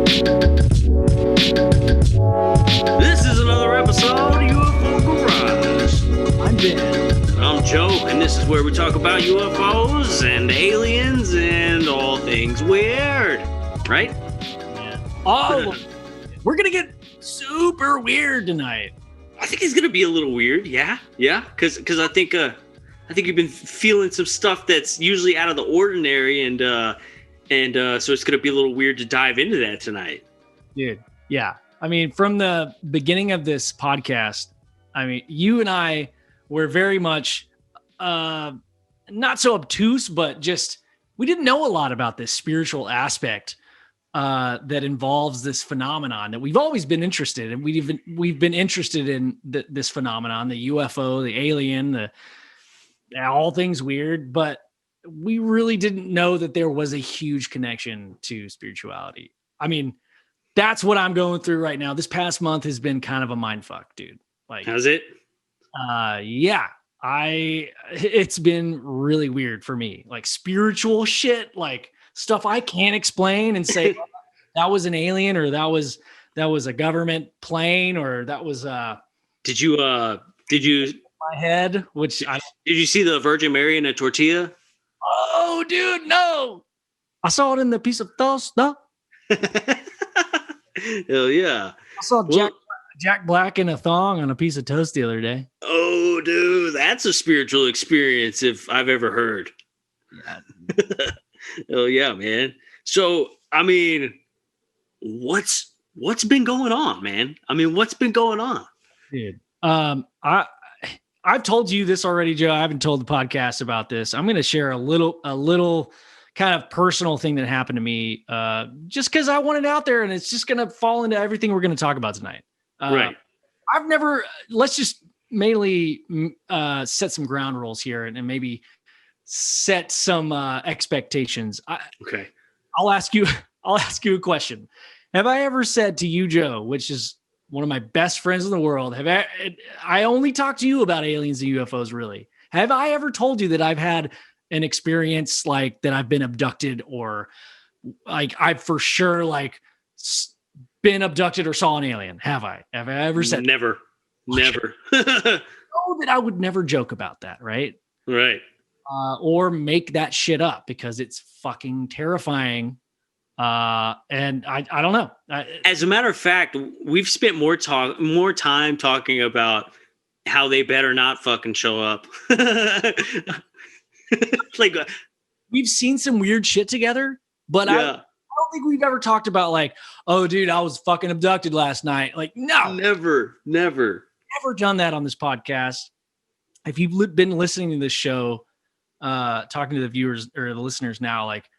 This is another episode of UFO Garage. I'm Ben. I'm Joe, and this is where we talk about UFOs and aliens and all things weird. Right? Yeah. Oh, we're going to get super weird tonight. I think it's going to be a little weird. Yeah. Because I think you've been feeling some stuff that's usually out of the ordinary, and so it's going to be a little weird to dive into that tonight. Dude, yeah. I mean, from the beginning of this podcast, I mean, you and I were very much not so obtuse, but just we didn't know a lot about this spiritual aspect that involves this phenomenon that we've always been interested in. We've been interested in this phenomenon, the UFO, the alien, all things weird, but we really didn't know that there was a huge connection to spirituality. I mean, that's what I'm going through right now. This past month has been kind of a mindfuck, dude. Like, how's it? Yeah, it's been really weird for me. Like spiritual shit, like stuff I can't explain and say that was an alien, or that was a government plane, or that was Did you my head? Did you see the Virgin Mary in a tortilla? Oh, dude, no! I saw it in the piece of toast. No. Hell yeah! I saw Jack Black in a thong on a piece of toast the other day. Oh, dude, that's a spiritual experience if I've ever heard. Yeah. Oh yeah, man. So, I mean, what's been going on, man? I mean, what's been going on, dude? I've told you this already, Joe. I haven't told the podcast about this. I'm going to share a little kind of personal thing that happened to me, just because I want it out there, and it's just going to fall into everything we're going to talk about tonight. Right. Let's just mainly set some ground rules here and maybe set some expectations. Okay. I'll ask you a question. Have I ever said to you, Joe, which is one of my best friends in the world, I only talk to you about aliens and UFOs, really. Have I ever told you that I've had an experience like that I've been abducted, or like I've for sure like been abducted or saw an alien? Have I ever said never? Never. Oh, that I would never joke about that, right? Right. Or make that shit up because it's fucking terrifying. And I don't know. As a matter of fact, we've spent more time talking about how they better not fucking show up. Like, we've seen some weird shit together, but yeah. I don't think we've ever talked about like, oh, dude, I was fucking abducted last night. Like, no, never done that on this podcast. If you've been listening to this show, talking to the viewers or the listeners now, like,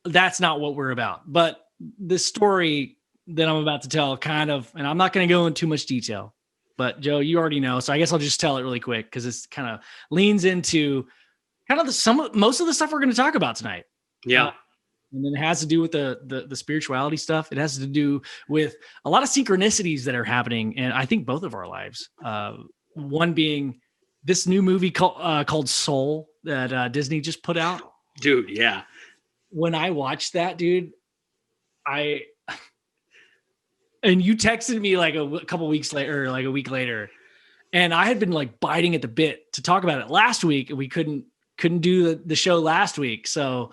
that's not what we're about. But the story that I'm about to tell kind of, and I'm not going to go into too much detail, but Joe, you already know. So I guess I'll just tell it really quick because it's kind of leans into kind of most of the stuff we're going to talk about tonight. Yeah. And then it has to do with the spirituality stuff. It has to do with a lot of synchronicities that are happening. And I think both of our lives, one being this new movie called Soul that Disney just put out. Dude. Yeah. When I watched that, dude, and you texted me like a couple weeks later, or like a week later, and I had been like biting at the bit to talk about it last week, and we couldn't do the show last week. So,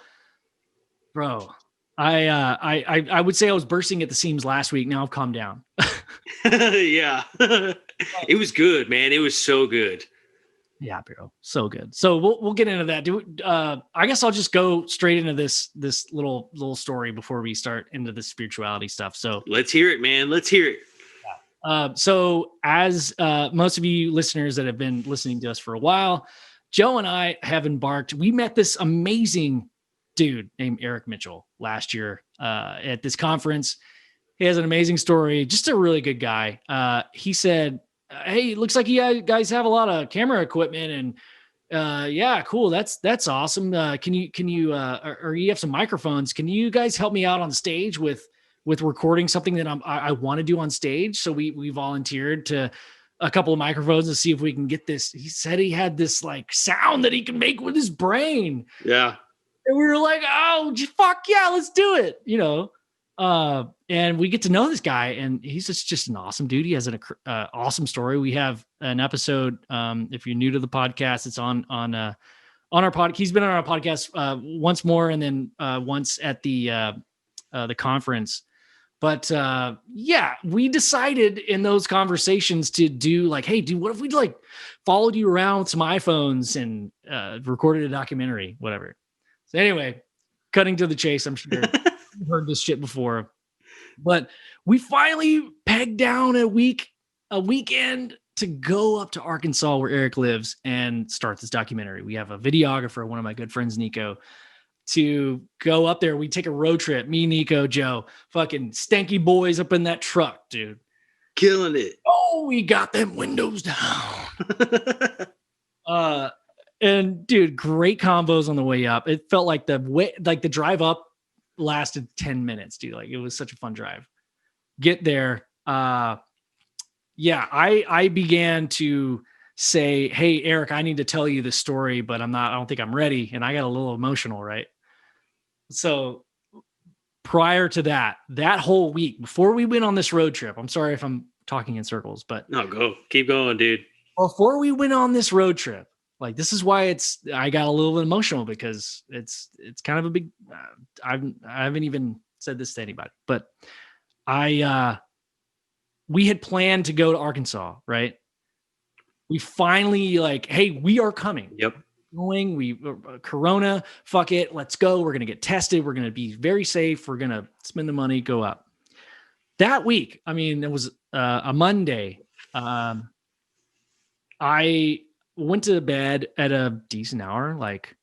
bro, I would say I was bursting at the seams last week. Now I've calmed down. Yeah, it was good, man. It was so good. Yeah, bro, so good. So we'll get into that. I guess I'll just go straight into this little story before we start into the spirituality stuff. So let's hear it, man. Let's hear it. So as most of you listeners that have been listening to us for a while, Joe and I have embarked. We met this amazing dude named Eric Mitchell last year at this conference. He has an amazing story. Just a really good guy. He said, hey, it looks like you guys have a lot of camera equipment, and yeah, cool. That's awesome. Can you or you have some microphones? Can you guys help me out on stage with recording something that I want to do on stage? So we volunteered to a couple of microphones to see if we can get this. He said he had this like sound that he can make with his brain. Yeah. And we were like, oh, fuck yeah, let's do it. You know? And we get to know this guy, and he's just an awesome dude. He has an awesome story. We have an episode. If you're new to the podcast, it's on our podcast. He's been on our podcast once more, and then once at the conference. But yeah, we decided in those conversations to do like, hey, dude, what if we like followed you around with some iPhones and recorded a documentary, whatever. So anyway, cutting to the chase, I'm sure you've heard this shit before, but we finally pegged down a weekend to go up to Arkansas where Eric lives and start this documentary. We have a videographer, one of my good friends, Nico, to go up there. We take a road trip, me, Nico, Joe, fucking stanky boys up in that truck, dude. Killing it. Oh, we got them windows down. And dude, great combos on the way up. It felt like the drive up lasted 10 minutes, dude. Like it was such a fun drive. Get there. Yeah, I began to say, hey, Eric, I need to tell you this story, but I don't think I'm ready. And I got a little emotional, right? So prior to that whole week, before we went on this road trip, I'm sorry if I'm talking in circles, but no, keep going, dude. Before we went on this road trip, like this is why I got a little emotional, because it's kind of a big, I haven't even said this to anybody, but we had planned to go to Arkansas, right? We finally like, hey, we are coming. Yep. Corona, fuck it. Let's go. We're going to get tested. We're going to be very safe. We're going to spend the money, go up. That week, I mean, it was a Monday. I went to bed at a decent hour. Like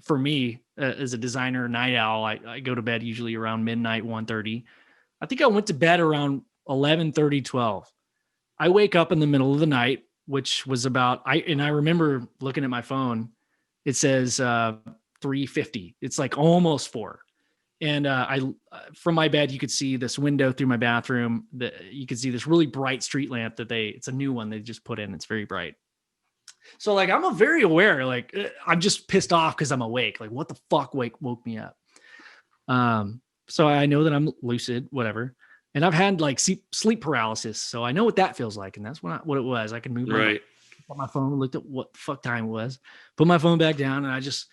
for me, as a designer, night owl, I go to bed usually around midnight, 1:30. I think I went to bed around 11:30, 12. I wake up in the middle of the night, which was about, I remember looking at my phone, it says 3:50. It's like almost 4. And from my bed, you could see this window through my bathroom. You could see this really bright street lamp it's a new one they just put in. It's very bright. So like, I'm very aware, like I'm just pissed off because I'm awake. Like what the fuck woke me up? So I know that I'm lucid, whatever. And I've had like sleep paralysis. So I know what that feels like. And that's what it was. I can move my phone, looked at what the fuck time it was, put my phone back down, and I just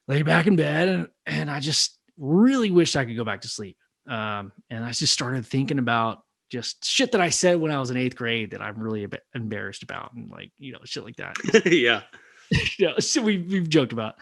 lay back in bed. And I just really wished I could go back to sleep. And I just started thinking about just shit that I said when I was in 8th grade that I'm really a bit embarrassed about. And like, shit like that. Yeah. Shit we've joked about.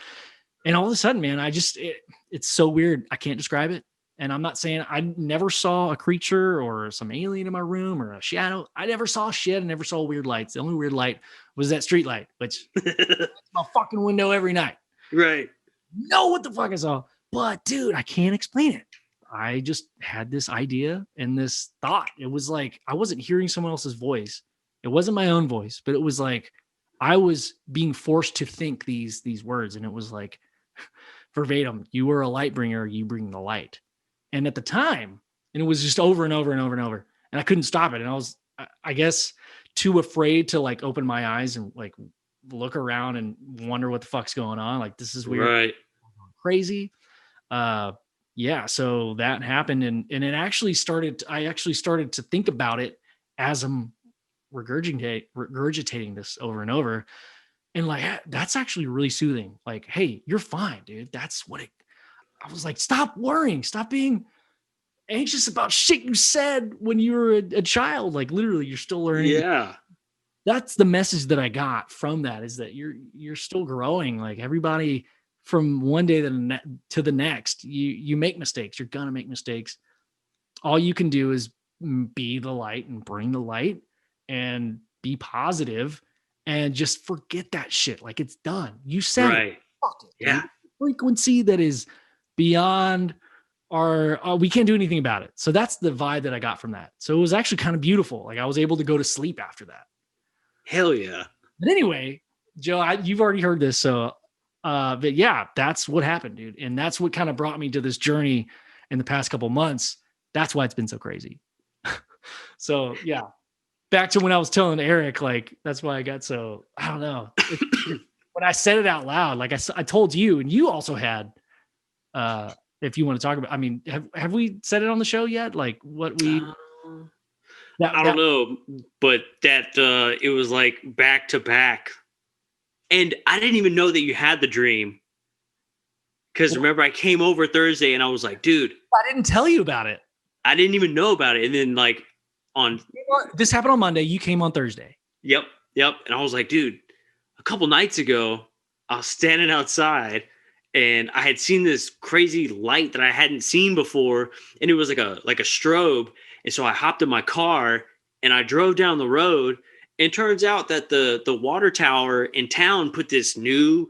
And all of a sudden, man, it's so weird. I can't describe it. And I'm not saying I never saw a creature or some alien in my room or a shadow. I never saw shit. I never saw weird lights. The only weird light was that street light, which my fucking window every night. Right. Know what the fuck I saw. But dude, I can't explain it. I just had this idea and this thought. It was like I wasn't hearing someone else's voice. It wasn't my own voice, but it was like I was being forced to think these words. And it was like verbatim, you are a light bringer, you bring the light. And at the time, and it was just over and over and over and over, and I couldn't stop it. And I was, I guess, too afraid to like open my eyes and like look around and wonder what the fuck's going on. Like, this is weird, right? Crazy. Yeah. So that happened. And it actually I actually started to think about it as I'm regurgitating this over and over. And like, that's actually really soothing. Like, hey, you're fine, dude. That's what I was like, stop worrying, stop being anxious about shit you said when you were a child. Like literally you're still learning. Yeah. That's the message that I got from that, is that you're still growing. Like everybody from one day to the next, you make mistakes. You're going to make mistakes. All you can do is be the light and bring the light and be positive and just forget that shit. Like it's done. You said right. It. Fuck it. Yeah. Frequency that is beyond we can't do anything about it. So that's the vibe that I got from that. So it was actually kind of beautiful. Like I was able to go to sleep after that. Hell yeah. But anyway, Joe, you've already heard this. So, but yeah, that's what happened, dude. And that's what kind of brought me to this journey in the past couple months. That's why it's been so crazy. So yeah, back to when I was telling Eric, like, that's why I got so, I don't know. When I said it out loud, like I told you, and you also had if you want to talk about, I mean, have we said it on the show yet? Like what we, I don't know, but that it was like back to back. And I didn't even know that you had the dream. Because remember, I came over Thursday and I was like, dude, I didn't tell you about it. I didn't even know about it. And then like this happened on Monday. You came on Thursday. Yep. And I was like, dude, a couple nights ago, I was standing outside and I had seen this crazy light that I hadn't seen before. And it was like a strobe. And so I hopped in my car and I drove down the road. And turns out that the water tower in town put this new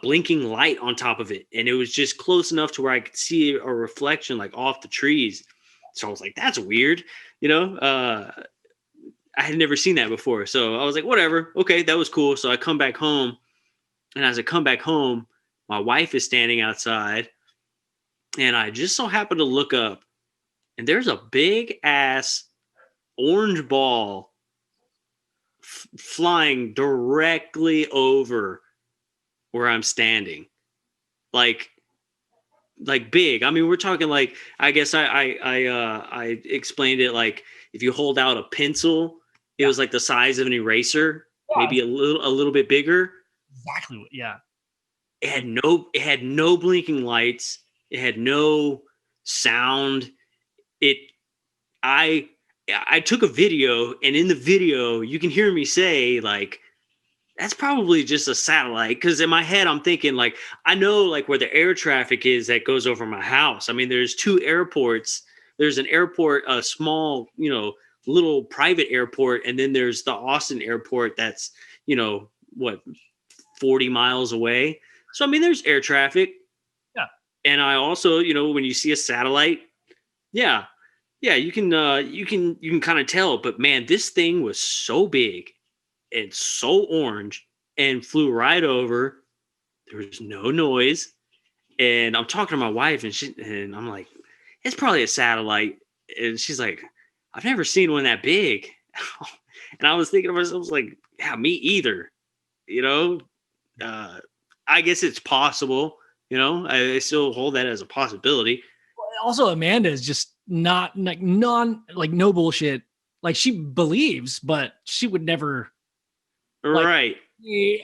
blinking light on top of it. And it was just close enough to where I could see a reflection like off the trees. So I was like, that's weird. I had never seen that before. So I was like, whatever. Okay, that was cool. So I come back home. And as I come back home, my wife is standing outside. And I just so happen to look up. And there's a big ass orange ball flying directly over where I'm standing. Like big. I mean, we're talking like, I guess I explained it like if you hold out a pencil, it was like the size of an eraser, maybe a little bit bigger. Exactly. Yeah. It had no blinking lights. It had no sound. I took a video, and in the video, you can hear me say like, that's probably just a satellite. Because in my head, I'm thinking like, I know like where the air traffic is that goes over my house. I mean, there's two airports. There's an airport, a small, little private airport. And then there's the Austin airport that's, 40 miles away. So, I mean, there's air traffic. Yeah. And I also, when you see a satellite, yeah, you can kind of tell. But man, this thing was so big and so orange and flew right over. There was no noise. And I'm talking to my wife and I'm like, it's probably a satellite. And she's like, I've never seen one that big. And I was thinking to myself, I was like, yeah, me either. I guess it's possible, I still hold that as a possibility. Also, Amanda is just not like no bullshit. Like she believes, but she would never. Right.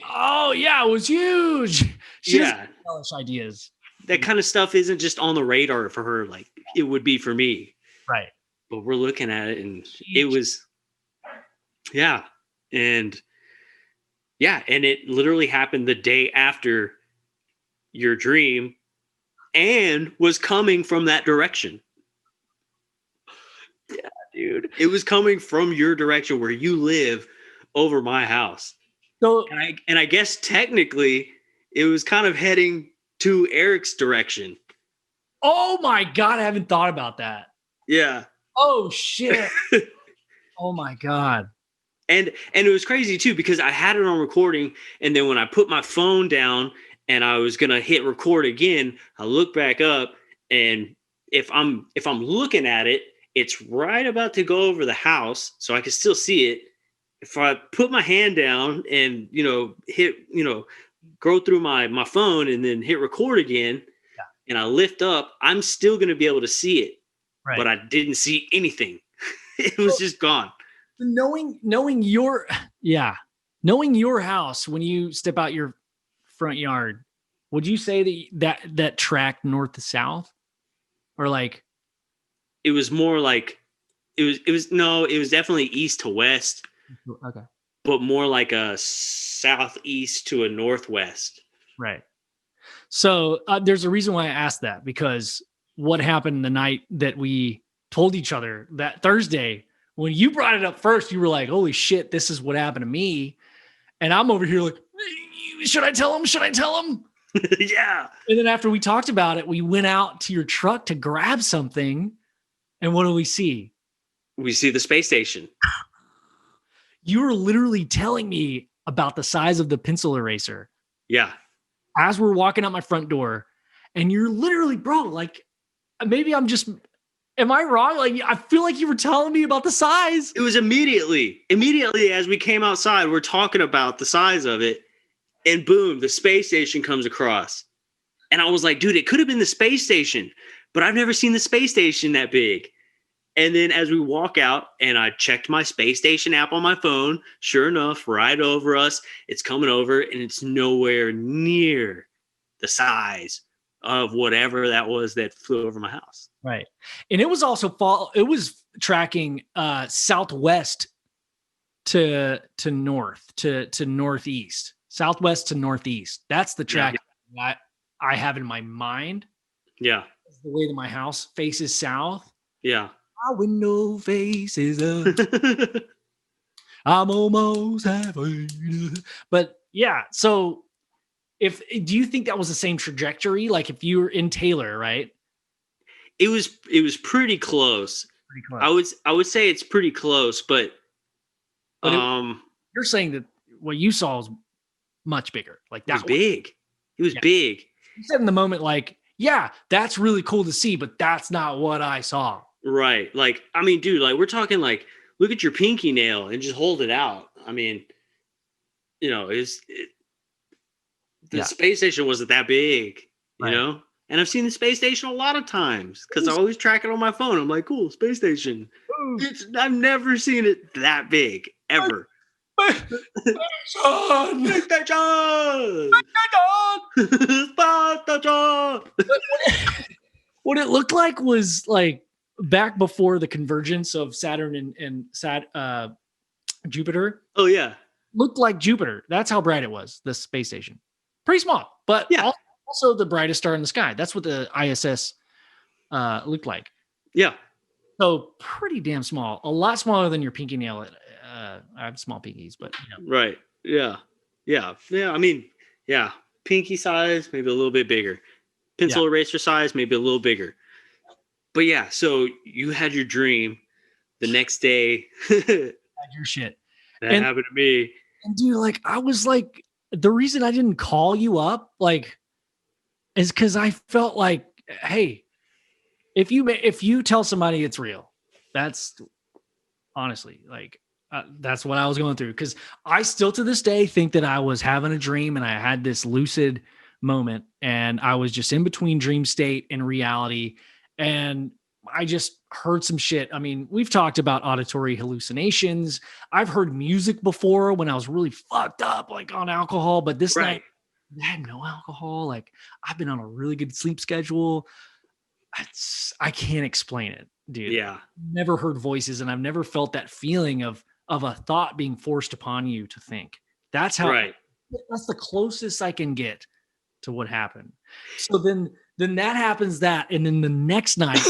Oh yeah, it was huge. She doesn't relish ideas. That kind of stuff isn't just on the radar for her, like it would be for me. Right. But we're looking at it, and it was, and it literally happened the day after your dream, and was coming from that direction. Yeah, dude, it was coming from your direction where you live. Over my house. So and I guess technically it was kind of heading to Eric's direction. Oh my God, I haven't thought about that. Yeah. Oh shit. Oh my God. And it was crazy too, because I had it on recording, and then when I put my phone down and I was gonna hit record again, I look back up, and if I'm looking at it, it's right about to go over the house, so I can still see it. If I put my hand down and, hit, go through my phone and then hit record again, and I lift up, I'm still going to be able to see it. Right. But I didn't see anyththat. It was just gone. Knowing your house, when you step out your front yard, would you say that tracked north to south, or like? It was more like, it was definitely east to west. Okay. But more like a southeast to a northwest. Right. So there's a reason why I asked that, because what happened the night that we told each other that Thursday, when you brought it up first, you were like, holy shit, this is what happened to me. And I'm over here like, should I tell him? Yeah. And then after we talked about it, we went out to your truck to grab something. And what do we see? We see the space station. You were literally telling me about the size of the pencil eraser. Yeah. As we're walking out my front door, and you're literally, bro, like, maybe am I wrong? Like, I feel like you were telling me about the size. It was immediately as we came outside, we're talking about the size of it, and boom, the space station comes across. And I was like, dude, it could have been the space station, but I've never seen the space station that big. And then as we walk out and I checked my space station app on my phone, sure enough, right over us, it's coming over and it's nowhere near the size of whatever that was that flew over my house. Right. And it was also it was tracking southwest to north to northeast, southwest to northeast. That's the track that I have in my mind. Yeah. The way that my house faces south. Yeah. My window faces up. I'm almost halfway. But yeah, so do you think that was the same trajectory? Like if you were in Taylor, right? It was pretty close. Pretty close. I would say it's pretty close, but you're saying that what you saw was much bigger. Like that was big. It was big. You said in the moment, like, yeah, that's really cool to see, but that's not what I saw. Right. Like, I mean, dude, like we're talking like, look at your pinky nail and just hold it out. I mean, you know, the space station wasn't that big, you know? And I've seen the space station a lot of times because I always track it on my phone. I'm like, cool, space station. I've never seen it that big, ever. What it looked like was like back before the convergence of Saturn and Jupiter. Oh yeah, looked like Jupiter. That's how bright it was. The space station, pretty small, but also the brightest star in the sky. That's what the ISS looked like. Yeah. So pretty damn small. A lot smaller than your pinky nail. I have small pinkies, but you know. Right. Yeah. Yeah. Yeah. I mean, yeah. Pinky size, maybe a little bit bigger. Pencil eraser size, maybe a little bigger. But yeah, so you had your dream the next day. Had your shit. That happened to me. And dude, like, I was like, the reason I didn't call you up, like, is because I felt like, hey, if you tell somebody it's real, that's honestly like, that's what I was going through. Because I still to this day think that I was having a dream and I had this lucid moment and I was just in between dream state and reality. And I just heard some shit. I mean, we've talked about auditory hallucinations. I've heard music before when I was really fucked up, like on alcohol, but this night I had no alcohol. Like I've been on a really good sleep schedule. I can't explain it, dude. Yeah. Never heard voices and I've never felt that feeling of a thought being forced upon you to think. That's how, that's the closest I can get to what happened. So then that happens and then the next night,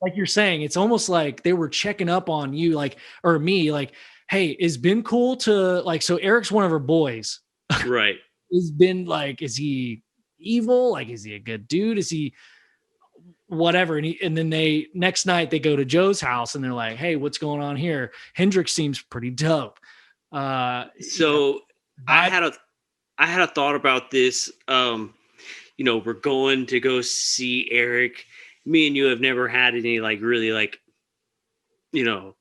like you're saying, it's almost like they were checking up on you, like, or me, like, hey, is Ben cool to like, so Eric's one of our boys. Right. Is Ben like, is he evil? Like, is he a good dude? Is he whatever? And then next night they go to Joe's house and they're like, hey, what's going on here? Hendrix seems pretty dope. So I had a thought about this. You know, we're going to go see Eric. Me and you have never had any like really like, you know,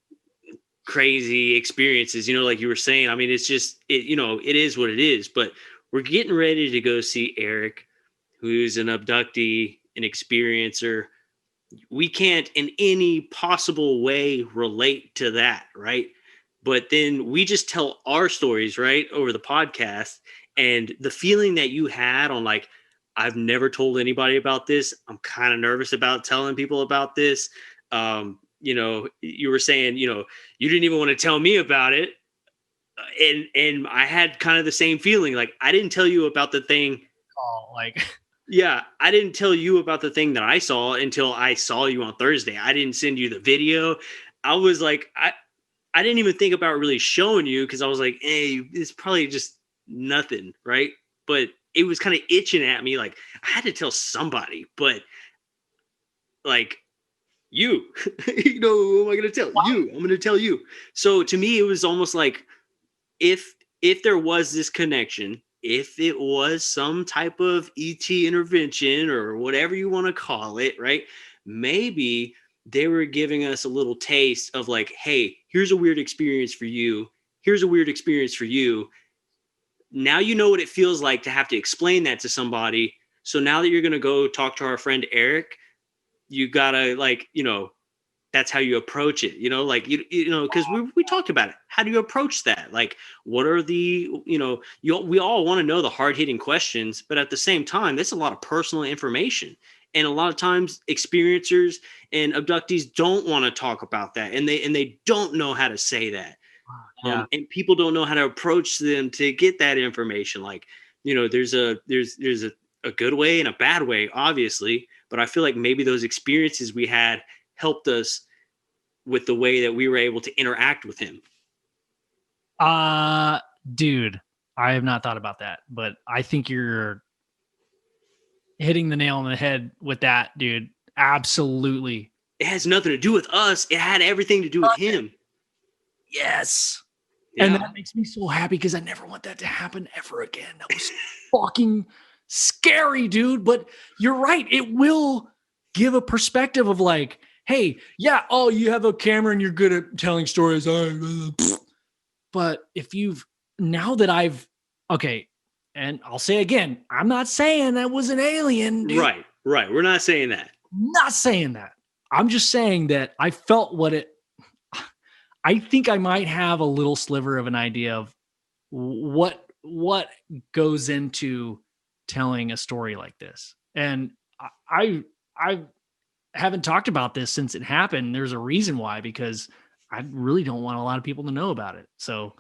crazy experiences, you know, like you were saying. I mean, it's just, you know, it is what it is, but we're getting ready to go see Eric, who's an abductee, an experiencer. We can't in any possible way relate to that, right? But then we just tell our stories, right, over the podcast. And the feeling that you had on like, I've never told anybody about this. I'm kind of nervous about telling people about this. You know, you were saying, you know, you didn't even want to tell me about it. And I had kind of the same feeling. Like, I didn't tell you about the thing. Yeah, I didn't tell you about the thing that I saw until I saw you on Thursday. I didn't send you the video. I was like, I didn't even think about really showing you because I was like, hey, it's probably just nothing, right? But it was kind of itching at me. Like, I had to tell somebody, but like you, you know, who am I going to tell? You. I'm going to tell you. So to me, it was almost like if there was this connection, if it was some type of ET intervention or whatever you want to call it, right? Maybe they were giving us a little taste of like, hey, here's a weird experience for you. Here's a weird experience for you. Now you know what it feels like to have to explain that to somebody. So now that you're going to go talk to our friend Eric, you gotta like, that's how you approach it, like, because we talked about it. How do you approach that? Like, what are the, we all want to know the hard hitting questions, but at the same time, that's a lot of personal information. And a lot of times experiencers and abductees don't want to talk about that. And they don't know how to say that. Yeah. And people don't know how to approach them to get that information. Like, there's a good way and a bad way, obviously, but I feel like maybe those experiences we had helped us with the way that we were able to interact with him. Dude, I have not thought about that, but I think you're hitting the nail on the head with that, dude. Absolutely. It has nothing to do with us. It had everything to do with him. Yes. Yeah. And that makes me so happy because I never want that to happen ever again. That was fucking scary, dude. But you're right. It will give a perspective of like, hey, yeah, oh, you have a camera and you're good at telling stories. But okay, and I'll say again, I'm not saying I was an alien, dude. Right. We're not saying that. Not saying that. I'm just saying that I felt I think I might have a little sliver of an idea of what goes into telling a story like this. And I haven't talked about this since it happened. There's a reason why, because I really don't want a lot of people to know about it. So,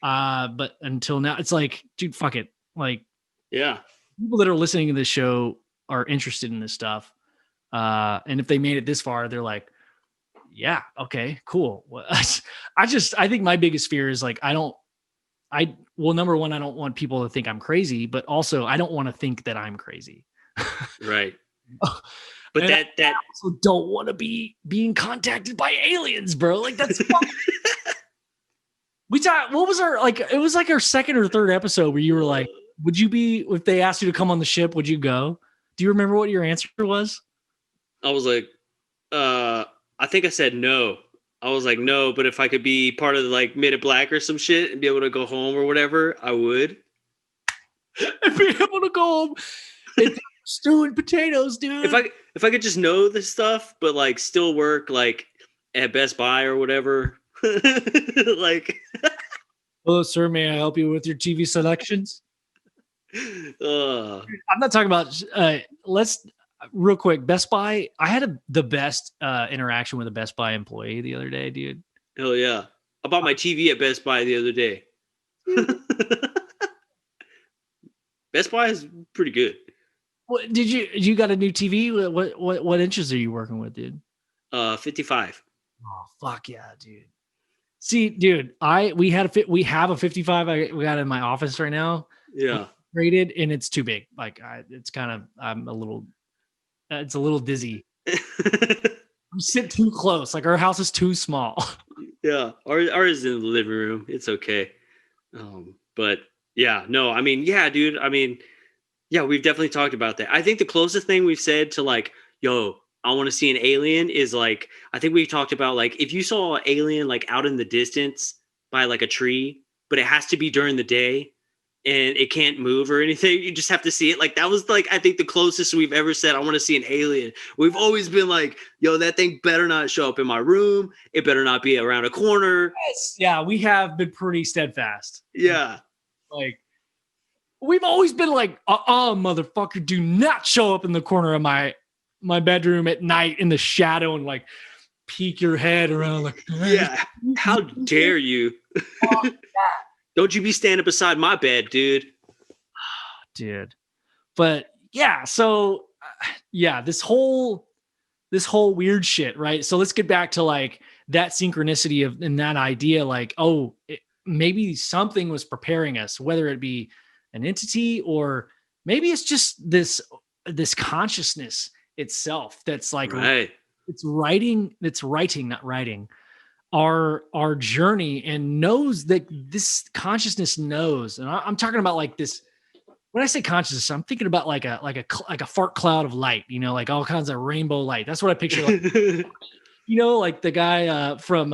but until now, it's like, dude, fuck it. Like, yeah, people that are listening to this show are interested in this stuff. And if they made it this far, they're like, yeah, okay, cool. Well, I think my biggest fear is like, number one, I don't want people to think I'm crazy, but also I don't want to think that I'm crazy. Right. But and I also don't want to be being contacted by aliens, bro. Like that's we talked. What was it was like our second or third episode where you were like, would you be, if they asked you to come on the ship, would you go? Do you remember what your answer was? I was like, I think I said no. I was like, no, but if I could be part of the like Mid Black or some shit and be able to go home or whatever, I would. And be able to go home and stew and potatoes, dude. If I could just know this stuff, but like still work like at Best Buy or whatever. Like, hello, sir. May I help you with your TV selections? I'm not talking about. Let's real quick. Best Buy. I had the best interaction with a Best Buy employee the other day, dude. Hell yeah! I bought my TV at Best Buy the other day. Best Buy is pretty good. What did you got a new TV? What inches are you working with, dude? 55. Oh fuck yeah, dude. See, dude, we have a 55. We got in my office right now. Yeah, rated, and it's too big. Like it's kind of it's a little dizzy. I'm sitting too close. Like our house is too small. Yeah, ours is in the living room. It's okay. But yeah, no, I mean, yeah, dude. I mean, yeah, we've definitely talked about that. I think the closest thing we've said to like, yo, I want to see an alien is like, I think we talked about like, if you saw an alien like out in the distance by like a tree, but it has to be during the day and it can't move or anything, you just have to see it. Like that was like, I think the closest we've ever said, I want to see an alien. We've always been like, yo, that thing better not show up in my room. It better not be around a corner. Yes. Yeah, we have been pretty steadfast. Yeah. Like, we've always been like, motherfucker, do not show up in the corner of my bedroom at night in the shadow and like peek your head around like, yeah, how dare you? Don't you be standing beside my bed, dude. Dude. But yeah, so yeah, this whole weird shit, right? So let's get back to like that synchronicity and that idea like, maybe something was preparing us, whether it be an entity or maybe it's just this consciousness itself that's like, right. it's writing our journey and knows that this consciousness knows. And I'm talking about like this, when I say consciousness, I'm thinking about like a fart cloud of light, like all kinds of rainbow light. That's what I picture. Like, like the guy from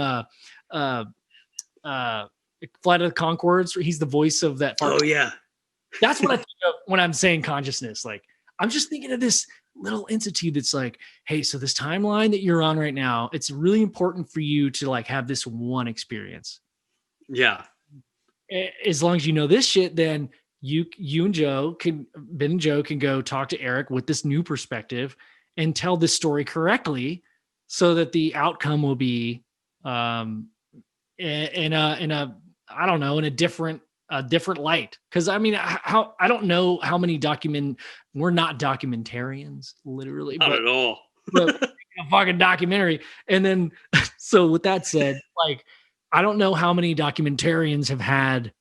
Flight of the Conchords, he's the voice of that fart. Oh yeah. That's what I think of when I'm saying consciousness. Like I'm just thinking of this little entity that's like, hey, so this timeline that you're on right now, it's really important for you to like have this one experience. Yeah. As long as you know this shit, then you and Ben and Joe can go talk to Eric with this new perspective and tell this story correctly, so that the outcome will be in a I don't know, in a different light. Because I mean, how I don't know how many we're not documentarians, literally, Not but at all. a fucking documentary. And then, so with that said, like, I don't know how many documentarians have had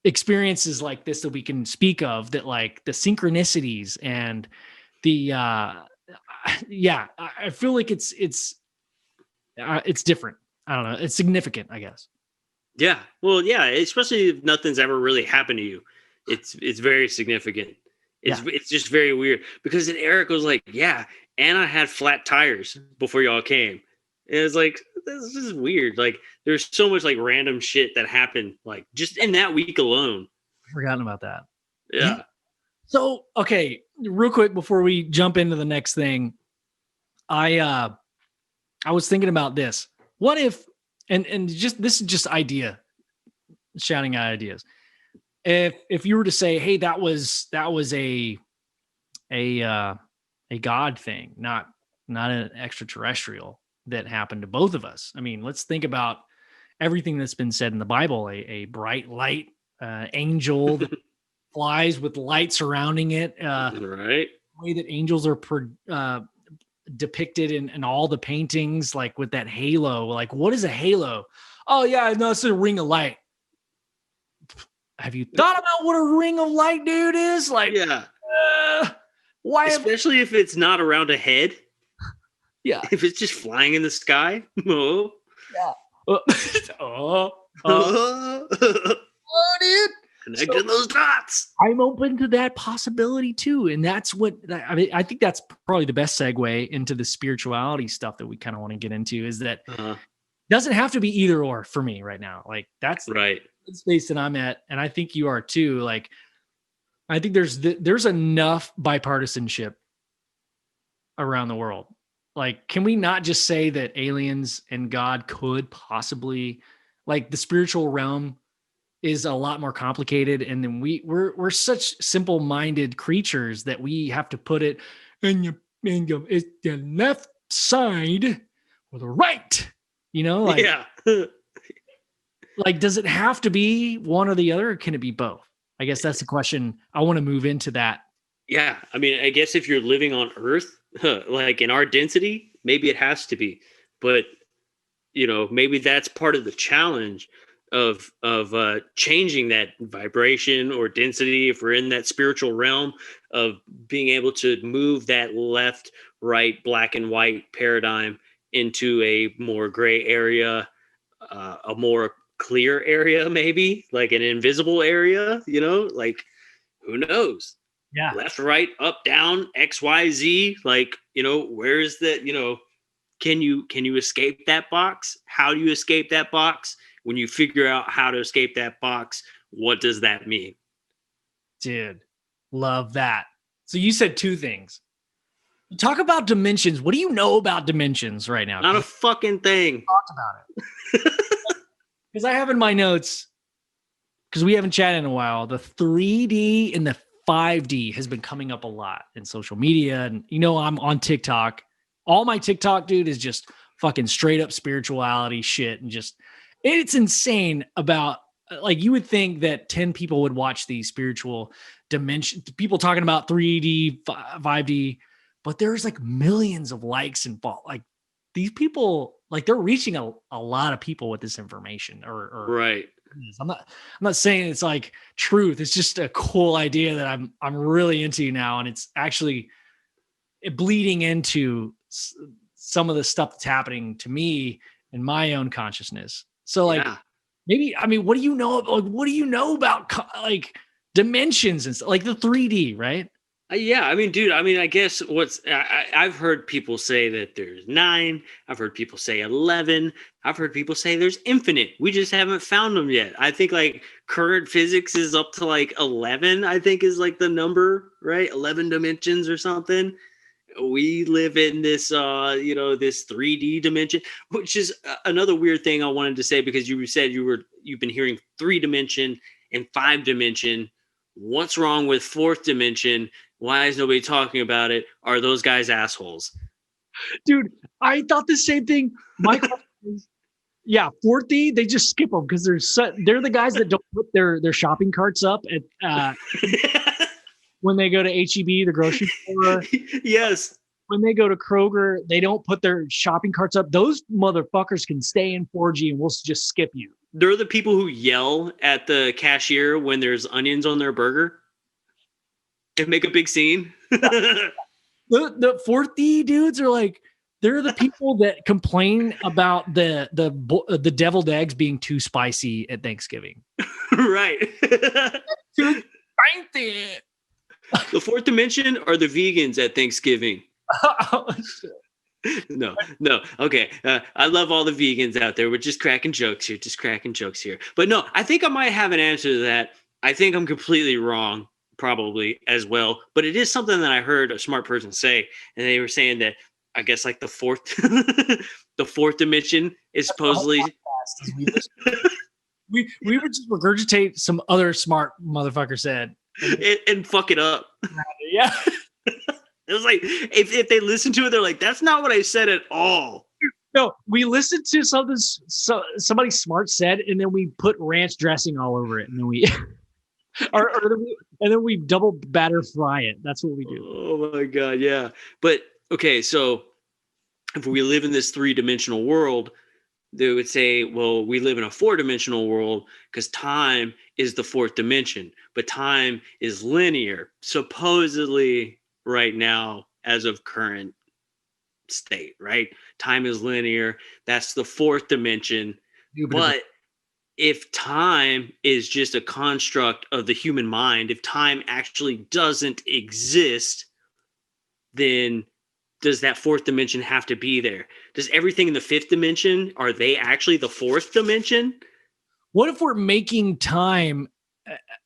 experiences like this that we can speak of, that like the synchronicities and the yeah, I feel like it's different. I don't know. It's significant, I guess. Yeah. Well, yeah, especially if nothing's ever really happened to you. It's very significant. It's just very weird, because then Eric was like, yeah, and I had flat tires before y'all came. And it's like, this is weird. Like, there's so much like random shit that happened, like just in that week alone. I've forgotten about that. Yeah. So, okay, real quick before we jump into the next thing, I was thinking about this. What if, and just, this is just shouting out ideas. If you were to say, hey, that was a God thing, not an extraterrestrial that happened to both of us. I mean, let's think about everything that's been said in the Bible. A bright light angel that flies with light surrounding it. Right. The way that angels are depicted in all the paintings, like with that halo. Like, what is a halo? Oh yeah, no, it's a ring of light. Have you thought about what a ring of light, dude, is? Like, yeah. Why? Especially if it's not around a head. Yeah. If it's just flying in the sky. Oh. Yeah. Oh, dude. Connecting those dots. I'm open to that possibility too. And that's what I mean. I think that's probably the best segue into the spirituality stuff that we kind of want to get into, is that doesn't have to be either or for me right now. Like, that's right. The space that I'm at. And I think you are too. Like, I think there's enough bipartisanship around the world. Like, can we not just say that aliens and God could possibly, like, the spiritual realm is a lot more complicated, and then we're such simple-minded creatures that we have to put it in it's the left side or the right, like, yeah. Like, does it have to be one or the other, or can it be both? I guess that's the question. I want to move into that. Yeah, I mean, I guess if you're living on Earth, like in our density, maybe it has to be, but maybe that's part of the challenge of changing that vibration or density, if we're in that spiritual realm, of being able to move that left, right, black and white paradigm into a more gray area, a more clear area, maybe like an invisible area, like, who knows? Yeah. Left, right, up, down, X, Y, Z. Like, where is that? Can you escape that box? How do you escape that box? When you figure out how to escape that box, what does that mean? Dude, love that. So you said two things. Talk about dimensions. What do you know about dimensions right now? Not a fucking thing. Talk about it. Because I have in my notes, because we haven't chatted in a while, the 3D and the 5D has been coming up a lot in social media. And, I'm on TikTok. All my TikTok, dude, is just fucking straight up spirituality shit. And just, it's insane about, like, you would think that 10 people would watch these spiritual dimension, people talking about 3D, 5D, but there's like millions of likes and like, these people, like, they're reaching a lot of people with this information or right. I'm not saying it's like truth. It's just a cool idea that I'm really into now. And it's actually bleeding into some of the stuff that's happening to me in my own consciousness. So, like, maybe, I mean, what do you know? Like, what do you know about like dimensions and stuff, like the 3D, right? Yeah, I mean, dude, I mean, I guess I've heard people say that there's 9. I've heard people say 11. I've heard people say there's infinite. We just haven't found them yet. I think like current physics is up to like 11, I think is like the number, right? 11 dimensions or something. We live in this, this 3D dimension, which is another weird thing I wanted to say because you said you've been hearing 3 dimension and 5 dimension. What's wrong with 4th dimension? Why is nobody talking about it? Are those guys assholes? Dude, I thought the same thing. My question is, yeah, 4D, they just skip them because they're the guys that don't put their shopping carts up at when they go to HEB, the grocery store. Yes. When they go to Kroger, they don't put their shopping carts up. Those motherfuckers can stay in 4G and we'll just skip you. They're the people who yell at the cashier when there's onions on their burger and make a big scene. The 4D dudes are like, they're the people that complain about the deviled eggs being too spicy at Thanksgiving. Right. Too spicy. The 4th dimension are the vegans at Thanksgiving. Oh, shit. No. Okay. I love all the vegans out there. We're just cracking jokes here. But no, I think I might have an answer to that. I think I'm completely wrong, probably as well. But it is something that I heard a smart person say. And they were saying that I guess like the 4th dimension is supposedly. We would just regurgitate some other smart motherfucker said. And fuck it up. Yeah. It was like if they listen to it, they're like, "That's not what I said at all." No, we listened to somebody smart said, and then we put ranch dressing all over it, and then we, and then we double batter fry it. That's what we do. Oh my god, yeah. But okay, so if we live in this 3-dimensional world, they would say, well, we live in a 4-dimensional world because time is the 4th dimension, but time is linear, supposedly right now as of current state, right? Time is linear. That's the 4th dimension. But if time is just a construct of the human mind, if time actually doesn't exist, then does that 4th dimension have to be there? Does everything in the 5th dimension, are they actually the 4th dimension? What if we're making time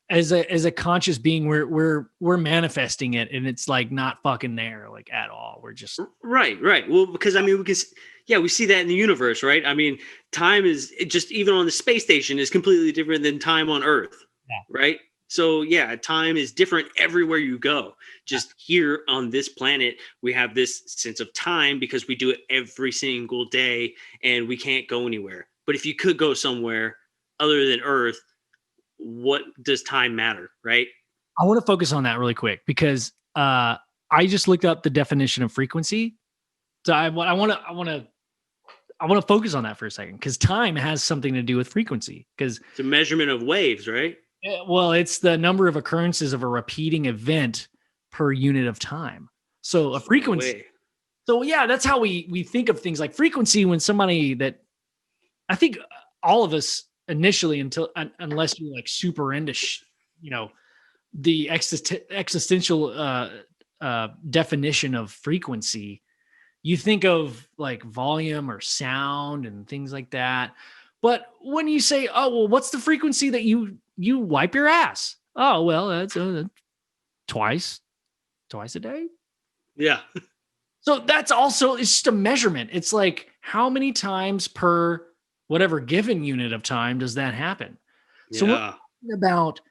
as a conscious being? We're manifesting it, and it's like not fucking there, like at all. We're just right. Well, because I mean, we see that in the universe, right? I mean, time is just even on the space station is completely different than time on Earth, right? So yeah, time is different everywhere you go. Just here on this planet, we have this sense of time because we do it every single day and we can't go anywhere. But if you could go somewhere other than Earth, what does time matter, right? I want to focus on that really quick because I just looked up the definition of frequency. So I want to focus on that for a second because time has something to do with frequency because it's a measurement of waves, right? Well, it's the number of occurrences of a repeating event per unit of time. So a frequency. So yeah, that's how we think of things like frequency when somebody that I think all of us initially unless you're like super into, the existential definition of frequency, you think of like volume or sound and things like that. But when you say, oh, well, what's the frequency that you wipe your ass? Oh, well, that's twice a day. Yeah. So that's also, it's just a measurement. It's like how many times per whatever given unit of time does that happen? Yeah. So we're talking about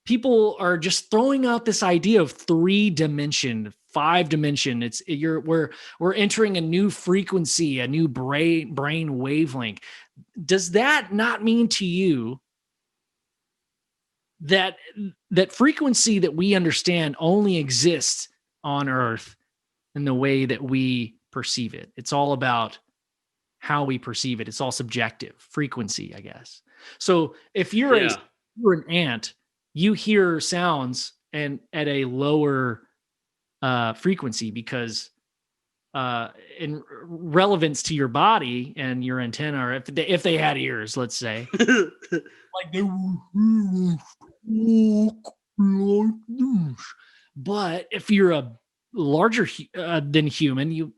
people are just throwing out this idea of 3-dimension, 5-dimension. We're entering a new frequency, a new brain wavelength. Does that not mean to you that frequency that we understand only exists on Earth in the way that we perceive it? It's all about how we perceive it. It's all subjective frequency, I guess. So if you're an ant, you hear sounds and at a lower frequency because in relevance to your body and your antenna, or if they had ears, let's say, like they But if you're a larger than human, you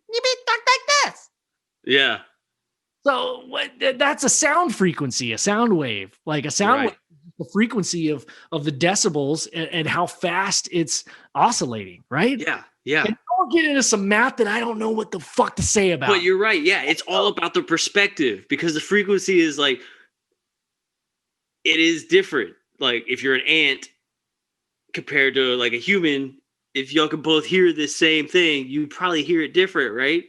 talk like this. Yeah. So that's a sound frequency, a sound wave, like a sound wave, the frequency of the decibels and how fast it's oscillating, right? Yeah. Yeah. And I'll get into some math that I don't know what the fuck to say about. But you're right. Yeah. It's all about the perspective, because the frequency is like, it is different. Like if you're an ant compared to like a human, if y'all can both hear the same thing, you probably hear it different, right?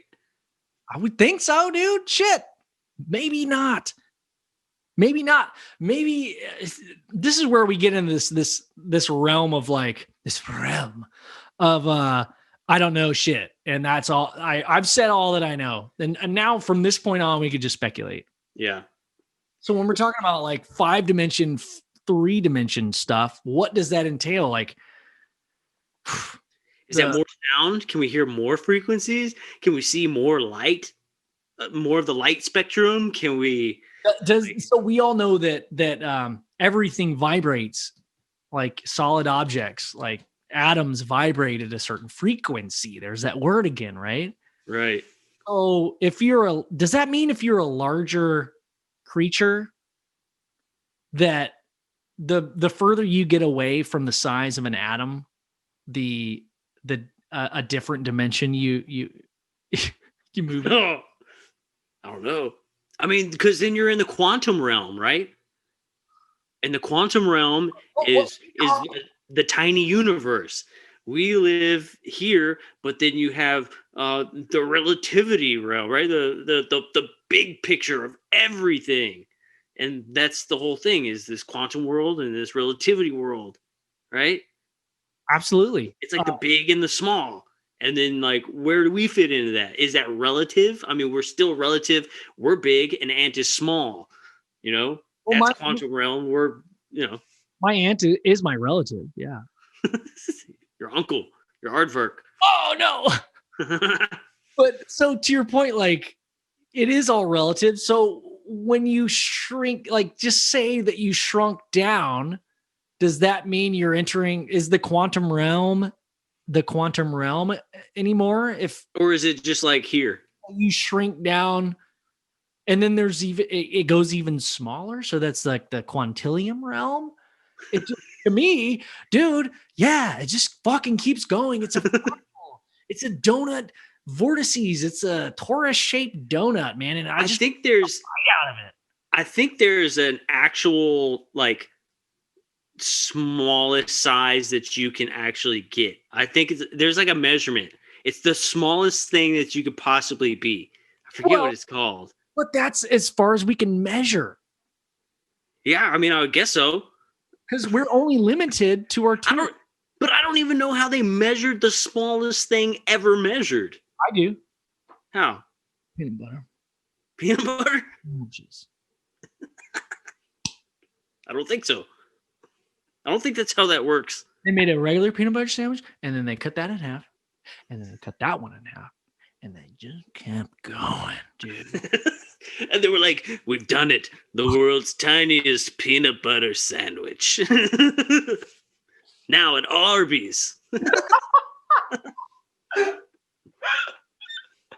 I would think so, dude. Shit. Maybe not. Maybe not. Maybe this is where we get into this realm of like this realm of I don't know shit. And that's all I've said all that I know. And now from this point on, we could just speculate. Yeah. So when we're talking about like 5-dimension, 3-dimension stuff, what does that entail? Like, is that more sound? Can we hear more frequencies? Can we see more light? More of the light spectrum? Can we? So we all know that everything vibrates, like solid objects, like atoms vibrate at a certain frequency. There's that word again, right? Right. So does that mean if you're a larger creature, that the further you get away from the size of an atom, the a different dimension you move? Oh, I don't know. I mean, because then you're in the quantum realm, right? And the quantum realm is the tiny universe. We live here, but then you have the relativity realm, right? The big picture of everything. And that's the whole thing, is this quantum world and this relativity world, right? Absolutely. It's like the big and the small. And then, like, where do we fit into that? Is that relative? I mean, we're still relative. We're big and ant is small. You know, that's quantum realm. We're, you know. My aunt is my relative. Yeah. Your uncle, your aardvark. Oh, no. But so to your point, like, it is all relative. So when you shrink, like, just say that you shrunk down, does that mean you're entering, is the quantum realm anymore? Or is it just like here? You shrink down and then there's even, it goes even smaller. So that's like the quantillium realm. It just, to me, dude, yeah, it just fucking keeps going. It's it's a donut vortices. It's a torus shaped donut, man. And I think there's out of it. I think there's an actual like smallest size that you can actually get. I think there's like a measurement. It's the smallest thing that you could possibly be. I forget what it's called. But that's as far as we can measure. Yeah, I mean, I would guess so. Because we're only limited to our two. But I don't even know how they measured the smallest thing ever measured. I do. How? Peanut butter. Peanut butter? Oh, jeez. I don't think so. I don't think that's how that works. They made a regular peanut butter sandwich, and then they cut that in half, and then they cut that one in half, and they just kept going, dude. And they were like, "We've done it. The world's tiniest peanut butter sandwich." Now at Arby's.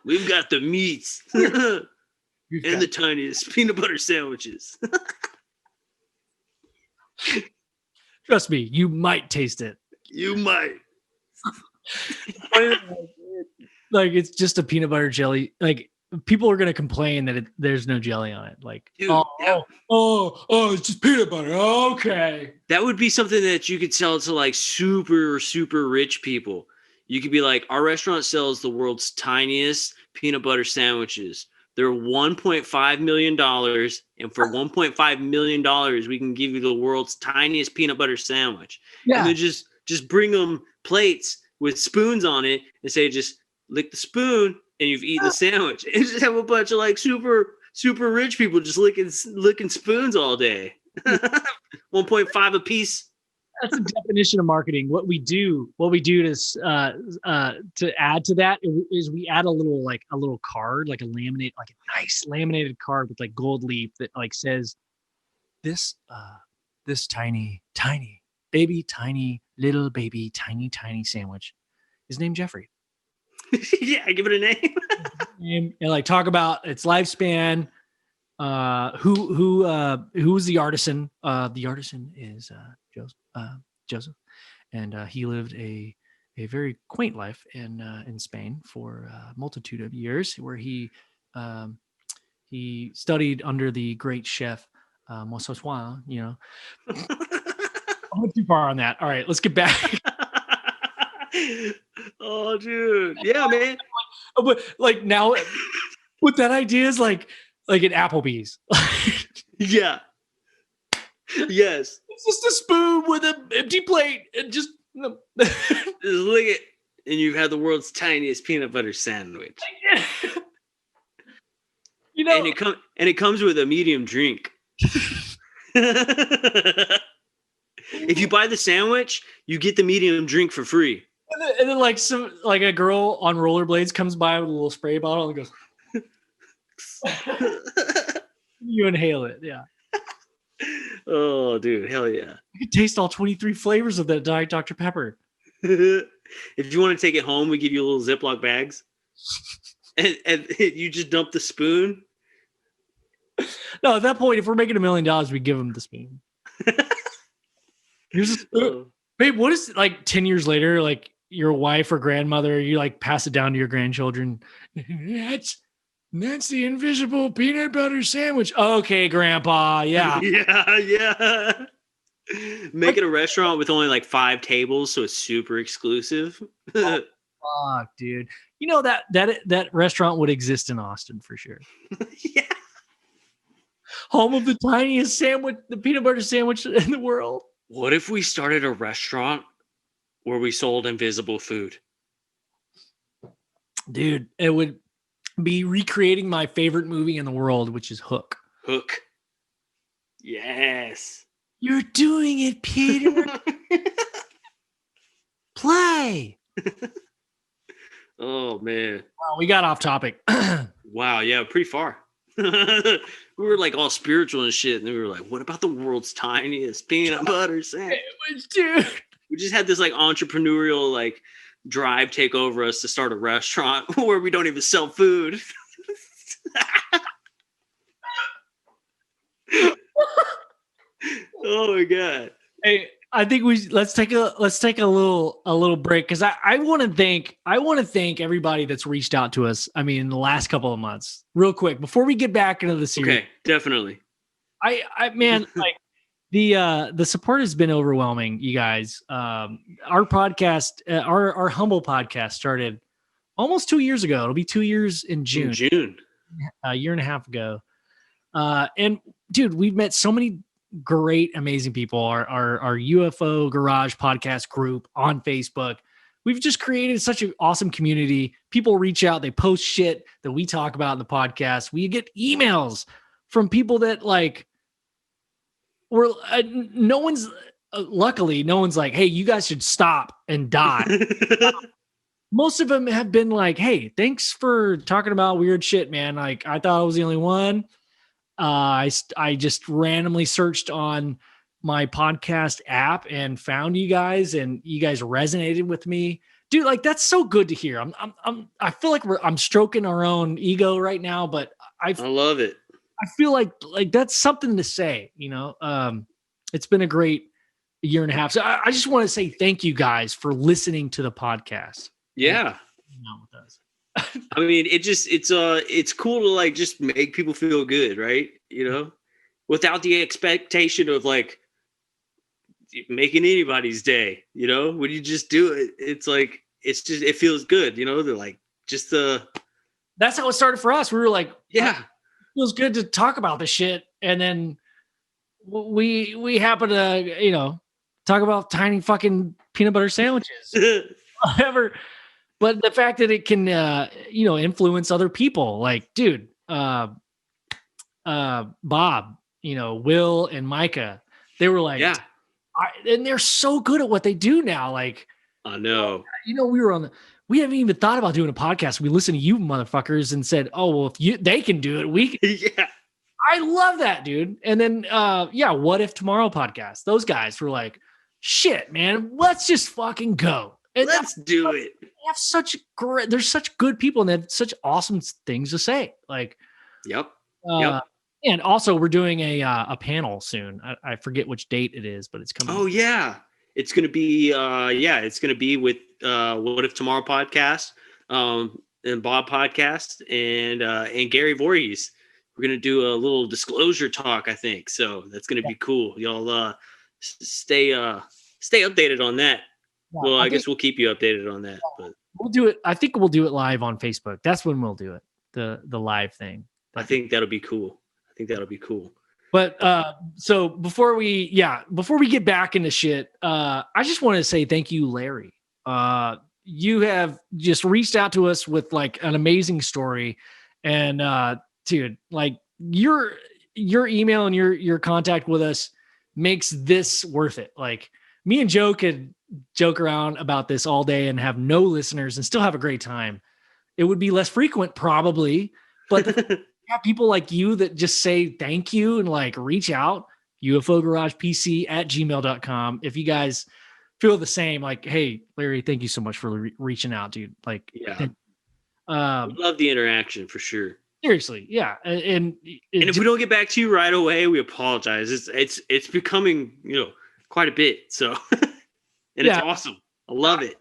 We've got the meats and the tiniest peanut butter sandwiches. Trust me, you might taste it. You might. Like, it's just a peanut butter jelly. Like, people are going to complain that there's no jelly on it. Like, dude, it's just peanut butter. Okay. That would be something that you could sell to like super, super rich people. You could be like, our restaurant sells the world's tiniest peanut butter sandwiches. They're $1.5 million. And for $1.5 million, we can give you the world's tiniest peanut butter sandwich. Yeah. And then just bring them plates with spoons on it and say, just lick the spoon and you've eaten the sandwich. And just have a bunch of like super, super rich people just licking spoons all day. 1.5 a piece. That's the definition of marketing. What we do to add to that is we add a little card, like a nice laminated card with like gold leaf that like says this tiny little baby, tiny sandwich is named Jeffrey. Yeah, give it a name. And like talk about its lifespan. Who's the artisan? The artisan is Joseph, and he lived a very quaint life in Spain for a multitude of years, where he studied under the great chef Montesquieu. You know, I went too far on that. All right, let's get back. Oh, dude, yeah, man. But like now, what that idea is like at Applebee's. Yeah. Yes. It's just a spoon with an empty plate and just Just lick it, and you've had the world's tiniest peanut butter sandwich. You know, and it comes with a medium drink. If you buy the sandwich, you get the medium drink for free. And then like a girl on rollerblades comes by with a little spray bottle and goes. You inhale it, yeah. Oh, dude, hell yeah! You can taste all 23 flavors of that Diet Dr. Pepper. If you want to take it home, we give you little Ziploc bags, and you just dump the spoon. No, at that point, if we're making $1 million, we give them the spoon. Here's a spoon. Babe, what is like 10 years later, like your wife or grandmother, you like pass it down to your grandchildren. That's the invisible peanut butter sandwich. Okay, Grandpa. Yeah. Yeah. Make it a restaurant with only like 5 tables, so it's super exclusive. Oh, fuck, dude. You know that restaurant would exist in Austin for sure. Yeah. Home of the tiniest sandwich, the peanut butter sandwich in the world. What if we started a restaurant where we sold invisible food? Dude, it would be recreating my favorite movie in the world, which is Hook. Hook. Yes. You're doing it, Peter. Play. Oh, man. Wow, we got off topic. Wow, yeah, pretty far. We were like all spiritual and shit, and then we were like, what about the world's tiniest peanut butter sandwich? Dude. We just had this like entrepreneurial like drive take over us to start a restaurant where we don't even sell food. Oh my god. Hey, I think let's take a little break, because I want to thank everybody that's reached out to us. I mean, in the last couple of months, real quick before we get back into the series. Okay, definitely. I man, like the support has been overwhelming, you guys. Our podcast, our humble podcast, started almost 2 years ago. It'll be 2 years in June. A year and a half ago. And dude, we've met so many great, amazing people. Our UFO Garage Podcast group on Facebook. We've just created such an awesome community. People reach out, they post shit that we talk about in the podcast. We get emails from people that like luckily no one's like, hey, you guys should stop and die. Most of them have been like, hey, thanks for talking about weird shit, man. Like, I thought I was the only one. I just randomly searched on my podcast app and found you guys, and you guys resonated with me, dude. Like, that's so good to hear. I feel like I'm stroking our own ego right now, but I love it. I feel like that's something to say, you know. It's been a great year and a half. So I just want to say thank you guys for listening to the podcast. Yeah. I mean, it's cool to like just make people feel good, right? You know, without the expectation of like making anybody's day, you know, when you just do it, it's like, it feels good, you know. They're like, just that's how it started for us. We were like, yeah, it feels good to talk about this shit. And then we happen to, you know, talk about tiny fucking peanut butter sandwiches, whatever. But the fact that it can, you know, influence other people, like, dude, Bob, you know, Will and Micah, they were like, yeah, and they're so good at what they do now. Like, I know, you know, we haven't even thought about doing a podcast. We listened to you motherfuckers and said, oh, well, if they can do it, we can. Yeah. I love that, dude. And then, What If Tomorrow podcast, those guys were like, shit, man, let's just fucking go. And Let's do it. There's such good people and they have such awesome things to say. Like, Yep. And also we're doing a panel soon. I forget which date it is, but it's coming. Oh yeah. It's going to be, it's going to be with What If Tomorrow podcast, and Bob podcast, and Gary Voorhees. We're going to do a little disclosure talk, I think. So that's going to be cool. Y'all stay updated on that. Yeah, well, I guess we'll keep you updated on that. But we'll do it. I think we'll do it live on Facebook. That's when we'll do it. The live thing. I think that'll be cool. But so before we get back into shit, I just want to say thank you, Larry. You have just reached out to us with like an amazing story, and dude, like your email and your contact with us makes this worth it. Like me and Joe could joke around about this all day and have no listeners and still have a great time. It would be less frequent probably, but have people like you that just say thank you and like reach out. UFOGaragePC@gmail.com. If you guys feel the same, like, hey, Larry, thank you so much for reaching out, dude. Like, yeah, we love the interaction for sure. Seriously, yeah. And if we don't get back to you right away, we apologize. It's becoming, quite a bit. So, and it's awesome. I love it,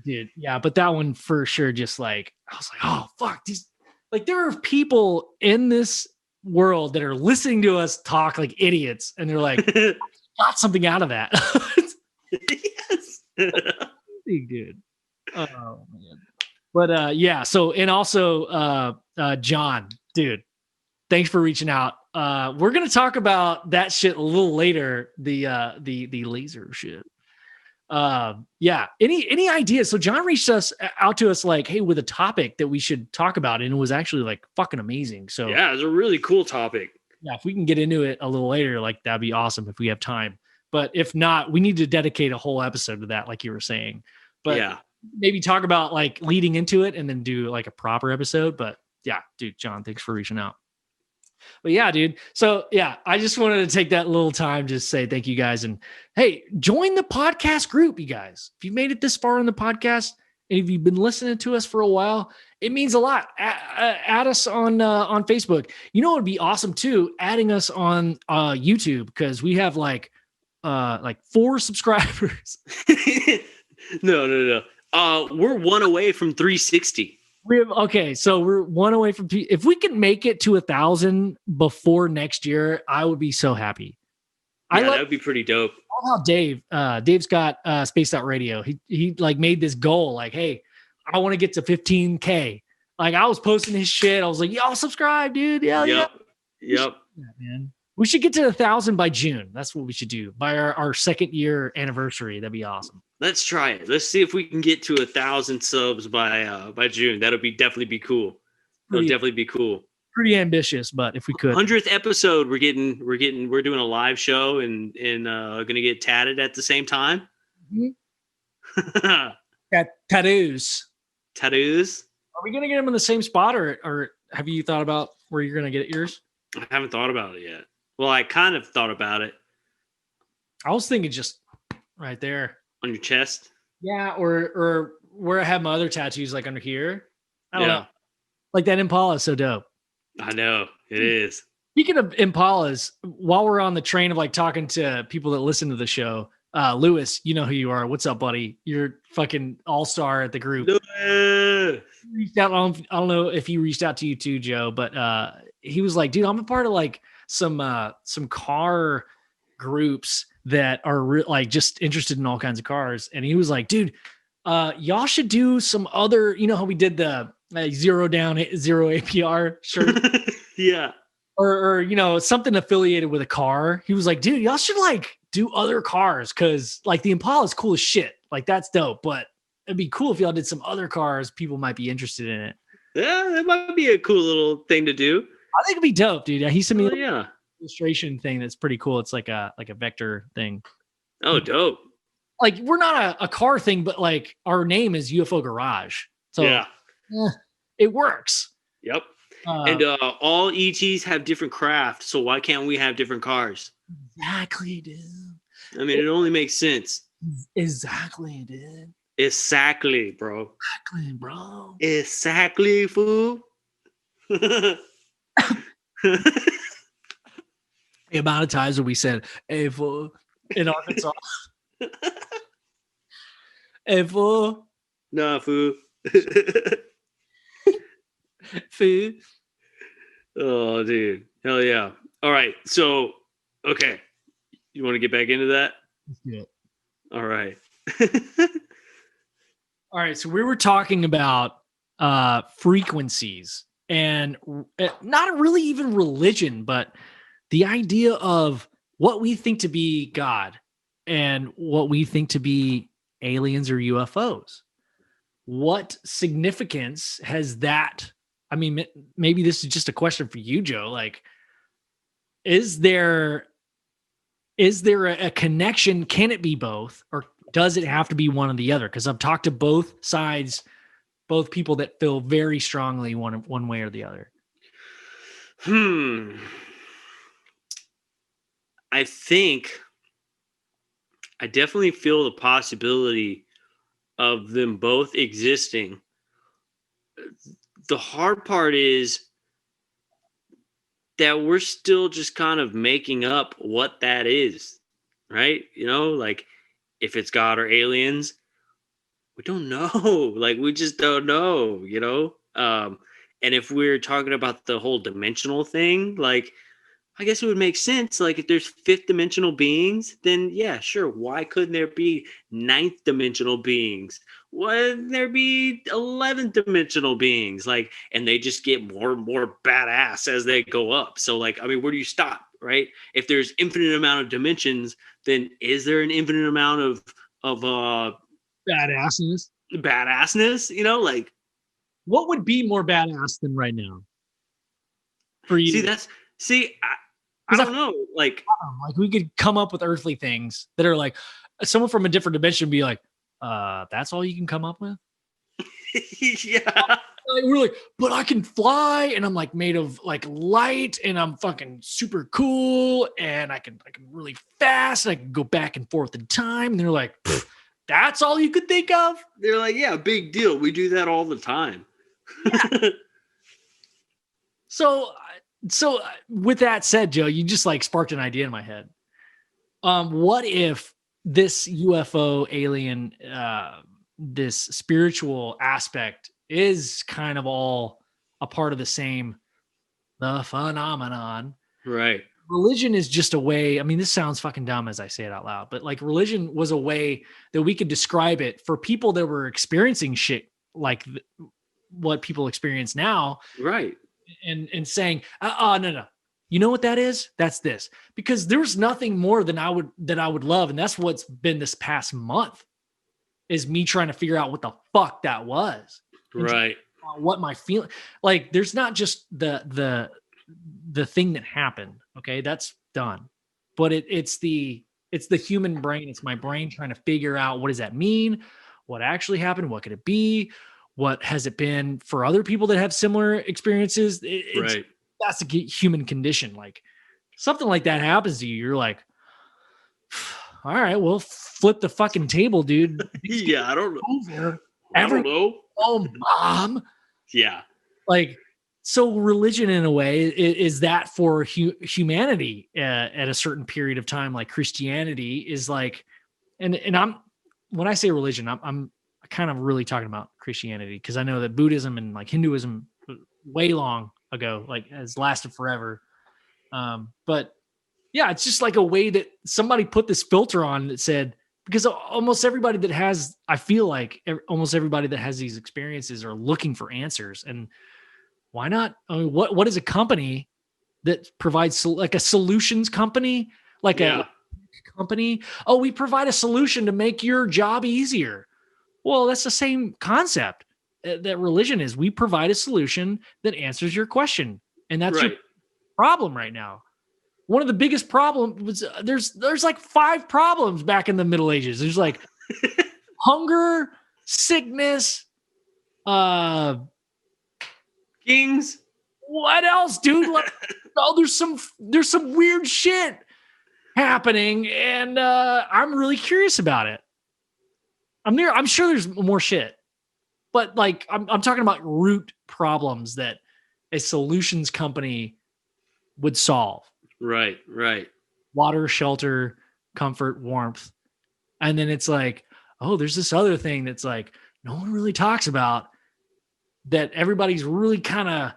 dude. Yeah, but that one for sure. Just like I was like, oh fuck, these. Like there are people in this world that are listening to us talk like idiots, and they're like, got something out of that. Yes, dude. Oh man. But so and also John, dude, thanks for reaching out. We're gonna talk about that shit a little later. The laser shit. Any ideas? So John reached out to us like, hey, with a topic that we should talk about, and it was actually like fucking amazing. So yeah, it was a really cool topic. Yeah, if we can get into it a little later, like that'd be awesome if we have time. But if not, we need to dedicate a whole episode to that, like you were saying. But yeah, maybe talk about like leading into it and then do like a proper episode. But yeah, dude, John, thanks for reaching out. But yeah, dude. So yeah, I just wanted to take that little time to say thank you guys. And hey, join the podcast group, you guys. If you made it this far in the podcast and if you've been listening to us for a while, it means a lot. Add us on Facebook. You know, it'd be awesome too, adding us on YouTube, because we have like 4 subscribers. No. We're 1 away from 360. So we're 1 away from. If we can make it to 1,000 before next year, I would be so happy. Yeah, that would be pretty dope. I love how Dave's got Spaced Out Radio. He like made this goal, like, hey, I want to get to 15K. Like I was posting his shit. I was like, y'all subscribe, dude. Yep. Yeah, man. We should get to 1,000 by June. That's what we should do by our 2nd year anniversary. That'd be awesome. Let's try it. Let's see if we can get to 1,000 subs by June. That'll definitely be cool. Definitely be cool. Pretty ambitious, but if we could. 100th episode, we're doing a live show and gonna get tatted at the same time. Mm-hmm. Got tattoos. Tattoos. Are we gonna get them in the same spot, or have you thought about where you're gonna get yours? I haven't thought about it yet. Well, I kind of thought about it. I was thinking just right there. On your chest? Yeah, or where I have my other tattoos, like under here. I don't know. Like that Impala is so dope. I know. It is. Speaking of Impalas, while we're on the train of like talking to people that listen to the show, Lewis, you know who you are. What's up, buddy? You're fucking all-star at the group. Reached out. I don't know if he reached out to you too, Joe, but he was like, dude, I'm a part of like some car groups that are like just interested in all kinds of cars. And he was like, dude, y'all should do some other, you know how we did the zero down, zero APR shirt? Yeah. Or, you know, something affiliated with a car. He was like, dude, y'all should like do other cars. Cause like the Impala is cool as shit. Like that's dope, but it'd be cool if y'all did some other cars. People might be interested in it. Yeah. That might be a cool little thing to do. I think it'd be dope, dude. He sent me yeah. illustration thing that's pretty cool. It's like a vector thing. Oh, dope. Like we're not a car thing, but like our name is UFO Garage. So yeah, it works. Yep. And all ETs have different craft. So why can't we have different cars? Exactly, dude. I mean, it only makes sense. Exactly, dude. Exactly, bro. Exactly, bro. Exactly, fool. The amount of times when we said, "Hey, fool," in Arkansas, "Hey, fool, Nah, fool. fool." Oh, dude. Hell yeah. All right. So, okay. You want to get back into that? Let's do it. All right. All right, so we were talking about frequencies and not really even religion, but the idea of what we think to be God and what we think to be aliens or UFOs. What significance has that? I mean, maybe this is just a question for you, Joe. Like, is there a connection? Can it be both, or does it have to be one or the other? Because I've talked to both sides, both people that feel very strongly one way or the other. I think I definitely feel the possibility of them both existing. The hard part is that we're still just kind of making up what that is, right? You know, like if it's God or aliens, we don't know. Like we just don't know, you know? And if we're talking about the whole dimensional thing, like I guess it would make sense. Like if there's fifth dimensional beings, then yeah, sure. Why couldn't there be ninth dimensional beings? Why wouldn't there be 11th dimensional beings? Like, and they just get more and more badass as they go up. So like, I mean, where do you stop, right? If there's infinite amount of dimensions, then is there an infinite amount of Badassness. badassness? You know, like What would be more badass than right now for you? I don't know. Like we could come up with earthly things that are like someone from a different dimension would be like, that's all you can come up with? yeah. Like, we're like, but I can fly and I'm like made of like light and I'm fucking super cool and I can really fast and I can go back and forth in time. And they're like, that's all you could think of? They're like, yeah, big deal. We do that all the time. Yeah. So with that said, Joe, you just like sparked an idea in my head. What if this UFO alien, this spiritual aspect is kind of all a part of the phenomenon? Right. Religion is just a way. I mean, this sounds fucking dumb as I say it out loud, but like religion was a way that we could describe it for people that were experiencing shit like what people experience now. Right. And saying, no. You know what that is? That's this. Because there's nothing more than I would love. And that's what's been this past month is me trying to figure out what the fuck that was. Right. What my feeling, like, there's not just the thing that happened. Okay. That's done. But it's the human brain. It's my brain trying to figure out what does that mean? What actually happened? What could it be? What has it been for other people that have similar experiences? Right. That's the human condition. Like something like that happens to you. You're like, all right, well, flip the fucking table, dude. Yeah, I don't know. I don't know. Oh, mom. Yeah. Like, so religion in a way is that for humanity at a certain period of time, like Christianity is like, and when I say religion, I'm kind of really talking about Christianity because I know that Buddhism and like Hinduism way long ago like has lasted forever. But yeah, it's just like a way that somebody put this filter on that said, because almost everybody that has, I feel like almost everybody that has these experiences are looking for answers. And why not? I mean, what is a company that provides like a solutions company, like a company? Oh, we provide a solution to make your job easier. Well, that's the same concept that religion is. We provide a solution that answers your question. And that's your problem right now. One of the biggest problems was there's like 5 problems back in the Middle Ages. There's like hunger, sickness, kings. What else, dude? Like, oh, there's some weird shit happening, and I'm really curious about it. I'm sure there's more shit, but like I'm talking about root problems that a solutions company would solve. Right. Water, shelter, comfort, warmth. And then it's like, oh, there's this other thing that's like no one really talks about that everybody's really kind of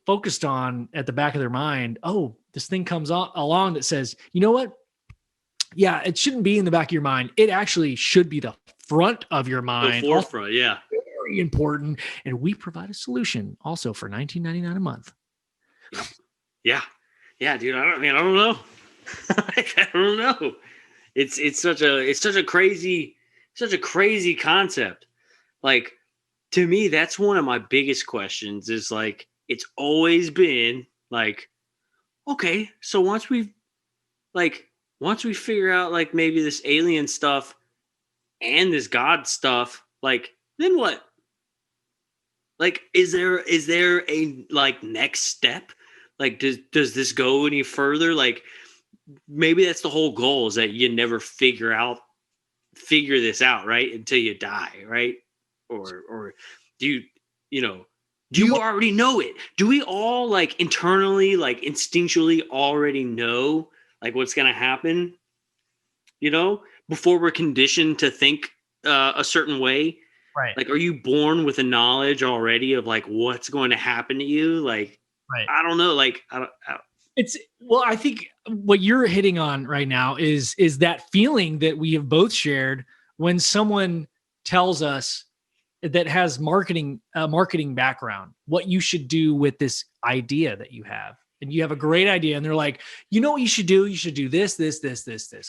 focused on at the back of their mind. Oh, this thing comes along that says, you know what? Yeah, it shouldn't be in the back of your mind. It actually should be the front of your mind. The forefront, yeah. Very important. And we provide a solution also for $19.99 a month. Yeah. Yeah, dude. I don't know. I don't know. It's such a crazy concept. Like, to me, that's one of my biggest questions is like, it's always been like, okay, so once we figure out like maybe this alien stuff and this God stuff, like, then what? Like, is there a like next step? Like, does this go any further? Like, maybe that's the whole goal, is that you never figure this out, right? Until you die, right? Or do you already know it? Do we all like internally, like instinctually already know like what's going to happen, before we're conditioned to think a certain way? Right. Like, are you born with a knowledge already of like what's going to happen to you? Like, right. I don't know. Like, I think what you're hitting on right now is that feeling that we have both shared when someone tells us that has marketing background, what you should do with this idea that you have. And you have a great idea and they're like, you know what you should do? You should do this.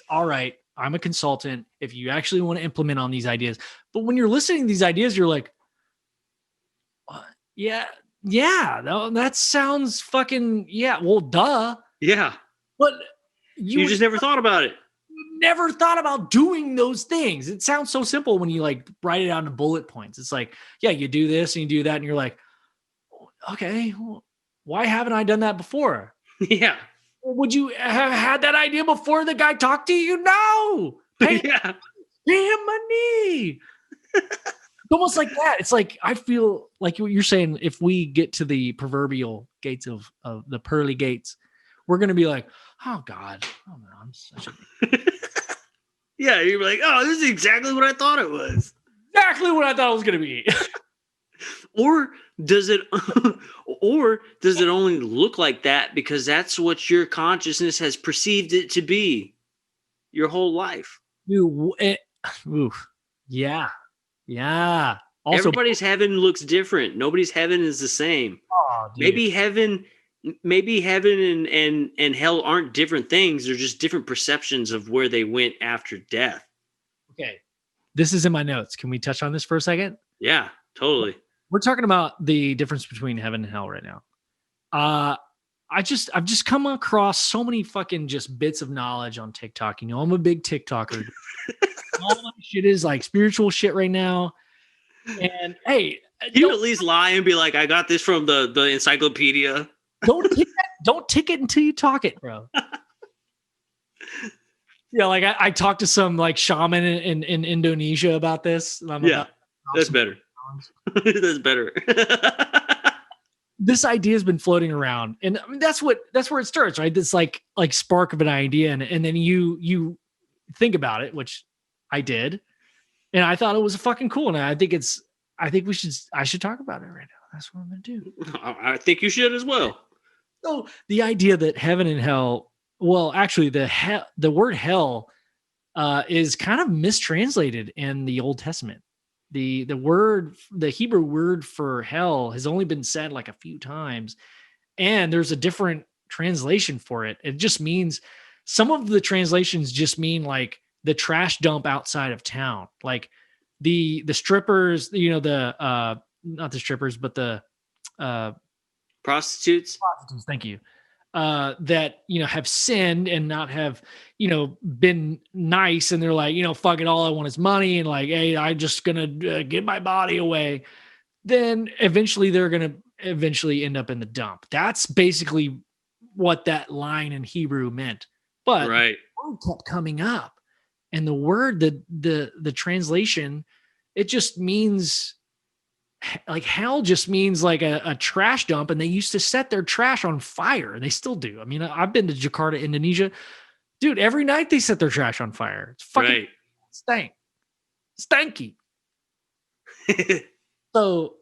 All right. I'm a consultant. If you actually want to implement on these ideas, but when you're listening to these ideas, you're like, yeah, that sounds fucking, yeah. Well, duh. Yeah. But you just never thought about it. Never thought about doing those things. It sounds so simple when you like write it out in bullet points. It's like, yeah, you do this and you do that. And you're like, okay, well, why haven't I done that before? Yeah. Would you have had that idea before the guy talked to you? No. Pay him money. Almost like that. It's like, I feel like what you're saying, if we get to the proverbial gates of the pearly gates, we're going to be like, oh God, oh no, I'm such a... Yeah, you're like, oh, this is exactly what I thought it was. Exactly what I thought it was going to be. Or does it only look like that because that's what your consciousness has perceived it to be your whole life? Dude, yeah. Also, everybody's heaven looks different. Nobody's heaven is the same. Oh, maybe heaven and hell aren't different things. They're just different perceptions of where they went after death. Okay. This is in my notes. Can we touch on this for a second? Yeah, totally. We're talking about the difference between heaven and hell right now. I've just come across so many fucking just bits of knowledge on TikTok. I'm a big TikToker. All my shit is like spiritual shit right now. And hey, you at least lie and be like, I got this from the encyclopedia. Don't tick it until you talk it, bro. Yeah, like I talked to some like shaman in Indonesia about this. That's better. That's better. This idea has been floating around, and I mean, that's where it starts, right? This like spark of an idea, and then you think about it, which I did, and I thought it was fucking cool, and I think I should talk about it right now. That's what I'm gonna do. I think you should as well. So the idea that heaven and hell, well, actually the word hell is kind of mistranslated in the Old Testament. The Hebrew word for hell has only been said like a few times, and there's a different translation for it. It just means, some of the translations just mean like the trash dump outside of town, like the strippers, not the strippers, but the prostitutes. Thank you. That have sinned and not have been nice, and they're like, fuck it, all I want is money, and like, hey, I'm just gonna give my body away. Then eventually they're gonna end up in the dump. That's basically what that line in Hebrew meant. But right. word kept coming up, and the word, the translation, it just means like hell just means like a trash dump, and they used to set their trash on fire, and they still do. I mean, I've been to Jakarta, Indonesia. Dude, every night they set their trash on fire. It's fucking stanky. So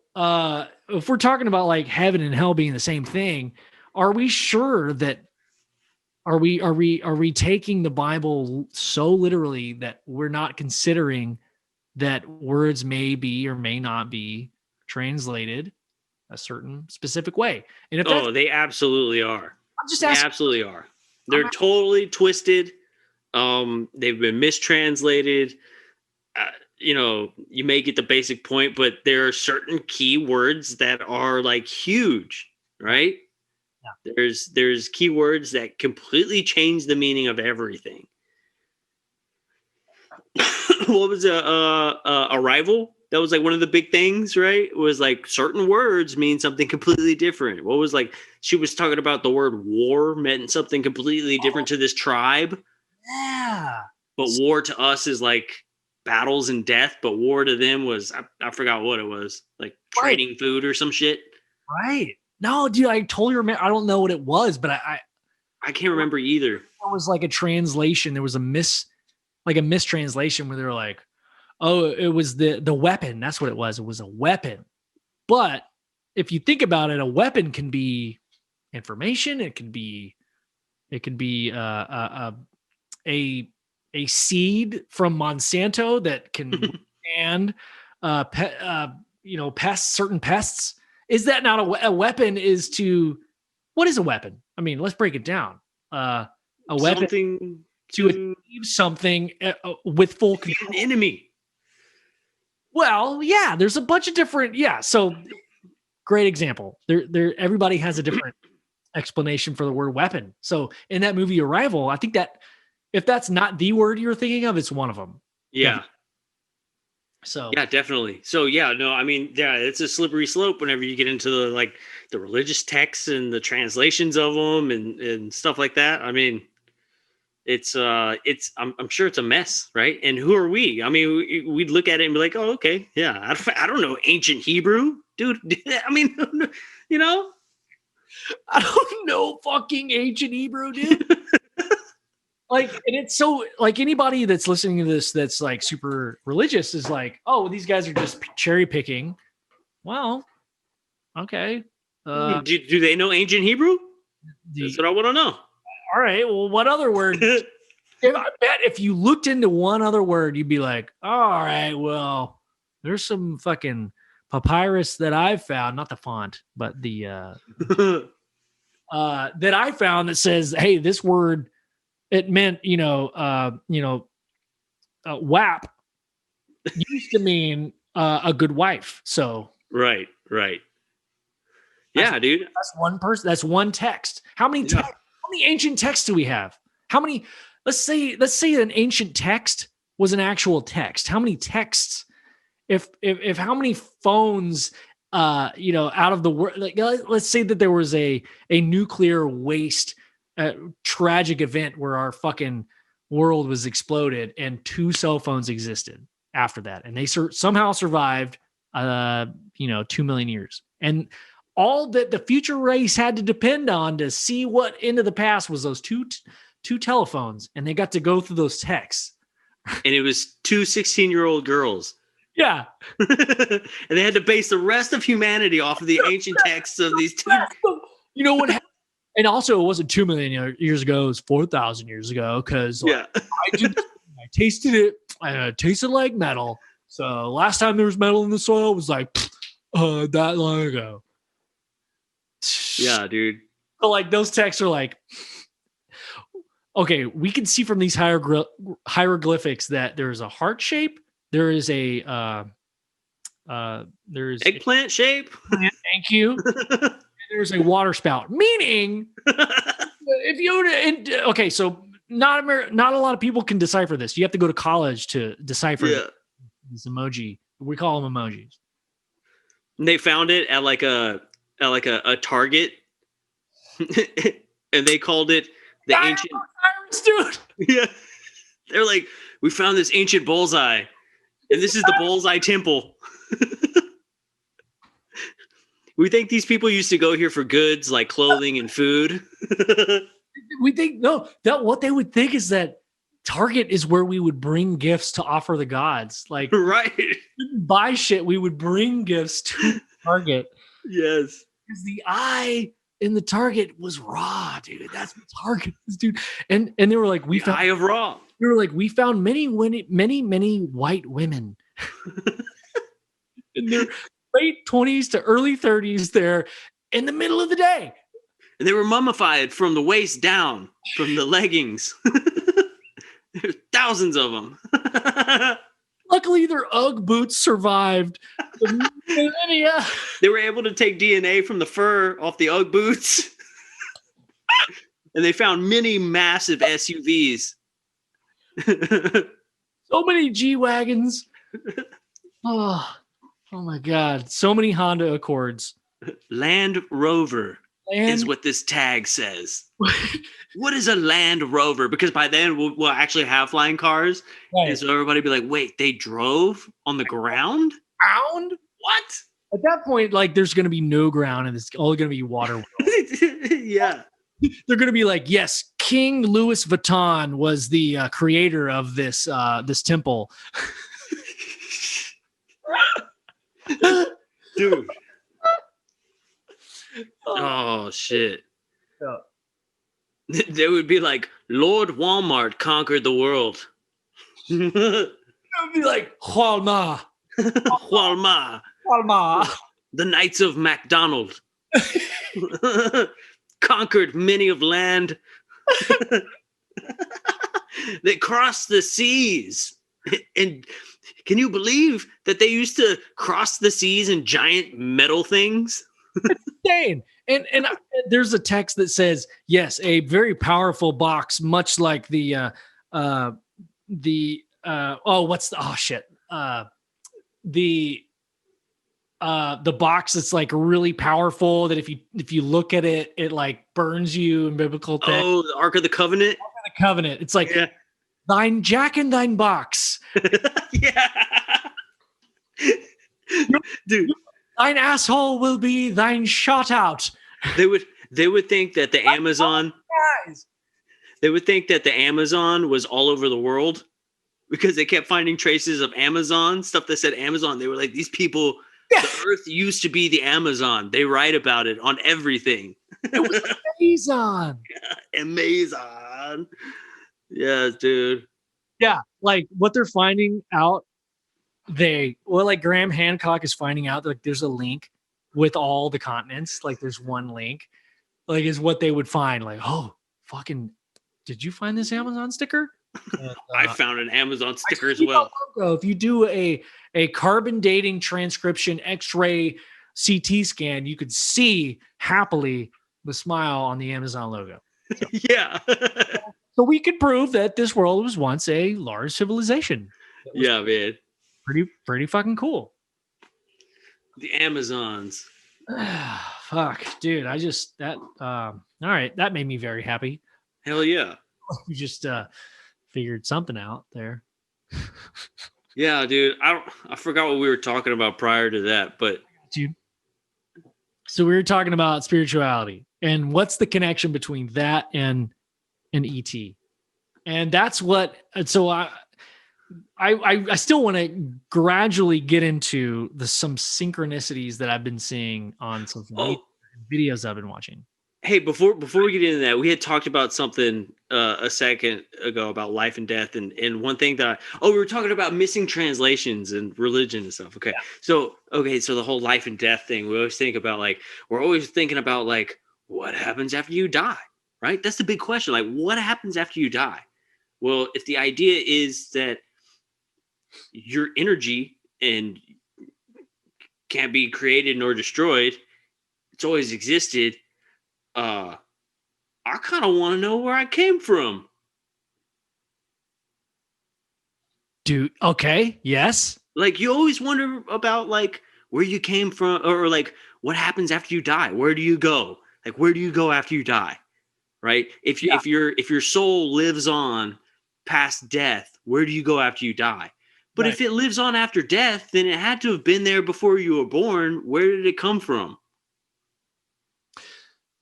if we're talking about like heaven and hell being the same thing, are we sure that are we taking the Bible so literally that we're not considering that words may be or may not be translated a certain specific way? And if they absolutely are. I'm just asking, they absolutely are. They're totally twisted. They've been mistranslated. You may get the basic point, but there are certain key words that are like huge, right? Yeah. There's key words that completely change the meaning of everything. What was arrival? That was like one of the big things, right? It was like certain words mean something completely different. What was like, she was talking about the word war meant something completely different to this tribe. Yeah. But war to us is like battles and death, but war to them was, I forgot what it was, like trading food or some shit. Right. No, dude, I totally remember. I don't know what it was, but I can't remember either. It was like a translation. There was a mistranslation where they were like, oh, it was the weapon. That's what it was. It was a weapon. But if you think about it, a weapon can be information. It could be a seed from Monsanto that can and pests, certain pests. Is that not a weapon? What is a weapon? I mean, let's break it down. A weapon something to achieve something with full control. An enemy. Well, yeah, there's a bunch of different. Yeah, so great example. There. Everybody has a different explanation for the word weapon. So in that movie Arrival, I think that if that's not the word you're thinking of, it's one of them. Yeah. So yeah, definitely. So yeah, no, I mean, yeah, it's a slippery slope whenever you get into the religious texts and the translations of them and stuff like that. I mean, I'm sure it's a mess, right? And who are we? I mean, we'd look at it and be like, oh, okay, yeah, I don't know ancient Hebrew, dude. I mean, I don't know fucking ancient Hebrew, dude. Like, and it's so like anybody that's listening to this that's like super religious is like, oh, these guys are just cherry picking. Well, okay. Do they know ancient Hebrew? That's what I want to know. All right. Well, what other word? I bet if you looked into one other word, you'd be like, all right, well, there's some fucking papyrus that I've found, not the font, but the that I found that says, hey, this word, it meant, WAP used to mean a good wife. So right. Yeah, dude. That's one person. That's one text. How many ancient texts do we have? How many? Let's say an ancient text was an actual text. How many texts? If how many phones? Out of the world. Like, let's say that there was a nuclear waste. Tragic event where our fucking world was exploded and 2 cell phones existed after that, and they somehow survived 2 million years, and all that the future race had to depend on to see what into the past was those two telephones, and they got to go through those texts, and it was 2 16-year-old girls. Yeah. And they had to base the rest of humanity off of the ancient texts of these two. You know what happened? And also, it wasn't 2 million years ago; it was 4,000 years ago. Because I tasted it, and it tasted like metal. So last time there was metal in the soil was like that long ago. Yeah, dude. So like those texts are like, okay, we can see from these hieroglyphics that there is a heart shape. There is a there's eggplant shape. Thank you. There's a water spout, meaning if you okay, so not a lot of people can decipher this. You have to go to college to decipher this emoji. We call them emojis. And they found it at like a Target, and they called it the ancient. Dude, Yeah. They're like, we found this ancient bullseye, and this is the bullseye temple. We think these people used to go here for goods like clothing and food. We think that what they would think is that Target is where we would bring gifts to offer the gods. Like, right. buy shit, we would bring gifts to Target. Yes. Because the eye in the Target was raw, dude. That's what Target is, dude. And they were like, The eye of Ra. They were like, we found many white women in their late 20s to early 30s there in the middle of the day. And they were mummified from the waist down, from the leggings. There's thousands of them. Luckily, their Ugg boots survived the millennia. They were able to take DNA from the fur off the Ugg boots. And they found many massive SUVs. So many G-Wagons. Oh my God. So many Honda Accords. Land Rover is what this tag says. What is a Land Rover? Because by then we'll actually have flying cars. Right. And so everybody be like, wait, they drove on the ground? Ground? What? At that point, like, there's going to be no ground and it's all going to be water. Yeah. They're going to be like, yes, King Louis Vuitton was the creator of this temple. Dude. Oh, shit. Yeah. They would be like, Lord Walmart conquered the world. It would be like, Walmart. Walmart. The Knights of MacDonald. Conquered many of land. They crossed the seas. And can you believe that they used to cross the seas in giant metal things? It's insane. And there's a text that says, yes, a very powerful box, much like the box that's like really powerful that if you look at it, it like burns you in biblical text. Oh, the Ark of the Covenant? Ark of the Covenant. It's like, thine jack and thine box. Yeah. Dude. Thine asshole will be thine shot out. They would think that the Amazon was all over the world because they kept finding traces of Amazon, stuff that said Amazon. They were like, these people, the earth used to be the Amazon. They write about it on everything. It was Amazon. Amazon. Yes, dude. Yeah, like what they're finding out, like Graham Hancock is finding out that like there's a link with all the continents. Like there's one link, like is what they would find. Like, oh, fucking, did you find this Amazon sticker? And, I found an Amazon sticker as well. If you do a carbon dating transcription X-ray CT scan, you could see happily the smile on the Amazon logo. So, yeah. So we could prove that this world was once a large civilization. Yeah, man. Pretty fucking cool. The Amazons. Fuck, dude. All right. That made me very happy. Hell yeah. You just figured something out there. Yeah, dude. I forgot what we were talking about prior to that, but so we were talking about spirituality and what's the connection between that and ET. And that's what, so I still want to gradually get into some synchronicities that I've been seeing on some videos I've been watching. Hey, before we get into that, we had talked about something a second ago about life and death, and one thing that we were talking about missing translations and religion and stuff. Okay, yeah. So the whole life and death thing, we always think about we're always thinking about what happens after you die, right? That's the big question. Like, what happens after you die? Well, if the idea is that your energy and can't be created nor destroyed, it's always existed. I kind of want to know where I came from. Dude, okay, yes. Like, you always wonder about where you came from, or what happens after you die. Where do you go? Like, where do you go after you die? Right? If your soul lives on past death, where do you go after you die? But Right. if it lives on after death, then it had to have been there before you were born. Where did it come from?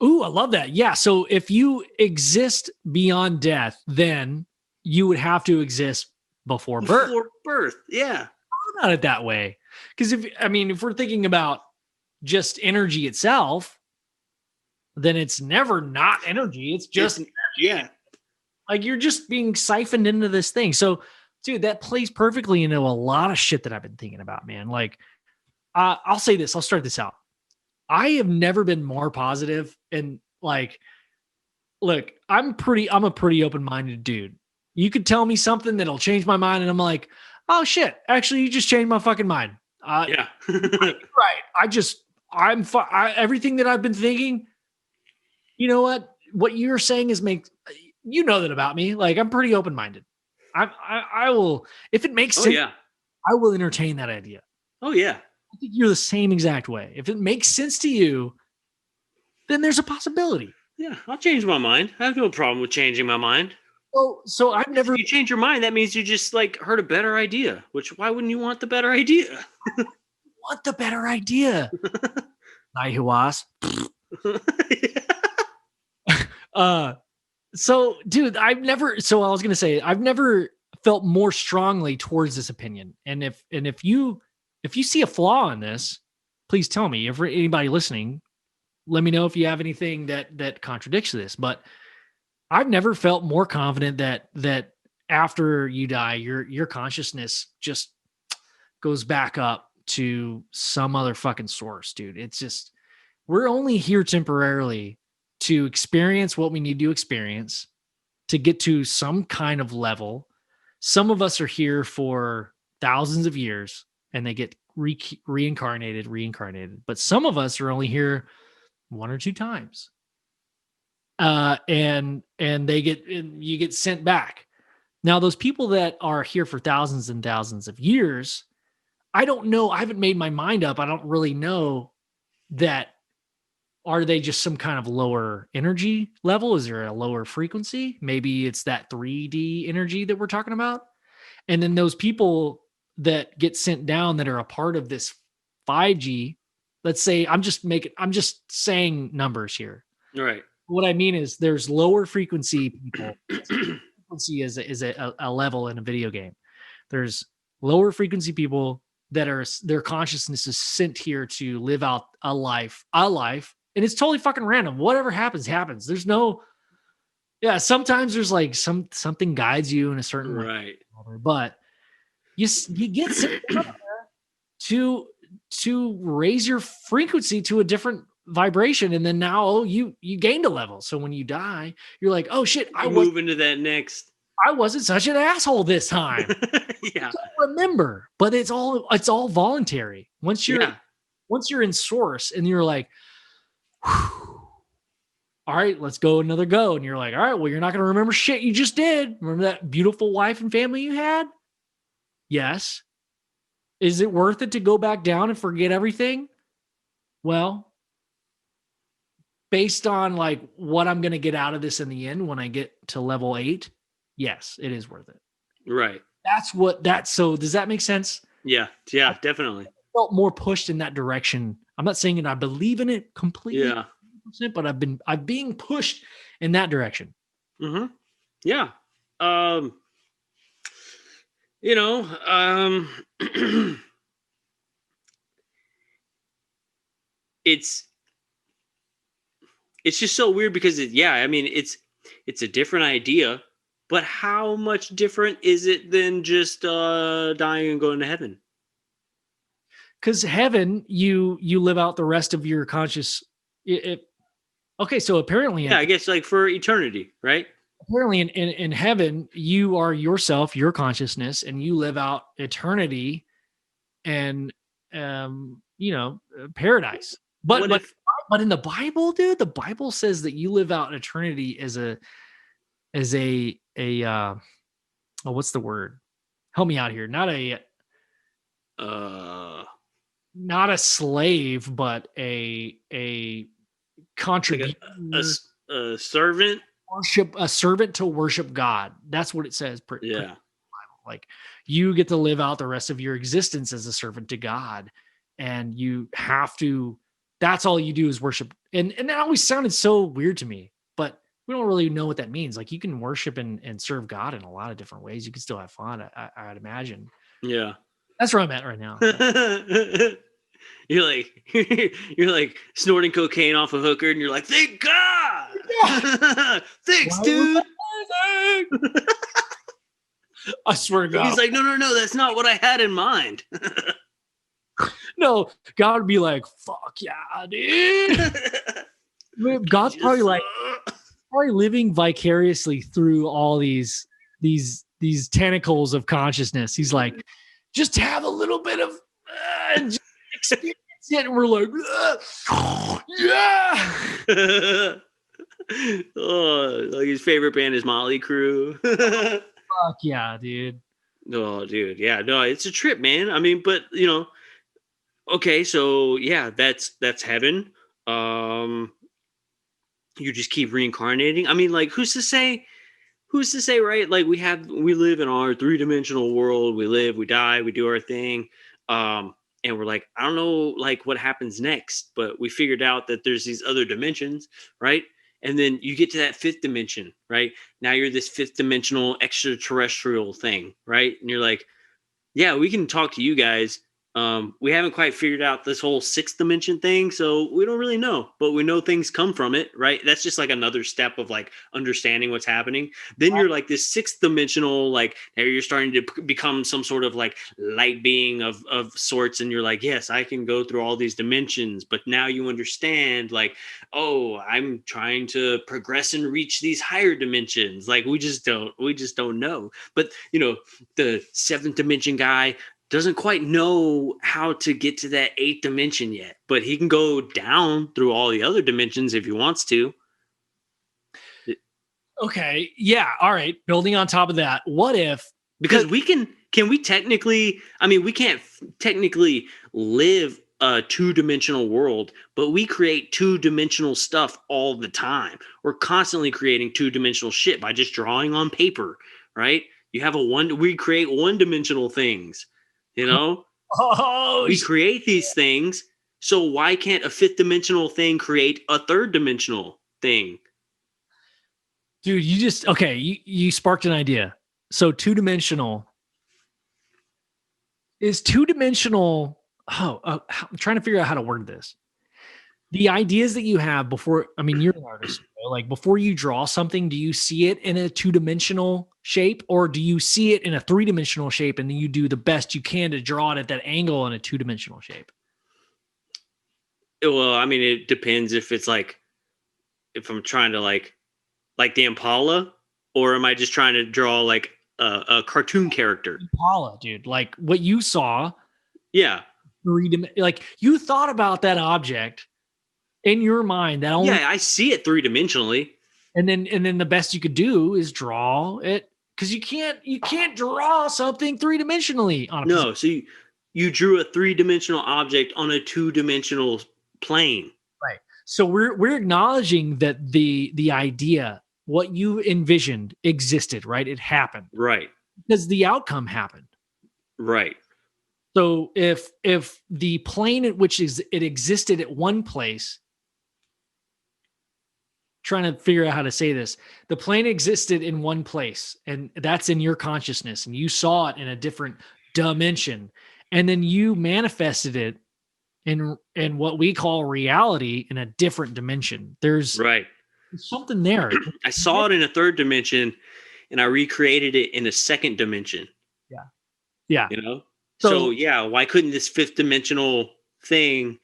Ooh, I love that. Yeah. So if you exist beyond death, then you would have to exist before birth. Before birth. Yeah. Think about it that way. Because if we're thinking about just energy itself, then it's never not energy. It's just yeah. like you're just being siphoned into this thing. So, dude, that plays perfectly into a lot of shit that I've been thinking about, man. Like, I'll say this. I'll start this out. I have never been more positive, and like, look, I'm a pretty open-minded dude. You could tell me something that'll change my mind, and I'm like, oh shit, actually, you just changed my fucking mind. Yeah. Right. Everything that I've been thinking, you know what you're saying you know that about me. Like, I'm pretty open-minded. I will, if it makes sense, yeah. I will entertain that idea. Oh yeah. I think you're the same exact way. If it makes sense to you, then there's a possibility. Yeah, I'll change my mind. I have no problem with changing my mind. So I've never. If you change your mind, that means you just like heard a better idea. Which why wouldn't you want the better idea? Want the better idea? Naihuas. So dude, I was gonna say I've never felt more strongly towards this opinion. And if you see a flaw in this, please tell me. If anybody listening, let me know if you have anything that contradicts this. But I've never felt more confident that after you die, your consciousness just goes back up to some other fucking source, dude. It's just, we're only here temporarily to experience what we need to experience to get to some kind of level. Some of us are here for thousands of years and they get reincarnated, but some of us are only here one or two times. And you get sent back. Now, those people that are here for thousands and thousands of years, I don't know. I haven't made my mind up. I don't really know that. Are they just some kind of lower energy level? Is there a lower frequency? Maybe it's that 3D energy that we're talking about. And then those people that get sent down that are a part of this 5G, let's say, I'm just saying numbers here. Right. What I mean is there's lower frequency people. Frequency is a level in a video game. There's lower frequency people that are, their consciousness is sent here to live out a life, and it's totally fucking random. Whatever happens. There's no, sometimes there's like something guides you in a certain way. Right. But you get sent down there to raise your frequency to a different vibration, and then now you gained a level. So when you die, you're like, oh shit, I move into that next. I wasn't such an asshole this time. Yeah. I don't remember, but it's all voluntary. Once you're in source and you're like, whew, all right, let's go another go. And you're like, all right, well, you're not going to remember shit you just did. Remember that beautiful wife and family you had? Yes. Is it worth it to go back down and forget everything? Well, based on like what I'm going to get out of this in the end, when I get to level 8, yes, it is worth it. Right. So does that make sense? Yeah, definitely. I felt more pushed in that direction. I'm not saying that I believe in it completely, but I've being pushed in that direction. Mm-hmm. Yeah. It's just so weird because it's a different idea, but how much different is it than just dying and going to heaven? Because heaven, you live out the rest of your conscious. Okay, so apparently, I guess like for eternity, right? Apparently, in heaven, you are yourself, your consciousness, and you live out eternity, and paradise. But in the Bible, dude, the Bible says that you live out eternity as a what's the word? Help me out here. Not a slave, but a contributor, like a servant. worship a servant to worship God. That's what it says. Yeah. Like you get to live out the rest of your existence as a servant to God, and you have to. That's all you do is worship, and that always sounded so weird to me. But we don't really know what that means. Like you can worship and serve God in a lot of different ways. You can still have fun. I'd imagine. Yeah. That's where I'm at right now. You're like snorting cocaine off a hooker, and you're like, thank God. Yeah. Thanks, dude. I swear to God. He's like, no, that's not what I had in mind. No, God would be like, fuck yeah, dude. God's probably living vicariously through all these tentacles of consciousness. He's like, just have a little bit of just experience it, and we're like, yeah. Oh, like his favorite band is Motley Crue. Fuck yeah, dude. Oh, dude, yeah, no, it's a trip, man. I mean, but okay, so yeah, that's heaven. You just keep reincarnating. I mean, like, who's to say, right? Like we live in our 3-dimensional world. We live, we die, we do our thing. And we're like, I don't know, like what happens next, but we figured out that there's these other dimensions, right? And then you get to that 5th dimension, right? Now you're this 5th dimensional extraterrestrial thing, right? And you're like, yeah, we can talk to you guys. We haven't quite figured out this whole 6th dimension thing, so we don't really know, but we know things come from it, right? That's just like another step of like understanding what's happening. Then you're like this 6th dimensional, like now you're starting to become some sort of like light being of sorts, and you're like, yes, I can go through all these dimensions, but now you understand, like, oh, I'm trying to progress and reach these higher dimensions. Like we just don't know. But the 7th dimension guy doesn't quite know how to get to that 8th dimension yet, but he can go down through all the other dimensions if he wants to. Okay. Yeah. All right. Building on top of that, what if, because we can't technically live a 2-dimensional world, but we create 2-dimensional stuff all the time. We're constantly creating 2-dimensional shit by just drawing on paper, right? We create 1-dimensional things. We create these things. So why can't a 5th dimensional thing create a 3rd dimensional thing? Dude, you sparked an idea. So 2-dimensional is 2-dimensional. I'm trying to figure out how to word this. The ideas that you have before, I mean, you're an artist, like before you draw something, do you see it in a 2-dimensional shape, or do you see it in a 3-dimensional shape and then you do the best you can to draw it at that angle in a 2-dimensional shape? Well, I mean, it depends if it's like, if I'm trying to like the Impala, or am I just trying to draw like a cartoon character? Impala, dude, like what you saw. Yeah. Like you thought about that object in your mind. Yeah, I see it 3-dimensionally. And then the best you could do is draw it, because you can't draw something 3-dimensionally on a no. So you drew a 3-dimensional object on a 2-dimensional plane, right? So we're acknowledging that the idea, what you envisioned, existed, right? It happened, right? Because the outcome happened, right? So if the plane at which it existed at one place, trying to figure out how to say this, the plane existed in one place, and that's in your consciousness, and you saw it in a different dimension, and then you manifested it in what we call reality in a different dimension. There's something there. I saw it in a 3rd dimension, and I recreated it in a 2nd dimension. Yeah. So yeah, why couldn't this 5th dimensional thing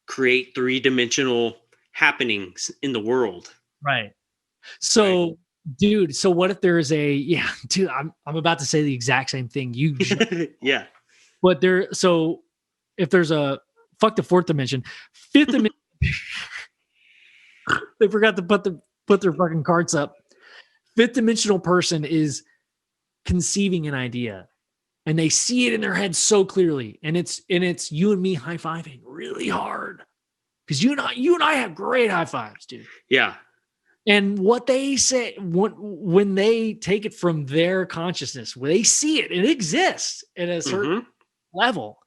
create 3-dimensional happenings in the world? Right. So, dude, so what if there's dude, I'm about to say the exact same thing. Yeah. But so if there's a fuck the 4th dimension, 5th dimension, they forgot to put their fucking cards up. 5th dimensional person is conceiving an idea, and they see it in their head so clearly, and it's you and me high-fiving really hard, because you and I have great high fives, dude. Yeah. And what they say, when they take it from their consciousness, when they see it, it exists at a certain level,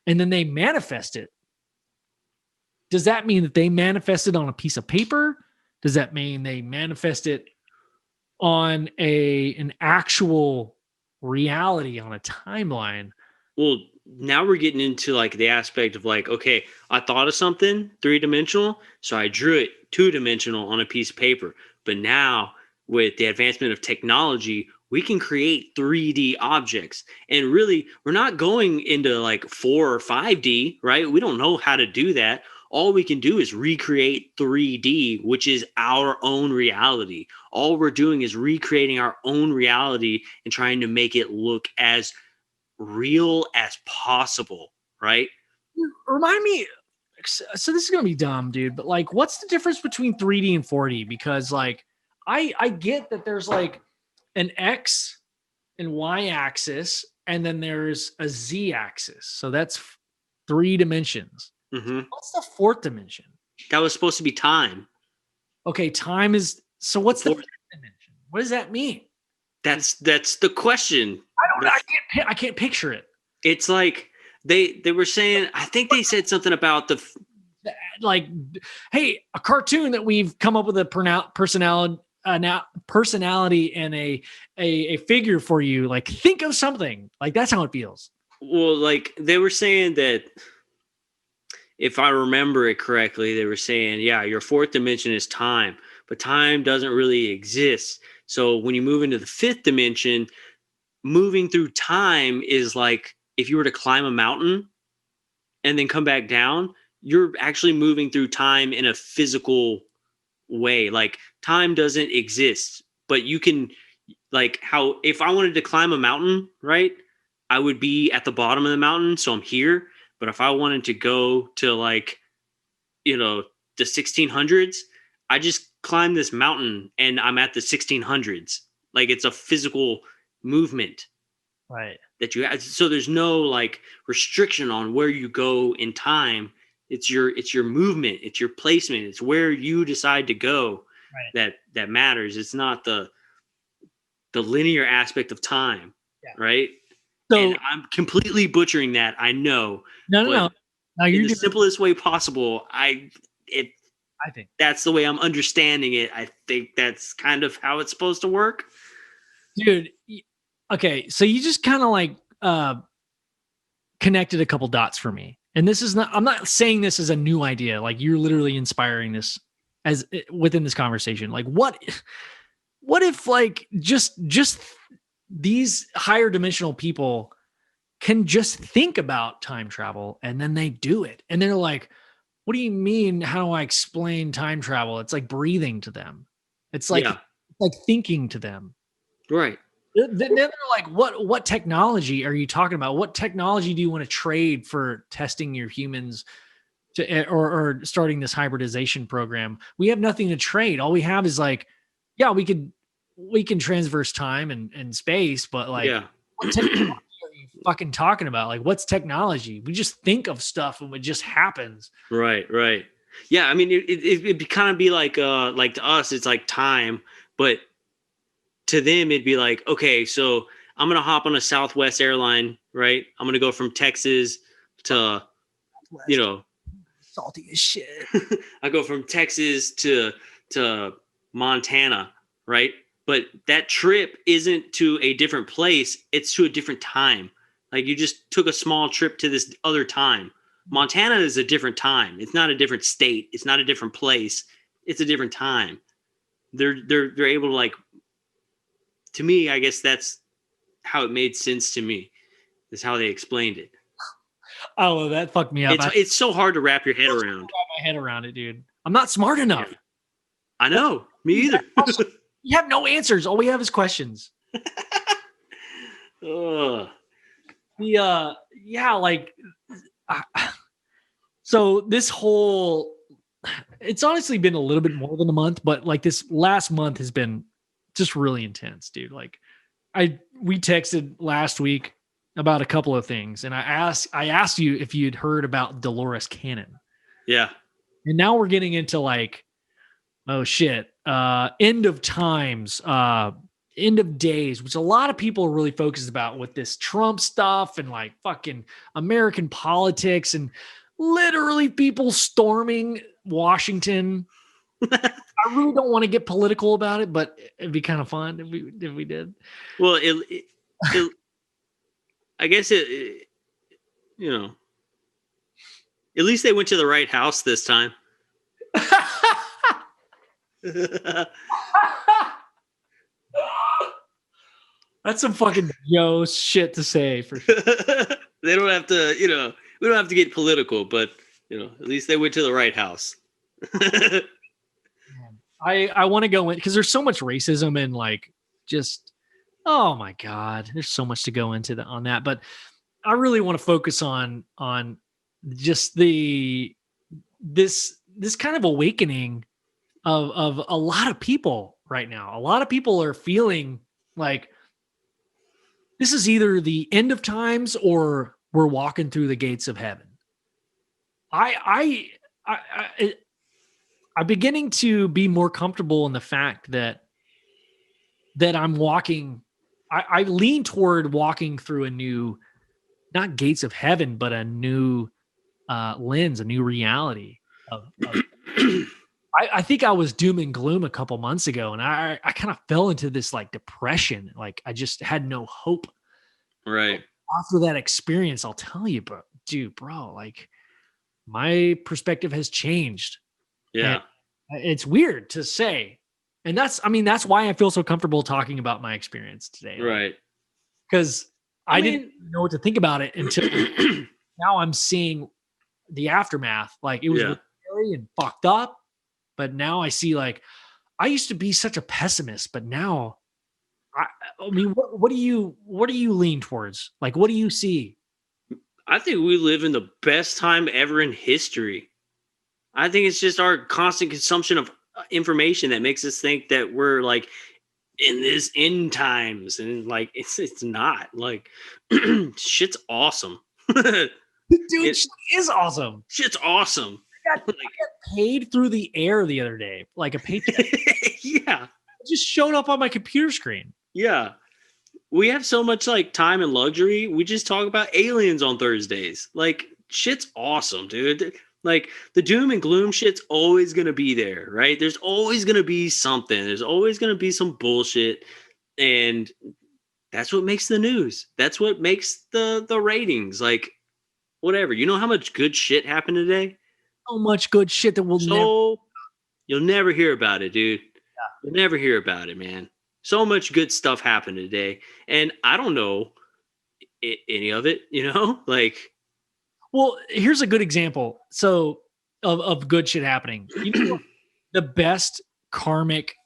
and then they manifest it. Does that mean that they manifest it on a piece of paper? Does that mean they manifest it on an actual reality on a timeline? Well, now we're getting into like the aspect of like, okay, I thought of something 3-dimensional, so I drew it 2-dimensional on a piece of paper. But now with the advancement of technology, we can create 3D objects. And really, we're not going into like 4 or 5D, right? We don't know how to do that. All we can do is recreate 3D, which is our own reality. All we're doing is recreating our own reality and trying to make it look as real as possible, right? Remind me. So this is gonna be dumb, dude. But like, what's the difference between 3D and 4D? Because like, I get that there's like an X and Y axis, and then there's a Z axis. So that's 3 dimensions. What's the 4th dimension? That was supposed to be time. Okay, time is. So what's the 5th dimension? What does that mean? That's the question. I can't picture it. It's like they were saying. I think they said something about the like, hey, a cartoon that we've come up with a personality and a figure for you. Like, think of something. Like, that's how it feels. Well, like they were saying that. If I remember it correctly, they were saying, yeah, your 4th dimension is time, but time doesn't really exist. So when you move into the 5th dimension, moving through time is like if you were to climb a mountain and then come back down, you're actually moving through time in a physical way. Like time doesn't exist, but you can, like how if I wanted to climb a mountain, right, I would be at the bottom of the mountain. So I'm here. But if I wanted to go to like, the 1600s, I just climb this mountain and I'm at the 1600s. Like it's a physical movement, right? That you have. So there's no like restriction on where you go in time. It's your movement. It's your placement. It's where you decide to go. Right. That matters. It's not the linear aspect of time, right? So, and I'm completely butchering that. I know. No. In the simplest way possible. I think that's the way I'm understanding it. I think that's kind of how it's supposed to work. Dude, okay. So you just kind of like connected a couple dots for me. And this is I'm not saying this is a new idea. Like you're literally inspiring this as within this conversation. Like what if like just these higher dimensional people can just think about time travel and then they do it. And they're like, what do you mean? How do I explain time travel? It's like breathing to them. It's like, like thinking to them. Right. Then they're like, what technology are you talking about? What technology do you want to trade for testing your humans or starting this hybridization program? We have nothing to trade. All we have is like, we can transverse time and space, but like, what technology are you fucking talking about? Like, what's technology? We just think of stuff and it just happens. Right. Yeah, I mean, it'd kind of be like to us, it's like time, but to them, it'd be like, okay, so I'm gonna hop on a Southwest airline, right? I'm gonna go from Texas to, salty as shit. I go from Texas to Montana, right? But that trip isn't to a different place. It's to a different time. Like you just took a small trip to this other time. Montana is a different time. It's not a different state. It's not a different place. It's a different time. They're able to like, to me, I guess that's how it made sense to me. Is how they explained it. Oh, that fucked me up. It's so hard to wrap your head around. Wrap my head around it, dude. I'm not smart enough. Yeah. I know. Me either. We have no answers. All we have is questions. So this whole, it's honestly been a little bit more than a month, but like this last month has been just really intense, dude. Like we texted last week about a couple of things, and I asked you if you'd heard about Dolores Cannon. Yeah. And now we're getting into like Oh shit. End of times, end of days, which a lot of people are really focused about with this Trump stuff and like fucking American politics and literally people storming Washington. I really don't want to get political about it, but it'd be kind of fun if we did. Well, I guess it, you know, at least they went to the right house this time. That's some fucking Joe shit to say for sure. They don't have to, we don't have to get political, but at least they went to the right house. I want to go in because there's so much racism and like just, oh my God, there's so much to go into on that. But I really want to focus on just this kind of awakening of a lot of people right now. A lot of people are feeling like this is either the end of times or we're walking through the gates of heaven. I'm beginning to be more comfortable in the fact that I'm walking. I lean toward walking through a new, not gates of heaven, but a new lens, a new reality. I think I was doom and gloom a couple months ago, and I kind of fell into this like depression. Like I just had no hope. Right. After that experience, I'll tell you, bro, like my perspective has changed. Yeah. And it's weird to say. And that's why I feel so comfortable talking about my experience today. Right. Because I didn't know what to think about it until now I'm seeing the aftermath. Like it was scary and fucked up. But now I see like, I used to be such a pessimist, but now I mean, what do you lean towards? Like, what do you see? I think we live in the best time ever in history. I think it's just our constant consumption of information that makes us think that we're like in this end times, and like it's not. Like shit's awesome. Dude, shit is awesome. Shit's awesome. I got paid through the air the other day, like a paycheck. Yeah, it just showed up on my computer screen. Yeah, we have so much like time and luxury. We just talk about aliens on Thursdays. Like shit's awesome, dude. Like the doom and gloom shit's always going to be there, right? There's always going to be something. There's always going to be some bullshit. And that's what makes the news. That's what makes the ratings. Like whatever. You know how much good shit happened today? So much good shit that you'll never hear about it, dude. Yeah. You'll never hear about it, man. So much good stuff happened today. And I don't know any of it, like. Well, here's a good example. So of good shit happening. You know what the best karmic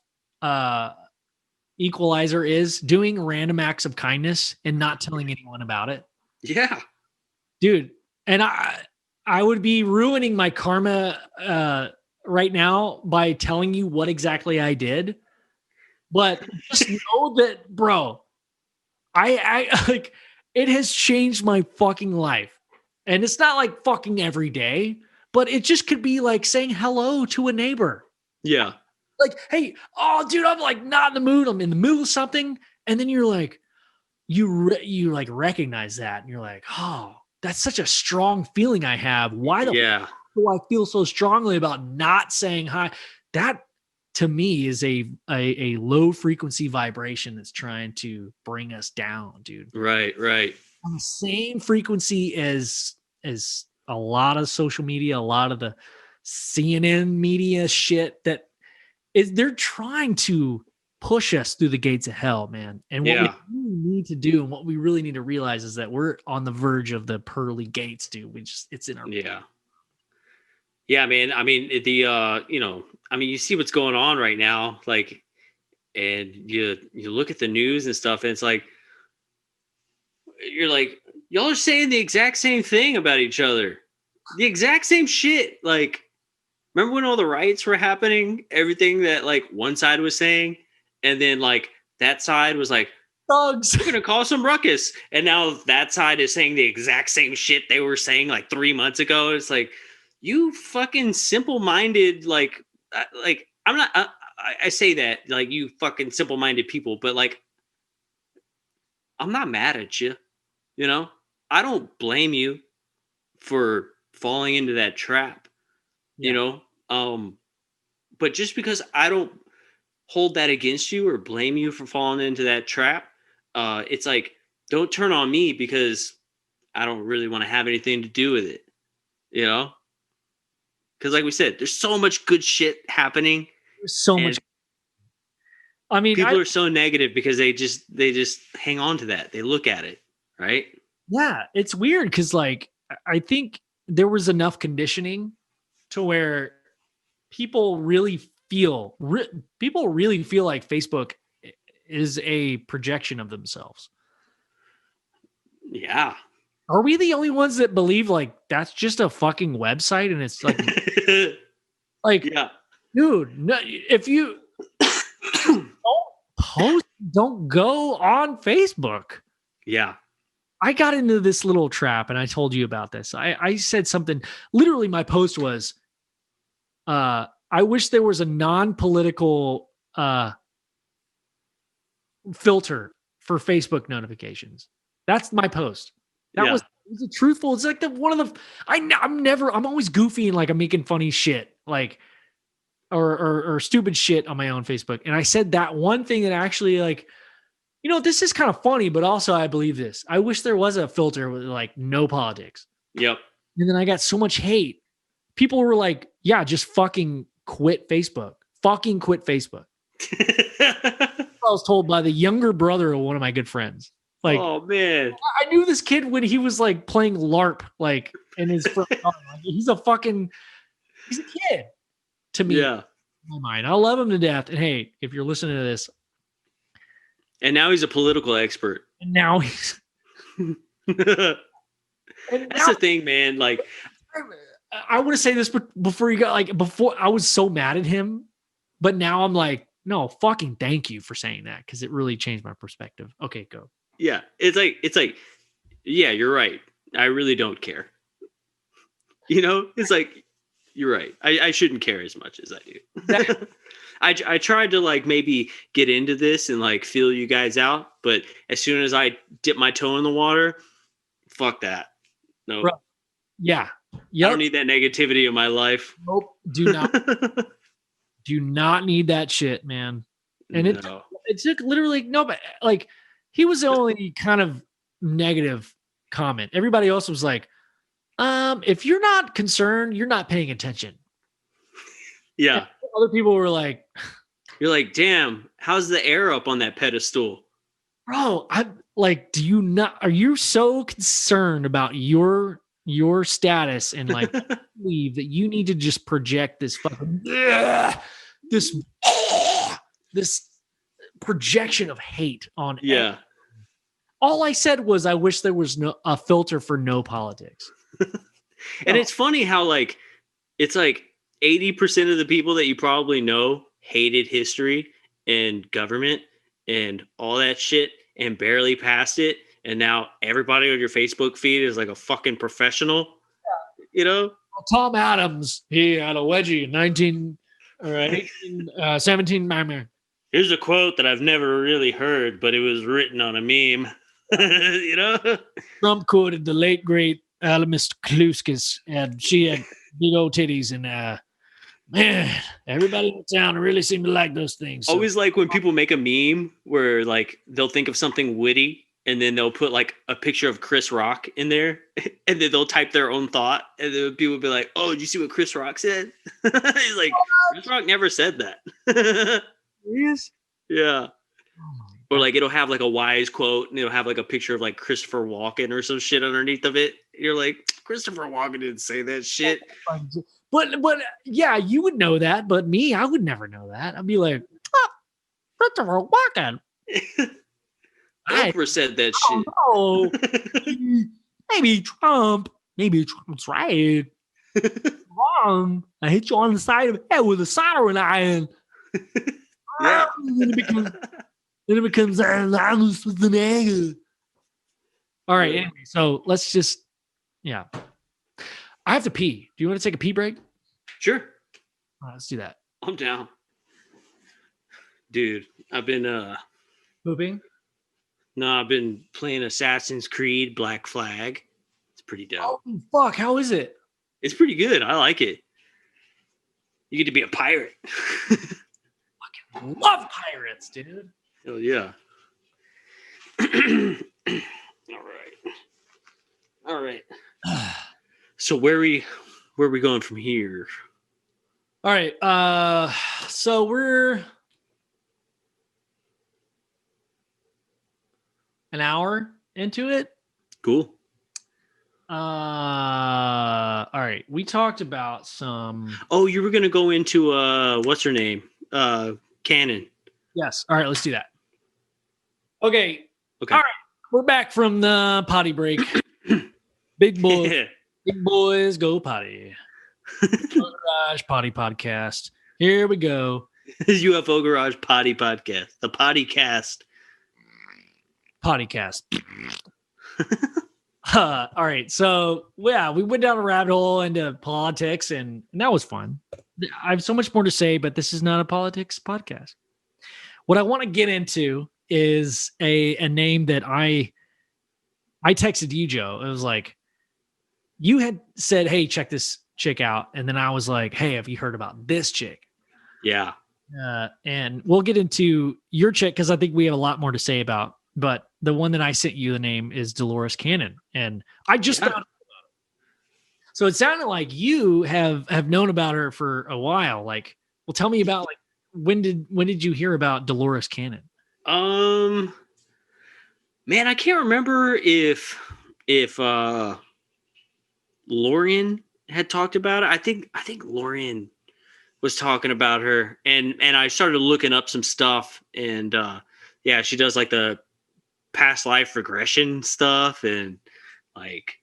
equalizer is? Doing random acts of kindness and not telling anyone about it. Yeah. Dude. And I would be ruining my karma right now by telling you what exactly I did. But just know that, bro, I like it has changed my fucking life. And it's not like fucking every day, but it just could be like saying hello to a neighbor. Yeah. Like, hey, oh, dude, I'm like not in the mood. I'm in the mood of something. And then you're like, you like recognize that. And you're like, oh, that's such a strong feeling I have. Why the fuck do I feel so strongly about not saying hi? That to me is a low frequency vibration that's trying to bring us down, dude. Right. On the same frequency as a lot of social media, a lot of the CNN media shit that is they're trying to push us through the gates of hell, man. And what we really need to do and what we really need to realize is that we're on the verge of the pearly gates, dude. It's in our Yeah, man. I mean, you see what's going on right now, like, and you look at the news and stuff, and it's like, you're like, y'all are saying the exact same thing about each other. The exact same shit. Like, remember when all the riots were happening? Everything that like one side was saying, and then like that side was like, thugs, we're gonna cause some ruckus. And now that side is saying the exact same shit they were saying like 3 months ago. It's like, you fucking simple-minded, like I'm not. I say that like you fucking simple-minded people, but like I'm not mad at you. You know, I don't blame you for falling into that trap. You Yeah. know, but just because I don't hold that against you or blame you for falling into that trap, it's like don't turn on me because I don't really want to have anything to do with it. You know, because like we said, there's so much good shit happening, There's so and much. I mean, people are so negative because they just hang on to that. They look at it, right? yeah, it's weird because like I think there was enough conditioning to where people really people really feel like Facebook is a projection of themselves. Yeah. Are we the only ones that believe like that's just a fucking website and it's like like Yeah. dude, no, if you don't post, don't go on Facebook. Yeah. I got into this little trap and I told you about this. I said something, literally my post was, I wish there was a non-political filter for Facebook notifications. That's my post. That Yeah. was a truthful. It's like one of the, I'm always goofy and like I'm making funny shit, like, or stupid shit on my own Facebook. And I said that one thing that actually like, this is kind of funny, but also I believe this. I wish there was a filter with like no politics. Yep. And then I got so much hate. People were like, yeah, just fucking quit Facebook. Fucking quit Facebook. I was told by the younger brother of one of my good friends. Like, oh man, I knew this kid when he was like playing LARP, like in his front yard. He's a kid to me. Yeah. In my mind. I love him to death. And hey, if you're listening to this, and now he's a political expert. and now he's That's the thing, man. Like, I want to say this before you got like before I was so mad at him, but now I'm like, no, fucking thank you for saying that because it really changed my perspective. Okay, go. Yeah, it's like, yeah, you're right. I really don't care. It's like you're right. I shouldn't care as much as I do. I tried to like maybe get into this and like feel you guys out, but as soon as I dip my toe in the water, fuck that. No. Bro, yeah. Yep. I don't need that negativity in my life. Nope. Do not need that shit, man. And it took literally but like he was the only kind of negative comment. Everybody else was like, if you're not concerned, you're not paying attention. Yeah. And other people were like, you're like, damn, how's the air up on that pedestal? Bro, I'm like, are you so concerned about your status and like believe that you need to just project this fucking this projection of hate on everyone. All I said was I wish there was a filter for no politics. And it's funny how like it's like 80% of the people that you probably know hated history and government and all that shit and barely passed it. And now everybody on your Facebook feed is like a fucking professional, Tom Adams, he had a wedgie in 17. Here's a quote that I've never really heard, but it was written on a meme. Trump quoted the late great Alamis Kluskis, and she had big old titties, and man, everybody in town really seemed to like those things. So. Always like when people make a meme where like they'll think of something witty and then they'll put like a picture of Chris Rock in there and then they'll type their own thought and then people will be like, oh, did you see what Chris Rock said? He's like, Chris Rock never said that. Yes. Yeah. Or like it'll have like a wise quote and it'll have like a picture of like Christopher Walken or some shit underneath of it. You're like, Christopher Walken didn't say that shit. But yeah, you would know that, but me, I would never know that. I'd be like, Christopher Walken. Oprah said that shit. Oh, maybe Trump's right. Wrong. I hit you on the side of the head with a soldering iron. Yeah. Then it becomes Arnold with the egg. All right. Anyway, so let's just, I have to pee. Do you want to take a pee break? Sure. All right, let's do that. I'm down. Dude, I've been Pooping? no, I've been playing Assassin's Creed Black Flag. It's pretty dope. Oh, fuck. How is it? It's pretty good. I like it. You get to be a pirate. Love pirates, dude. Hell yeah. All right. So where we going from here? All right. So we're an hour into it. Cool. All right. We talked about some. Oh, you were gonna go into what's her name? Cannon. Yes. All right. Let's do that. Okay. Okay. All right. We're back from the potty break. Big boy. Big boys go potty. Garage Potty Podcast. Here we go. UFO Garage Potty Podcast. The Potty Cast. Podcast. All right. So, yeah, we went down a rabbit hole into politics, and that was fun. I have so much more to say, but this is not a politics podcast. What I want to get into is a name that I texted you, Joe. It was like, you had said, hey, check this chick out. And then I was like, hey, have you heard about this chick? Yeah. And we'll get into your chick because I think we have a lot more to say about. But the one that I sent you, the name is Dolores Cannon. And I just found out. So it sounded like you have known about her for a while. Like, well, tell me about like when did you hear about Dolores Cannon? Man, I can't remember if Lorian had talked about it. I think Lorian was talking about her, and I started looking up some stuff, and yeah, she does like the past life regression stuff, and like,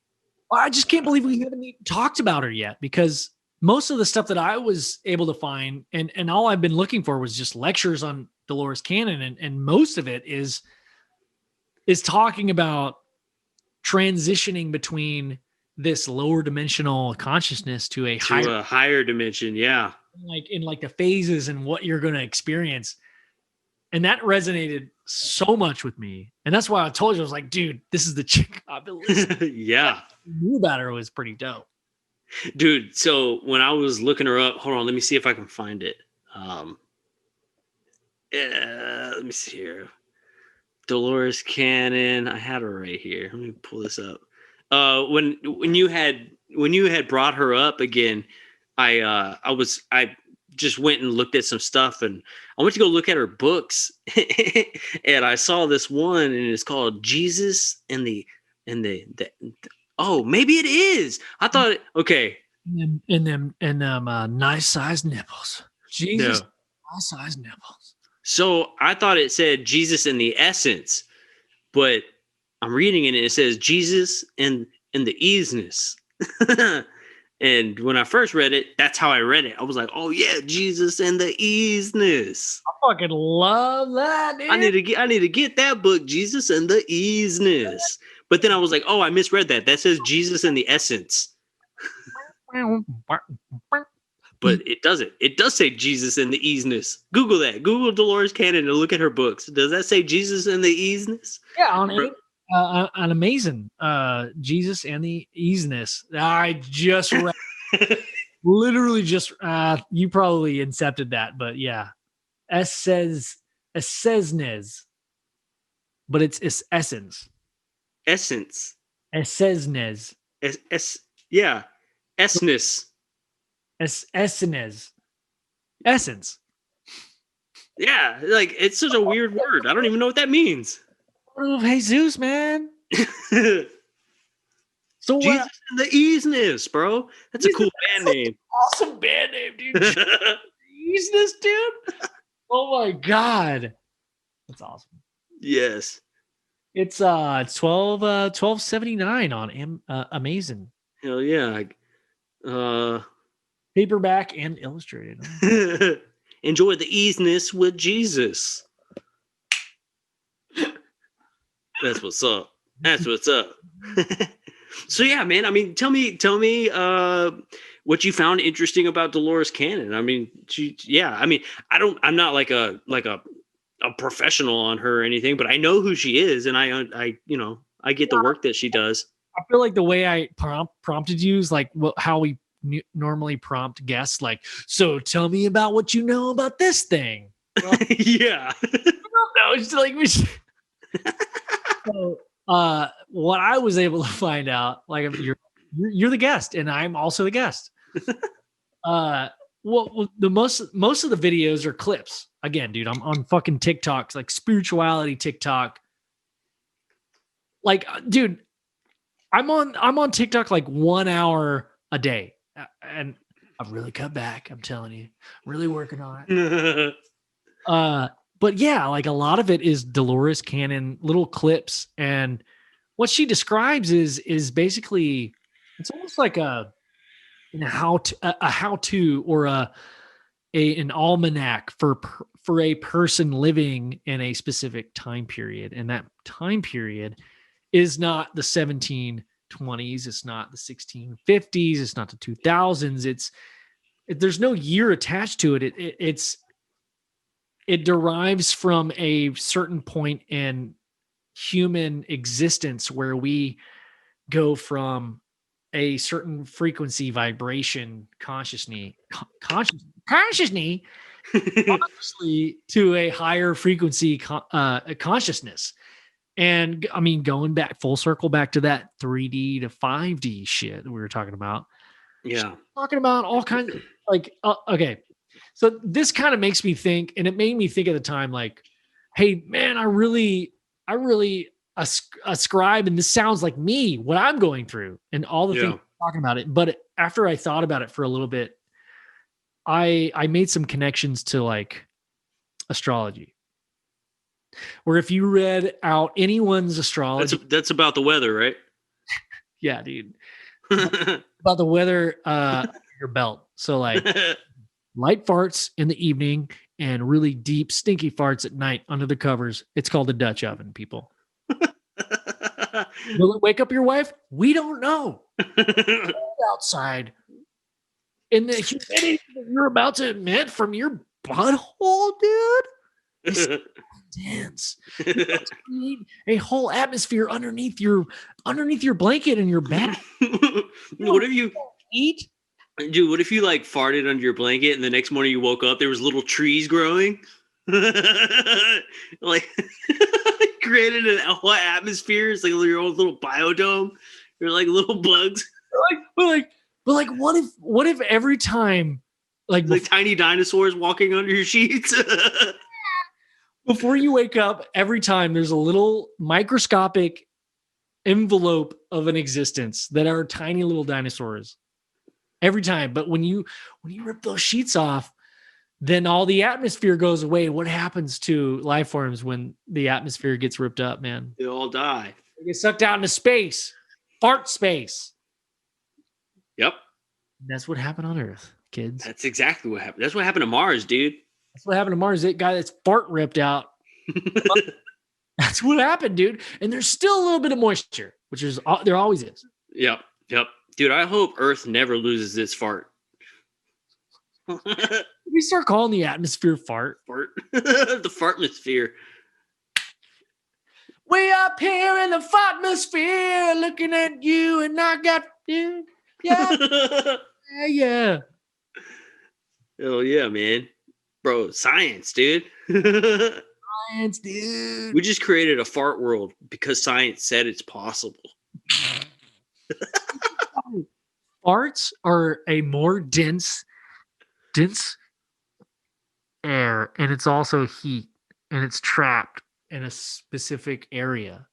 I just can't believe we haven't even talked about her yet, because most of the stuff that I was able to find and all I've been looking for was just lectures on Dolores Cannon, and most of it is talking about transitioning between this lower dimensional consciousness to a higher dimension. Yeah. Like in like the phases and what you're going to experience. And that resonated so much with me. And that's why I told you, I was like, dude, this is the chick I've been listening. Yeah. Knew about her was pretty dope. Dude, so when I was looking her up, hold on, let me see if I can find it. Let me see here. Dolores Cannon. I had her right here. Let me pull this up. When you had brought her up again, I just went and looked at some stuff, and I went to go look at her books, and I saw this one, and it's called Jesus and the oh, maybe it is. I thought okay. And them nice sized nipples. Jesus, No. nice sized nipples. So I thought it said Jesus in the essence, but I'm reading it and it says Jesus in the easiness. And when I first read it, that's how I read it. I was like, oh yeah, Jesus and the easiness. I fucking love that, dude. I need to get that book, Jesus and the easiness. But then I was like, oh, I misread that. That says Jesus in the essence. But it doesn't. It does say Jesus and the easiness. Google that. Google Dolores Cannon and look at her books. Does that say Jesus and the easiness? Yeah, on amazing. Jesus and the easiness. I just read, literally just you probably incepted that, but yeah. Essesnes. But it's essence. Essence. Essesnes. Yeah. Essence. Essence. Essence. Yeah, like it's such a weird word. I don't even know what that means. Oh, Jesus, man. So Jesus and the easiness, bro. That's a cool band name. Awesome band name, dude. Easiness, dude. Oh my god. That's awesome. Yes. It's 12.79 on Amazon. Hell yeah. Paperback and illustrated. Enjoy the easiness with Jesus. That's what's up. That's what's up. So yeah, man. I mean, tell me what you found interesting about Dolores Cannon. I mean, I'm not like a a professional on her or anything, but I know who she is, and I get the work that she does. I feel like the way I prompted you is like how we normally prompt guests, like, so tell me about what you know about this thing. Well, yeah. no, it's like we should. So, what I was able to find out, like, you're the guest, and I'm also the guest. Well, the most of the videos are clips. Again, dude, I'm on fucking TikToks, like spirituality TikTok. Like, dude, I'm on TikTok like 1 hour a day, and I've really cut back. I'm telling you, really working on it. But yeah, like a lot of it is Dolores Cannon little clips, and what she describes is basically it's almost like a how to or an almanac for a person living in a specific time period, and that time period is not the 1720s, it's not the 1650s, it's not the 2000s. There's no year attached to it. It derives from a certain point in human existence where we go from a certain frequency, vibration, consciously to a higher frequency consciousness. And I mean, going back full circle back to that 3D to 5D shit we were talking about. Yeah. Talking about all kinds of like, okay. So this kind of makes me think, and it made me think at the time, like, hey man, I really ascribe, and this sounds like me, what I'm going through and all the things talking about it. But after I thought about it for a little bit, I made some connections to like astrology. Where if you read out anyone's astrology, that's about the weather, right? Yeah, dude. About the weather, your belt. So like light farts in the evening and really deep stinky farts at night under the covers. It's called a Dutch oven, people. Will it wake up your wife? We don't know. Outside. And the humidity that you're about to emit from your butthole, dude, is intense. You need a whole atmosphere underneath your blanket in your bed. What if you eat? Dude, what if you like farted under your blanket and the next morning you woke up, there was little trees growing? Like created a whole atmosphere. It's like your own little biodome. They're like little bugs. But what if every time like tiny dinosaurs walking under your sheets? Before you wake up, every time there's a little microscopic envelope of an existence that are tiny little dinosaurs. Every time. But when you rip those sheets off, then all the atmosphere goes away. What happens to life forms when the atmosphere gets ripped up, man? They all die. They get sucked out into space. Fart space. Yep. That's what happened on Earth, kids. That's exactly what happened. That's what happened to Mars, dude. That's what happened to Mars. That guy that's fart ripped out. That's what happened, dude. And there's still a little bit of moisture, which is there always is. Yep. Dude, I hope Earth never loses its fart. We start calling the atmosphere fart. The fartmosphere. Way up here in the fartmosphere, looking at you, and I got you. Yeah. Yeah. Hell yeah, man. Bro, science, dude. Science, dude. We just created a fart world because science said it's possible. Farts are a more dense air, and it's also heat, and it's trapped in a specific area.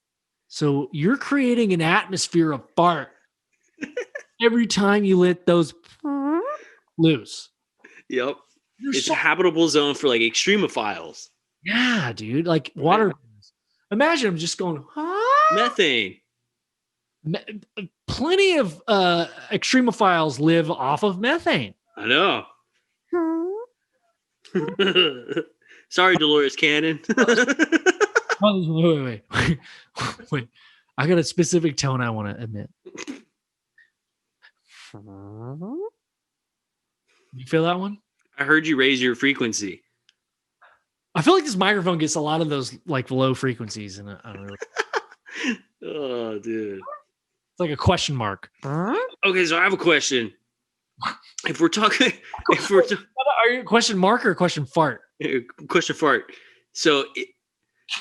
So you're creating an atmosphere of fart every time you let those loose. Yep. It's a habitable zone for like extremophiles. Yeah, dude. Like water. Imagine them just going, methane. Plenty of extremophiles live off of methane. I know. Sorry, Dolores Cannon. Wait. I got a specific tone I want to admit. You feel that one? I heard you raise your frequency. I feel like this microphone gets a lot of those like low frequencies, and I don't really. Oh, dude. It's like a question mark. Okay, so I have a question. If we're talking, Are you question mark or question fart? question fart. So,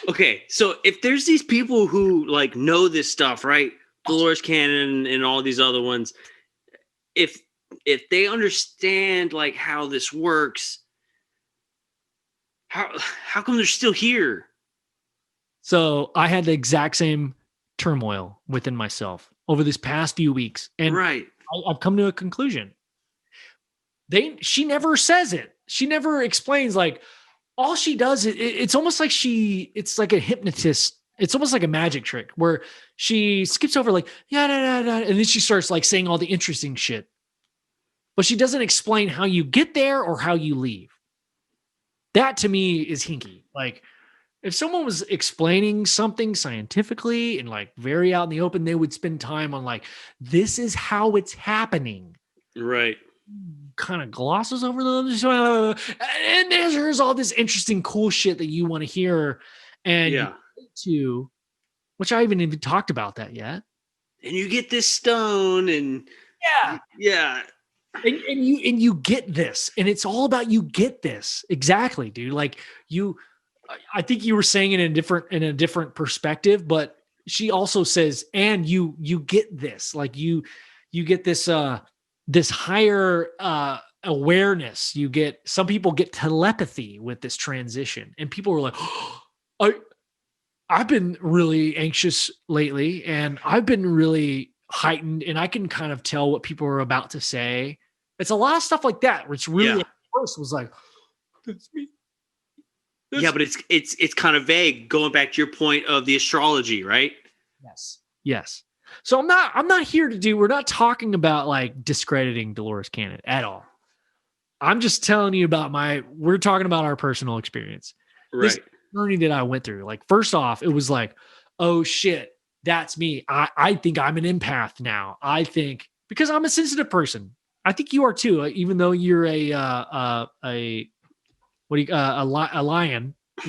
okay, so if there's these people who like know this stuff, right? Dolores Cannon and all these other ones, if they understand like how this works, how come they're still here? So I had the exact same turmoil within myself over this past few weeks, and Right. I've come to a conclusion. She never says it. She never explains. Like, all she does is it's almost like it's like a hypnotist. It's almost like a magic trick where she skips over like, yeah, and then she starts like saying all the interesting shit. But she doesn't explain how you get there or how you leave. That to me is hinky. Like, if someone was explaining something scientifically and like very out in the open, they would spend time on like, this is how it's happening. Right. Kind of glosses over the, and there's all this interesting, cool shit that you want to hear. And yeah, to which I haven't even talked about that yet. And you get this stone, and yeah. And you get this, and it's all about you get this. Exactly, dude. Like I think you were saying it in a different perspective, but she also says, and you get this, like you get this this higher awareness. You get, some people get telepathy with this transition, and people were like, oh, I've been really anxious lately, and I've been really heightened, and I can kind of tell what people are about to say. It's a lot of stuff like that, which really at first was like, that's me. Yeah, but it's kind of vague. Going back to your point of the astrology, right? Yes. So I'm not here to we're not talking about like discrediting Dolores Cannon at all. I'm just telling you about we're talking about our personal experience. Right. This journey that I went through. Like, first off, it was like, oh shit, that's me. I think I'm an empath now. I think, because I'm a sensitive person. I think you are too, even though you're a lion.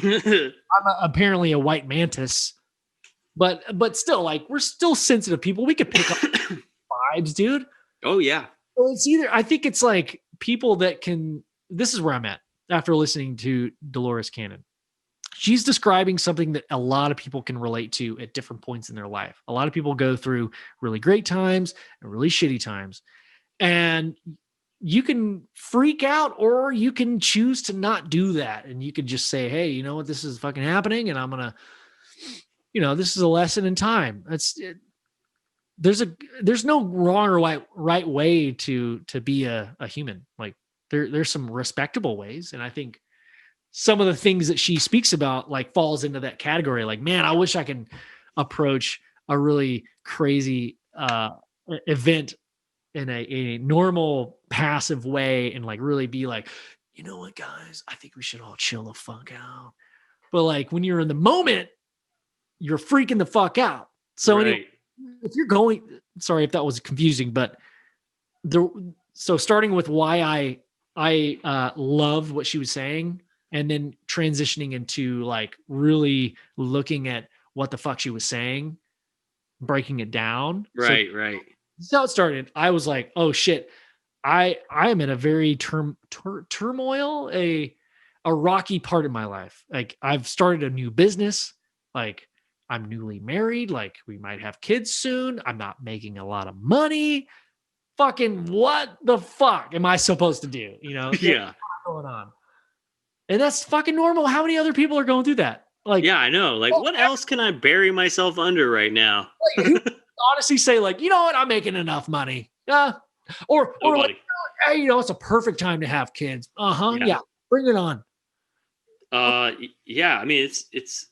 I'm apparently a white mantis, but still, like, we're still sensitive people. We could pick up vibes, dude. Oh yeah. So it's either, I think it's like people that can. This is where I'm at after listening to Dolores Cannon. She's describing something that a lot of people can relate to at different points in their life. A lot of people go through really great times and really shitty times. And you can freak out, or you can choose to not do that. And you could just say, hey, you know what? This is fucking happening. And I'm going to, this is a lesson in time. There's no wrong or right way to be a human. Like, there's some respectable ways. And I think some of the things that she speaks about like falls into that category. Like, man, I wish I can approach a really crazy event in a normal passive way and like really be like, you know what, guys, I think we should all chill the fuck out. But like, when you're in the moment, you're freaking the fuck out. So right. Anyway, if you're going, sorry if that was confusing, but so starting with why I loved what she was saying, and then transitioning into like really looking at what the fuck she was saying, breaking it down. Right. That's how it started. I was like, oh shit, I am in a very turmoil, a rocky part of my life. Like, I've started a new business. Like, I'm newly married. Like, we might have kids soon. I'm not making a lot of money. Fucking what the fuck am I supposed to do? Yeah. What's going on? And that's fucking normal. How many other people are going through that? Like, yeah, I know. Like, what else can I bury myself under right now? Like, honestly say like, you know what? I'm making enough money. Or like, hey, it's a perfect time to have kids. Yeah. Bring it on. Yeah. I mean, it's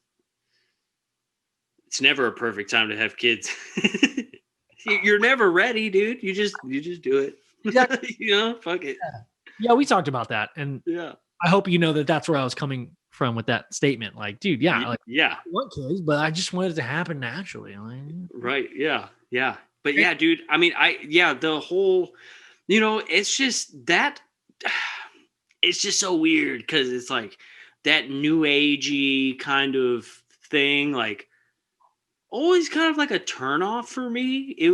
never a perfect time to have kids. You're never ready, dude. You just do it. Exactly. Fuck it. Yeah, we talked about that, and yeah, I hope you know that that's where I was coming from with that statement. Like, dude, I want kids, but I just want it to happen naturally. Right. Yeah. But yeah, dude. I mean, the whole, it's just that. It's just so weird because it's like, that new agey kind of thing, like always kind of like a turnoff for me. It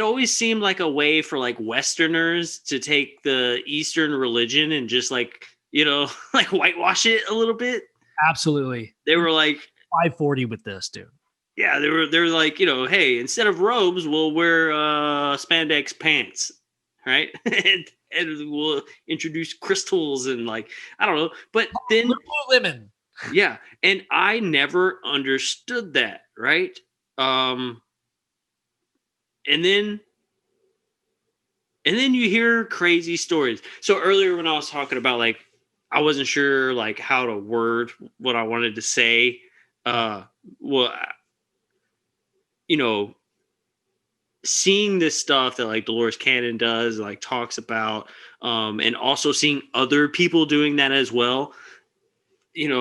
always seemed like a way for like Westerners to take the Eastern religion and just like, like whitewash it a little bit. Absolutely. They were like 540 with this, dude. Yeah, they're like, hey, instead of robes, we'll wear spandex pants, right? and we'll introduce crystals and like, I don't know. But then lemon. Yeah, and I never understood that, right? And then you hear crazy stories. So earlier when I was talking about like I wasn't sure like how to word what I wanted to say, well, seeing this stuff that like Dolores Cannon does, like talks about, and also seeing other people doing that as well. We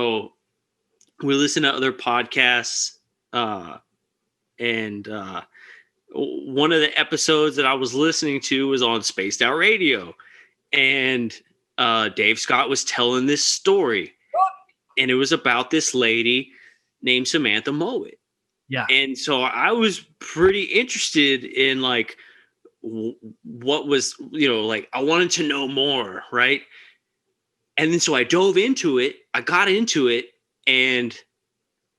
listen to other podcasts, and one of the episodes that I was listening to was on Spaced Out Radio, and Dave Scott was telling this story, and it was about this lady named Samantha Mowat. Yeah. And so I was pretty interested in like what was, like I wanted to know more, right? And then so I dove into it, I got into it, and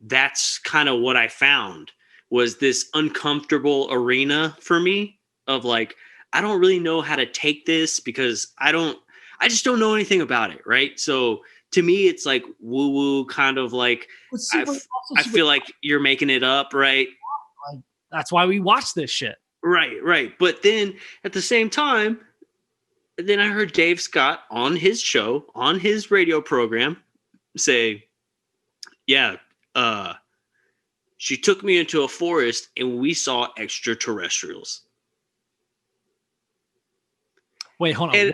that's kind of what I found was this uncomfortable arena for me of like, I don't really know how to take this because I just don't know anything about it, right? So to me, it's like woo-woo kind of like, I feel like you're making it up, right? Like, that's why we watch this shit. Right. But then at the same time, then I heard Dave Scott on his show, on his radio program say, yeah, she took me into a forest and we saw extraterrestrials. Wait, hold on. And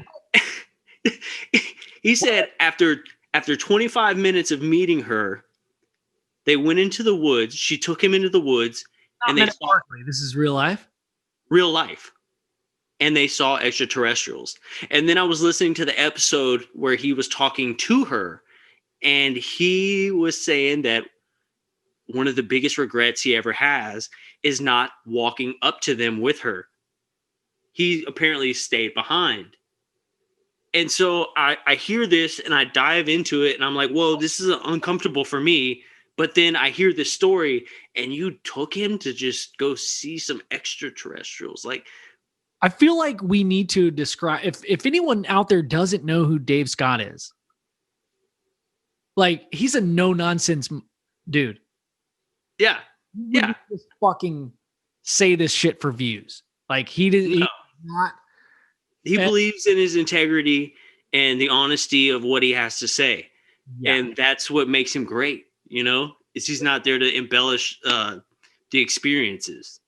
he said after 25 minutes of meeting her, they went into the woods. She took him into the woods, and they saw this is real life. Real life, and they saw extraterrestrials. And then I was listening to the episode where he was talking to her, and he was saying that one of the biggest regrets he ever has is not walking up to them with her. He apparently stayed behind. And so I hear this and I dive into it and I'm like, whoa, this is uncomfortable for me. But then I hear this story and you took him to just go see some extraterrestrials. Like, I feel like we need to describe, if anyone out there doesn't know who Dave Scott is, like he's a no nonsense dude. Yeah. Just fucking say this shit for views. Like he did not. He believes in his integrity and the honesty of what he has to say. Yeah. And that's what makes him great, is he's not there to embellish the experiences,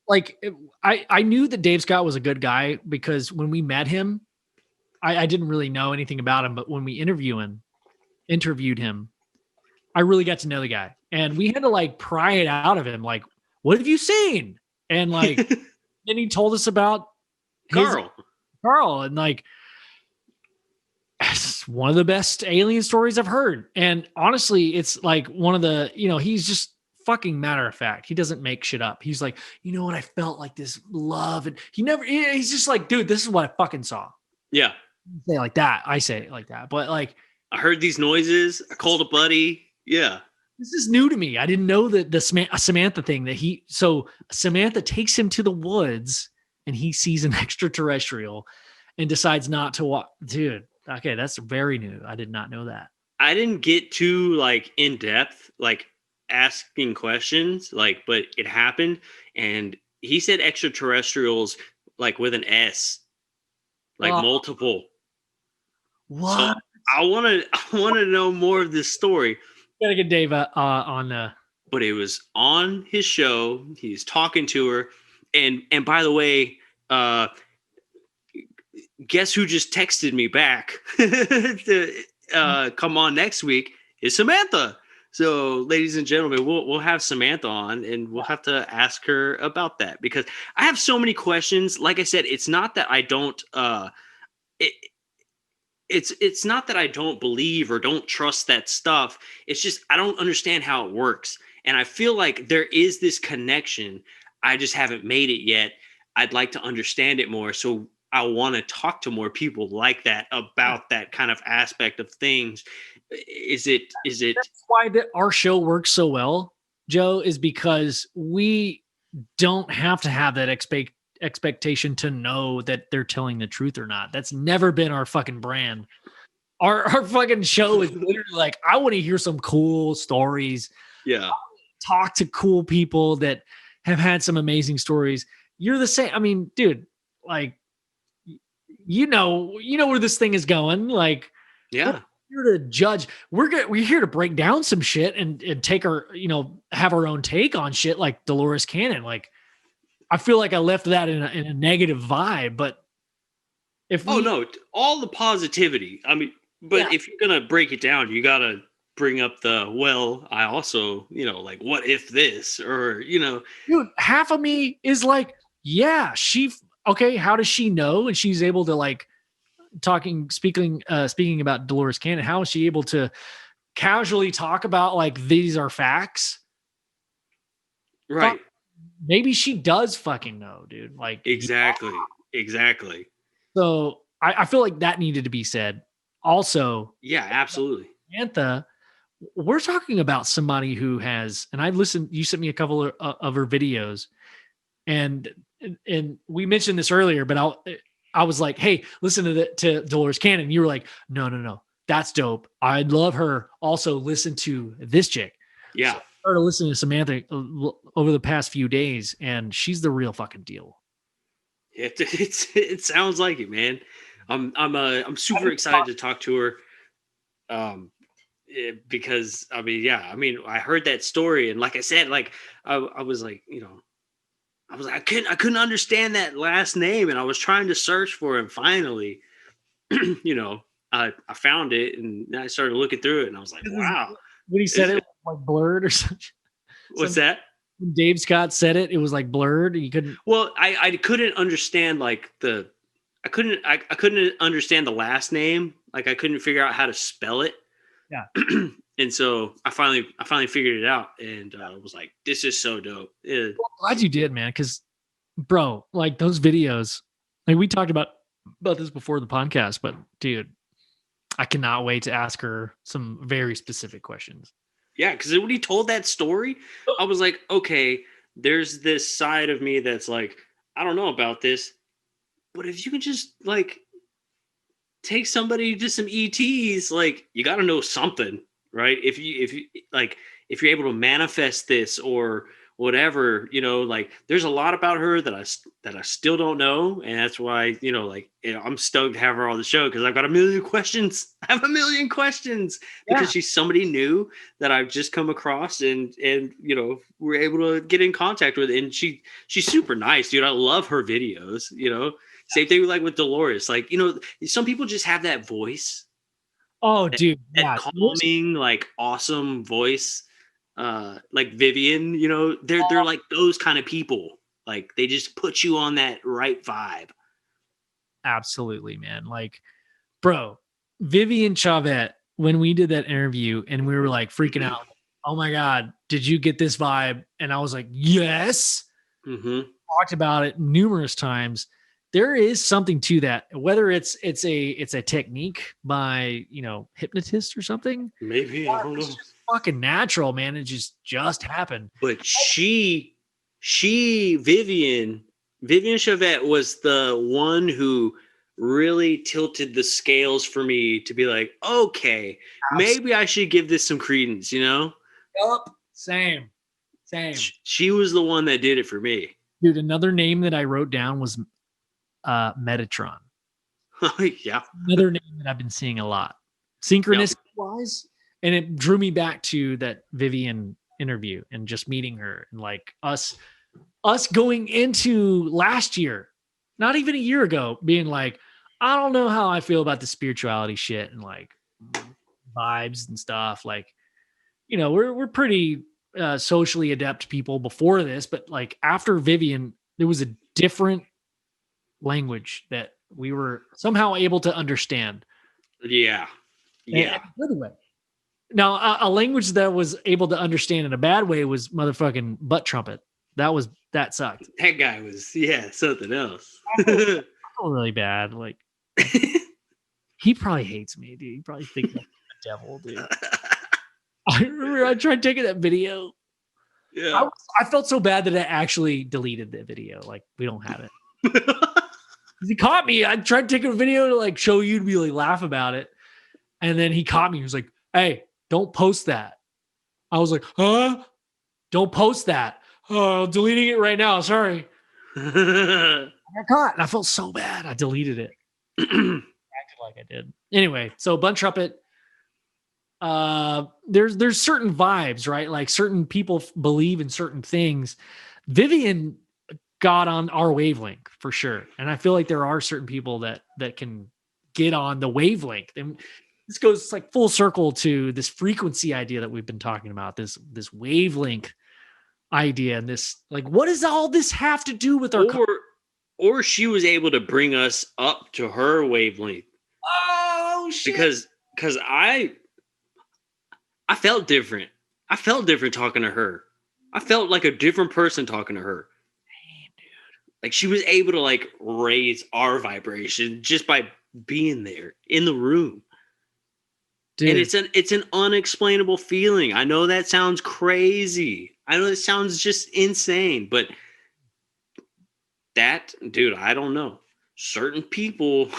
Like I knew that Dave Scott was a good guy because when we met him, I didn't really know anything about him, but when we interviewed him, I really got to know the guy. And we had to like pry it out of him. Like, what have you seen? And like, then he told us about Carl. And like, it's one of the best alien stories I've heard. And honestly, it's like one of the, he's just fucking matter of fact. He doesn't make shit up. He's like, you know what? I felt like this love. And he's just like, dude, this is what I fucking saw. Yeah. Say it like that. I say it like that. But like, I heard these noises. I called a buddy. Yeah. This is new to me. I didn't know that the Samantha thing so Samantha takes him to the woods and he sees an extraterrestrial and decides not to walk. Dude, okay, that's very new. I did not know that. I didn't get too like in depth, like asking questions, like, but it happened. And he said extraterrestrials, like with an S, like multiple. What? So I want to know more of this story. Gotta get Dave on. But it was on his show. He's talking to her, and by the way, guess who just texted me back to come on next week is Samantha. So, ladies and gentlemen, we'll have Samantha on, and we'll have to ask her about that because I have so many questions. Like I said, it's not that I don't. it's not that I don't believe or don't trust that stuff. It's just I don't understand how it works. And I feel like there is this connection. I just haven't made it yet. I'd like to understand it more. So I want to talk to more people like that about that kind of aspect of things. Is it That's why our show works so well, Joe, is because we don't have to have that expectation to know that they're telling the truth or not. That's never been our fucking brand. Our fucking show is literally like, I want to hear some cool stories. Yeah. Talk to cool people that have had some amazing stories. You're the same. I mean, dude, like, you know where this thing is going. Like, Yeah. We're here to judge. We're here to break down some shit and take our, have our own take on shit like Dolores Cannon. Like, I feel like I left that in a negative vibe, but no, all the positivity. I mean, but if you're gonna break it down, you gotta bring up I also, like, what if this, or dude, half of me is like, yeah, how does she know? And she's able to, like, speaking about Dolores Cannon, how is she able to casually talk about, like, these are facts? Right. Maybe she does fucking know, dude. Like, exactly. So I feel like that needed to be said. Also, yeah, absolutely. Samantha, we're talking about somebody who has, and I've listened, you sent me a couple of her videos, and we mentioned this earlier, but I was like, hey, listen to Dolores Cannon. You were like, no, that's dope. I'd love her. Also listen to this chick. Yeah. So I started listening to Samantha over the past few days, and she's the real fucking deal. It sounds like it, man. I'm super excited to talk to her. Because I heard that story, and like I said, like I was like, I couldn't understand that last name, and I was trying to search for it, and finally, I found it, and I started looking through it, and I was like, wow. When he said it was like blurred or something. What's that? When Dave Scott said it, it was like blurred. You couldn't. Well, I couldn't understand, like, I couldn't understand the last name. Like, I couldn't figure out how to spell it. Yeah. And so I finally figured it out, and I was like, this is so dope. Well, I'm glad you did, man. Because, bro, like, those videos, like, we talked about this before the podcast, but dude, I cannot wait to ask her some very specific questions. Yeah, because when he told that story, I was like, okay, there's this side of me that's like, I don't know about this, but if you can just, like, take somebody to some ETs, like, you got to know something, right? If you're able to manifest this or whatever, like, there's a lot about her that I still don't know, and that's why, I'm stoked to have her on the show, because I've got a million questions. I have a million questions because she's somebody new that I've just come across, and we're able to get in contact with, and she's super nice, dude. I love her videos. Same thing with Dolores. Like, some people just have that voice. Oh, dude, that calming, like, awesome voice. Like Vivian, they're like those kind of people. Like, they just put you on that right vibe. Absolutely, man. Like, bro, Vivian Chavette, when we did that interview and we were like freaking out, oh my God, did you get this vibe? And I was like, yes. Mm-hmm. Talked about it numerous times. There is something to that, whether it's a technique by, hypnotist or something. Maybe, I don't know. It's just fucking natural, man. It just happened. But Vivian Chavette was the one who really tilted the scales for me to be like, okay, maybe I should give this some credence, Yep. Same. She was the one that did it for me. Dude, another name that I wrote down was Metatron. Yeah. Another name that I've been seeing a lot. Synchronicity wise. And it drew me back to that Vivian interview and just meeting her, and like us going into last year, not even a year ago, being like, I don't know how I feel about the spirituality shit and like vibes and stuff. Like, we're pretty socially adept people before this, but like after Vivian, there was a different language that we were somehow able to understand. Yeah. Yeah. In a good way. Now, a language that was able to understand in a bad way was motherfucking butt trumpet. That sucked. That guy was, something else. I feel really bad. Like, he probably hates me, dude. He probably thinks I'm the devil, dude. I remember I tried taking that video. Yeah. I felt so bad that I actually deleted the video. Like, we don't have it. He caught me. I tried taking a video to like show you to be like laugh about it. And then he caught me. He was like, hey, don't post that. I was like, huh? Don't post that. Oh, deleting it right now. Sorry. I got caught. And I felt so bad. I deleted it. Acted like I did. Anyway, so Bun Trumpet. There's certain vibes, right? Like certain people believe in certain things. Vivian got on our wavelength for sure. And I feel like there are certain people that can get on the wavelength. And this goes like full circle to this frequency idea that we've been talking about, this wavelength idea. And this, like, what does all this have to do with our or she was able to bring us up to her wavelength. Oh shit. Because I felt different. I felt different talking to her. I felt like a different person talking to her. Damn, dude. Like she was able to like raise our vibration just by being there in the room. Dude. And it's an unexplainable feeling. I know that sounds crazy. I know it sounds just insane, but that, dude, I don't know. Certain people,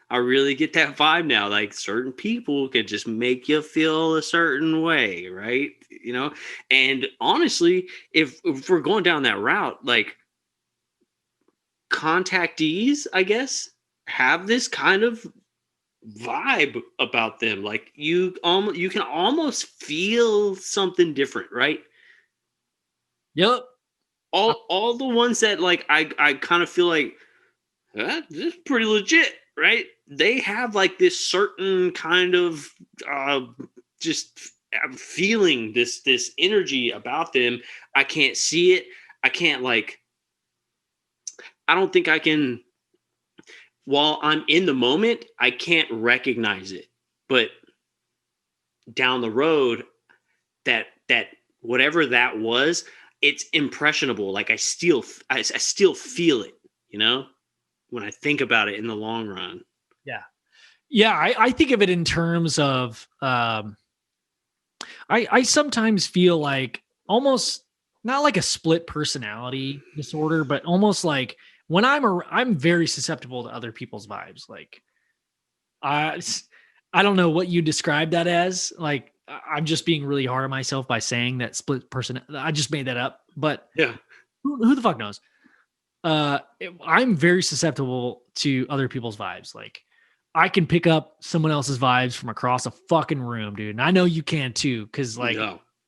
I really get that vibe now. Like certain people can just make you feel a certain way, right? You know? And honestly, if we're going down that route, like contactees, I guess, have this kind of vibe about them. Like you can almost feel something different, right? Yep. All the ones that like I kind of feel like this is pretty legit, right? They have like this certain kind of just feeling, this energy about them. I can't see it. I can't like. I don't think I can. While I'm in the moment, I can't recognize it. But down the road, that whatever that was, it's impressionable. Like I still feel it, you know, when I think about it in the long run. Yeah. Yeah. I think of it in terms of, I sometimes feel like almost not like a split personality disorder, but almost like when I'm very susceptible to other people's vibes. Like, I don't know what you describe that as. Like, I'm just being really hard on myself by saying that split person. I just made that up, but yeah, who the fuck knows? I'm very susceptible to other people's vibes. Like, I can pick up someone else's vibes from across a fucking room, dude. And I know you can too, because like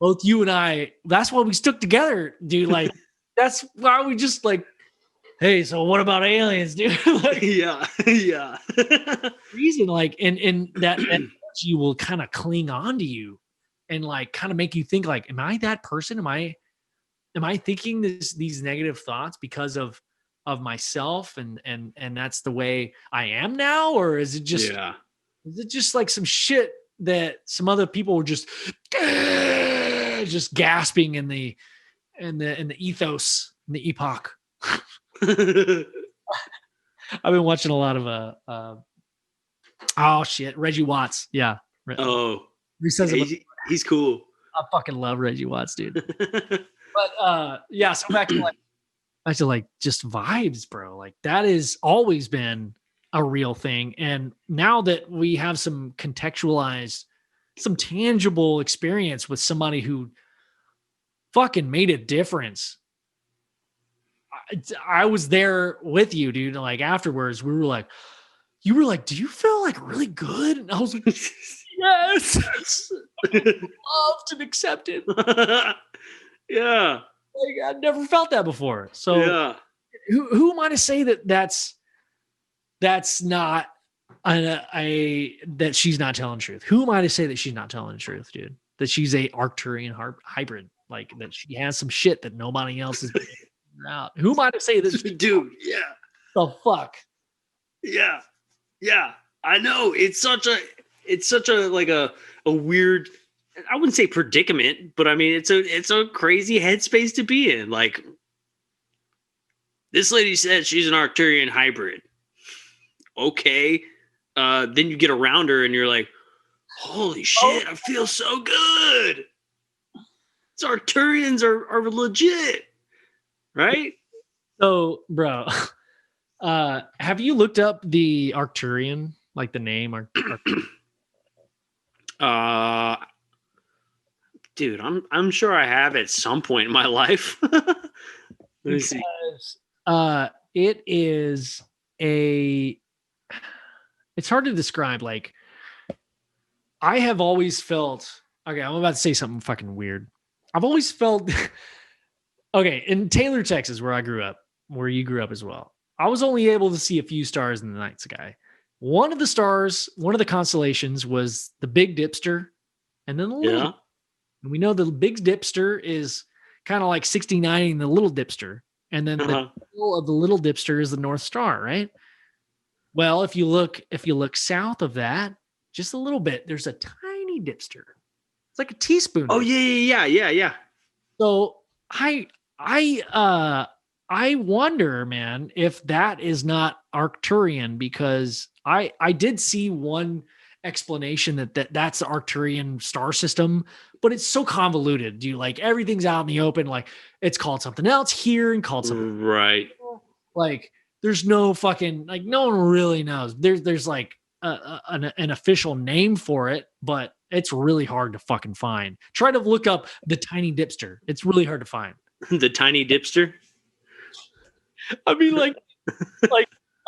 both you and I, that's why we stuck together, dude. Like, that's why we just like, hey, so what about aliens, dude? Like, yeah. reason, like, and that energy will kind of cling on to you and like kind of make you think like, am I that person? Am I thinking these negative thoughts because of myself and that's the way I am now? Or is it just like some shit that some other people were just gasping in the ethos, in the epoch? I've been watching a lot of Reggie Watts. Yeah. He says he's cool. I fucking love Reggie Watts, dude. But so back to like just vibes, bro. Like that has always been a real thing. And now that we have some contextualized, some tangible experience with somebody who fucking made a difference. I was there with you, dude. Like afterwards, you were like, do you feel like really good? And I was like, yes, loved and accepted. Yeah. Like I've never felt that before. So who am I to say that that's not that she's not telling the truth? Who am I to say that she's not telling the truth, dude? That she's a Arcturian hybrid, like that she has some shit that nobody else is figuring out. Who am I to say this? Dude, yeah. The fuck? Yeah. I know it's such a like a weird, I wouldn't say predicament, but I mean it's a crazy headspace to be in. Like, this lady said she's an Arcturian hybrid. Okay. Then you get around her and you're like, holy shit, I feel so good. These Arcturians are legit. Right? So, bro, have you looked up the Arcturian, like the name? Dude, I'm sure I have at some point in my life. Let me see. It is it's hard to describe. Like, I have always felt, okay, I'm about to say something fucking weird. I've always felt, okay, in Taylor, Texas, where I grew up, where you grew up as well, I was only able to see a few stars in the night sky. One of the stars, one of the constellations was the Big Dipster, and then the little. And we know the Big Dipster is kind of like 69 the Little Dipster, and then the middle of the Little Dipster is the North Star, right? Well, if you look south of that, just a little bit, there's a tiny dipster. It's like a teaspoon. Oh, yeah. So I wonder, man, if that is not Arcturian, because I did see one explanation that's the Arcturian star system, but it's so convoluted. Do you like everything's out in the open? Like, it's called something else here and called something right. Like, there's no fucking, like, no one really knows. There's like an official name for it, but it's really hard to fucking find. Try to look up the tiny dipster. It's really hard to find. The tiny dipster? I mean, like,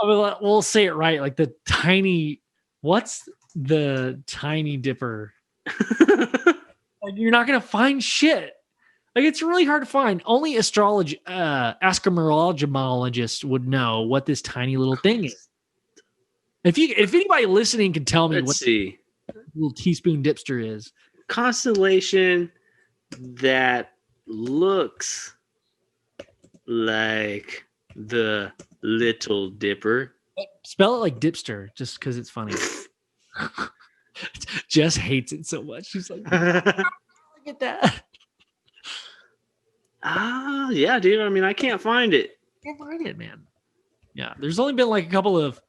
we'll say it right. Like the tiny, what's the tiny dipper? Like, you're not going to find shit. Like, it's really hard to find. Only astrometeorologists would know what this tiny little thing is. If anybody listening can tell me what the little teaspoon dipster is. Constellation that looks like the Little Dipper. Spell it like dipster, just because it's funny. Jess hates it so much. She's like, look at that. Yeah, dude. I mean, I can't find it. Can't find it, man. Yeah, there's only been like a couple of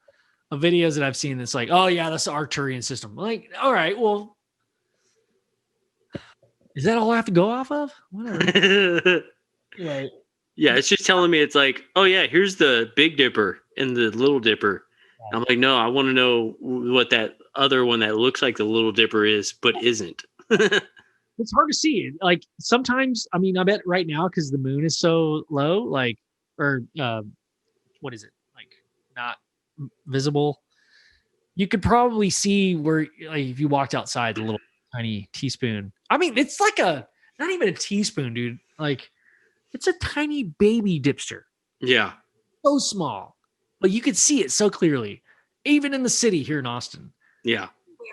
videos that I've seen that's like, oh yeah, that's the Arcturian system. Like, all right, well, is that all I have to go off of? Whatever. Anyway. Yeah, it's just telling me, it's like, oh yeah, here's the Big Dipper and the Little Dipper. I'm like, no, I want to know what that other one that looks like the Little Dipper is, but isn't. It's hard to see. Like, sometimes, I mean, I bet right now, because the moon is so low, like, or what is it? Like, not visible. You could probably see where, like, if you walked outside, the little tiny teaspoon. I mean, it's like not even a teaspoon, dude. Like, it's a tiny baby dipster. Yeah. So small. But you could see it so clearly, even in the city here in Austin. Yeah.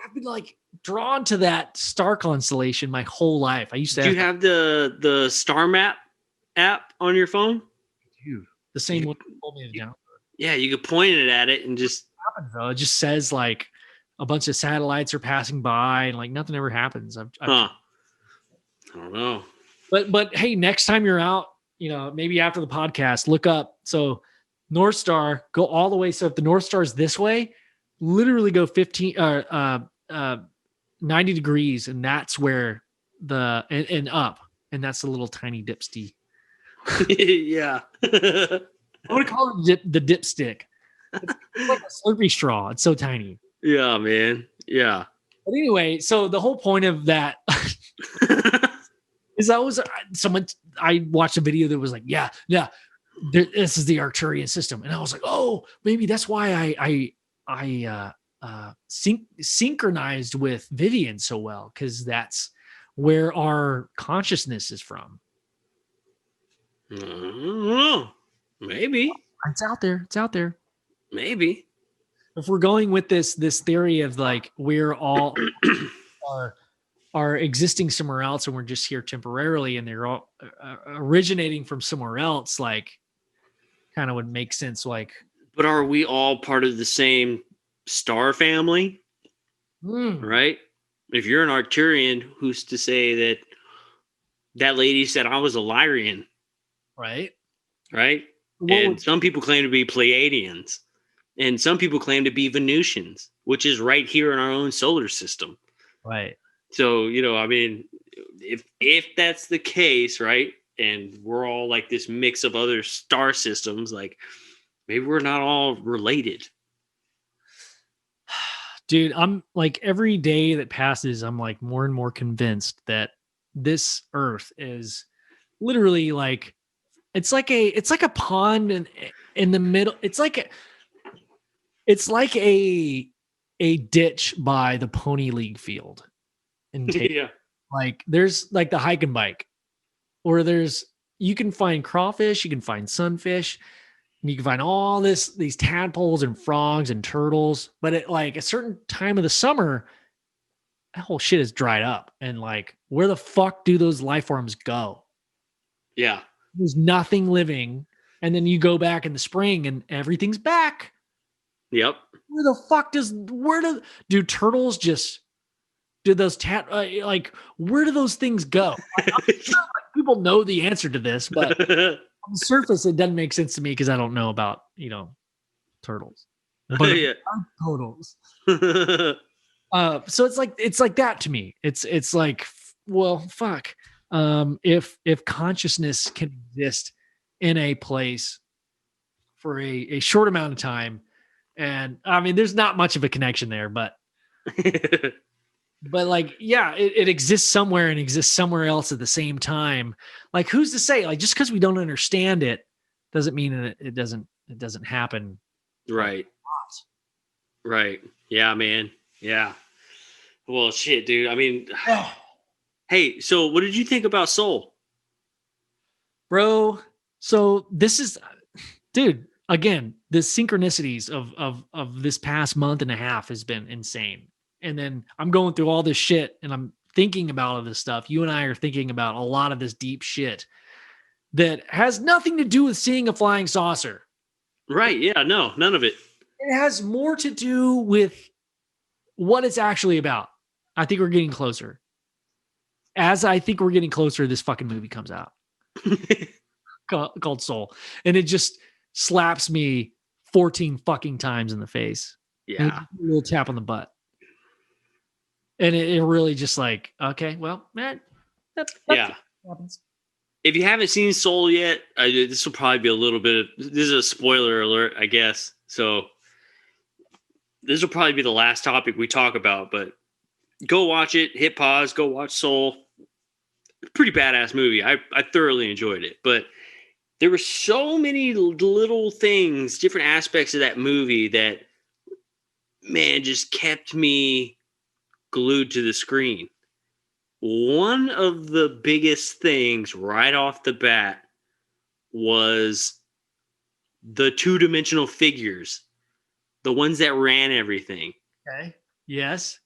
I've been like drawn to that star constellation my whole life. I used to. Do you have the Star Map app on your phone? Dude, the same one you told me to download. Yeah, you could point it at it and just. It just says like a bunch of satellites are passing by and like nothing ever happens. I don't know. But hey, next time you're out, you know, maybe after the podcast, look up. So North Star, go all the way. So if the North Star is this way, literally go 90 degrees, and that's where and up, and that's the little tiny dipsty. Yeah. I want to call it the dipstick. It's like a Slurpee straw. It's so tiny. Yeah, man. Yeah. But anyway, so the whole point of that is I watched a video that was like, yeah, this is the Arcturian system, and I was like, oh, maybe that's why I synchronized with Vivian so well, because that's where our consciousness is from. I don't know. Maybe it's out there. Maybe if we're going with this theory of like we're all are existing somewhere else and we're just here temporarily, and they're all originating from somewhere else, like kind of would make sense. Like, but are we all part of the same star family, right? If you're an Arcturian, who's to say that lady said I was a Lyrian, Right. And some people claim to be Pleiadians, and some people claim to be Venusians, which is right here in our own solar system. Right. So, I mean, if that's the case, right, and we're all like this mix of other star systems, like maybe we're not all related. Dude, I'm like every day that passes, I'm like more and more convinced that this Earth is literally like it's like a pond in the middle. It's like a ditch by the Pony League field. Yeah. Like there's like the hike and bike, or you can find crawfish, you can find sunfish, and you can find all these tadpoles and frogs and turtles. But at like a certain time of the summer, that whole shit is dried up. And like, where the fuck do those life forms go? Yeah. There's nothing living. And then you go back in the spring and everything's back. Yep. Where the fuck do turtles just do those where do those things go? I'm sure people know the answer to this, but on the surface, it doesn't make sense to me because I don't know about, turtles. But Yeah. turtles. So it's like that to me. It's like, well, fuck. If consciousness can exist in a place for a short amount of time, and I mean, there's not much of a connection there, but like, yeah, it exists somewhere and exists somewhere else at the same time. Like, who's to say? Like, just because we don't understand it doesn't mean that it doesn't happen. Right. Right. Yeah, man. Yeah. Well, shit, dude. I mean, hey, so what did you think about Soul? Bro, so this is, dude, again, the synchronicities of this past month and a half has been insane. And then I'm going through all this shit and I'm thinking about all this stuff. You and I are thinking about a lot of this deep shit that has nothing to do with seeing a flying saucer. Right. Yeah. No, none of it. It has more to do with what it's actually about. I think we're getting closer. As I think we're getting closer, this fucking movie comes out called Soul. And it just slaps me 14 fucking times in the face. Yeah. A little tap on the butt. And it really just like, okay, well, man, that's yeah. what happens. If you haven't seen Soul yet, this will probably be a little bit of, this is a spoiler alert, I guess. So this will probably be the last topic we talk about, but go watch it, hit pause, go watch Soul. Pretty badass movie. I thoroughly enjoyed it, but there were so many little things, different aspects of that movie that, man, just kept me glued to the screen. One of the biggest things right off the bat was the two-dimensional figures, the ones that ran everything. Okay. Yes.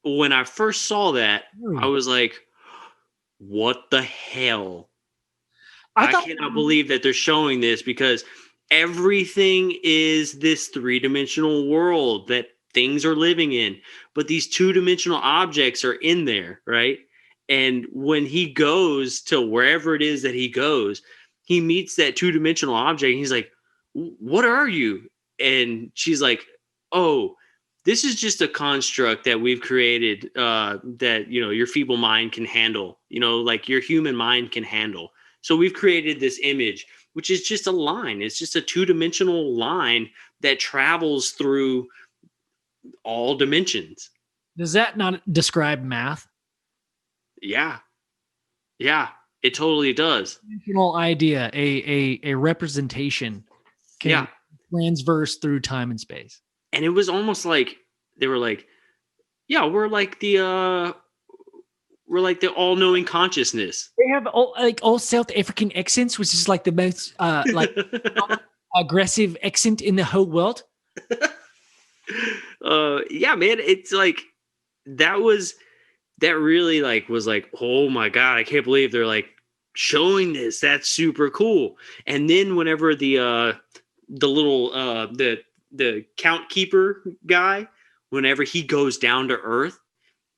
When I first saw that, I was like, what the hell? I cannot believe that they're showing this, because everything is this three-dimensional world that things are living in, but these two-dimensional objects are in there, right? And when he goes to wherever it is that he goes, he meets that two-dimensional object and he's like, what are you? And she's like, oh, this is just a construct that we've created that, your feeble mind can handle, like your human mind can handle. So we've created this image, which is just a line. It's just a two-dimensional line that travels through all dimensions. Does that not describe math? Yeah, it totally does. Dimensional idea, a representation can transverse through time and space. And it was almost like they were like, yeah, we're like the all-knowing consciousness. They have all South African accents, which is like the most aggressive accent in the whole world. Yeah, man, it's like that really like was like, oh my God, I can't believe they're like showing this. That's super cool. And then whenever the little the the count keeper guy, whenever he goes down to Earth,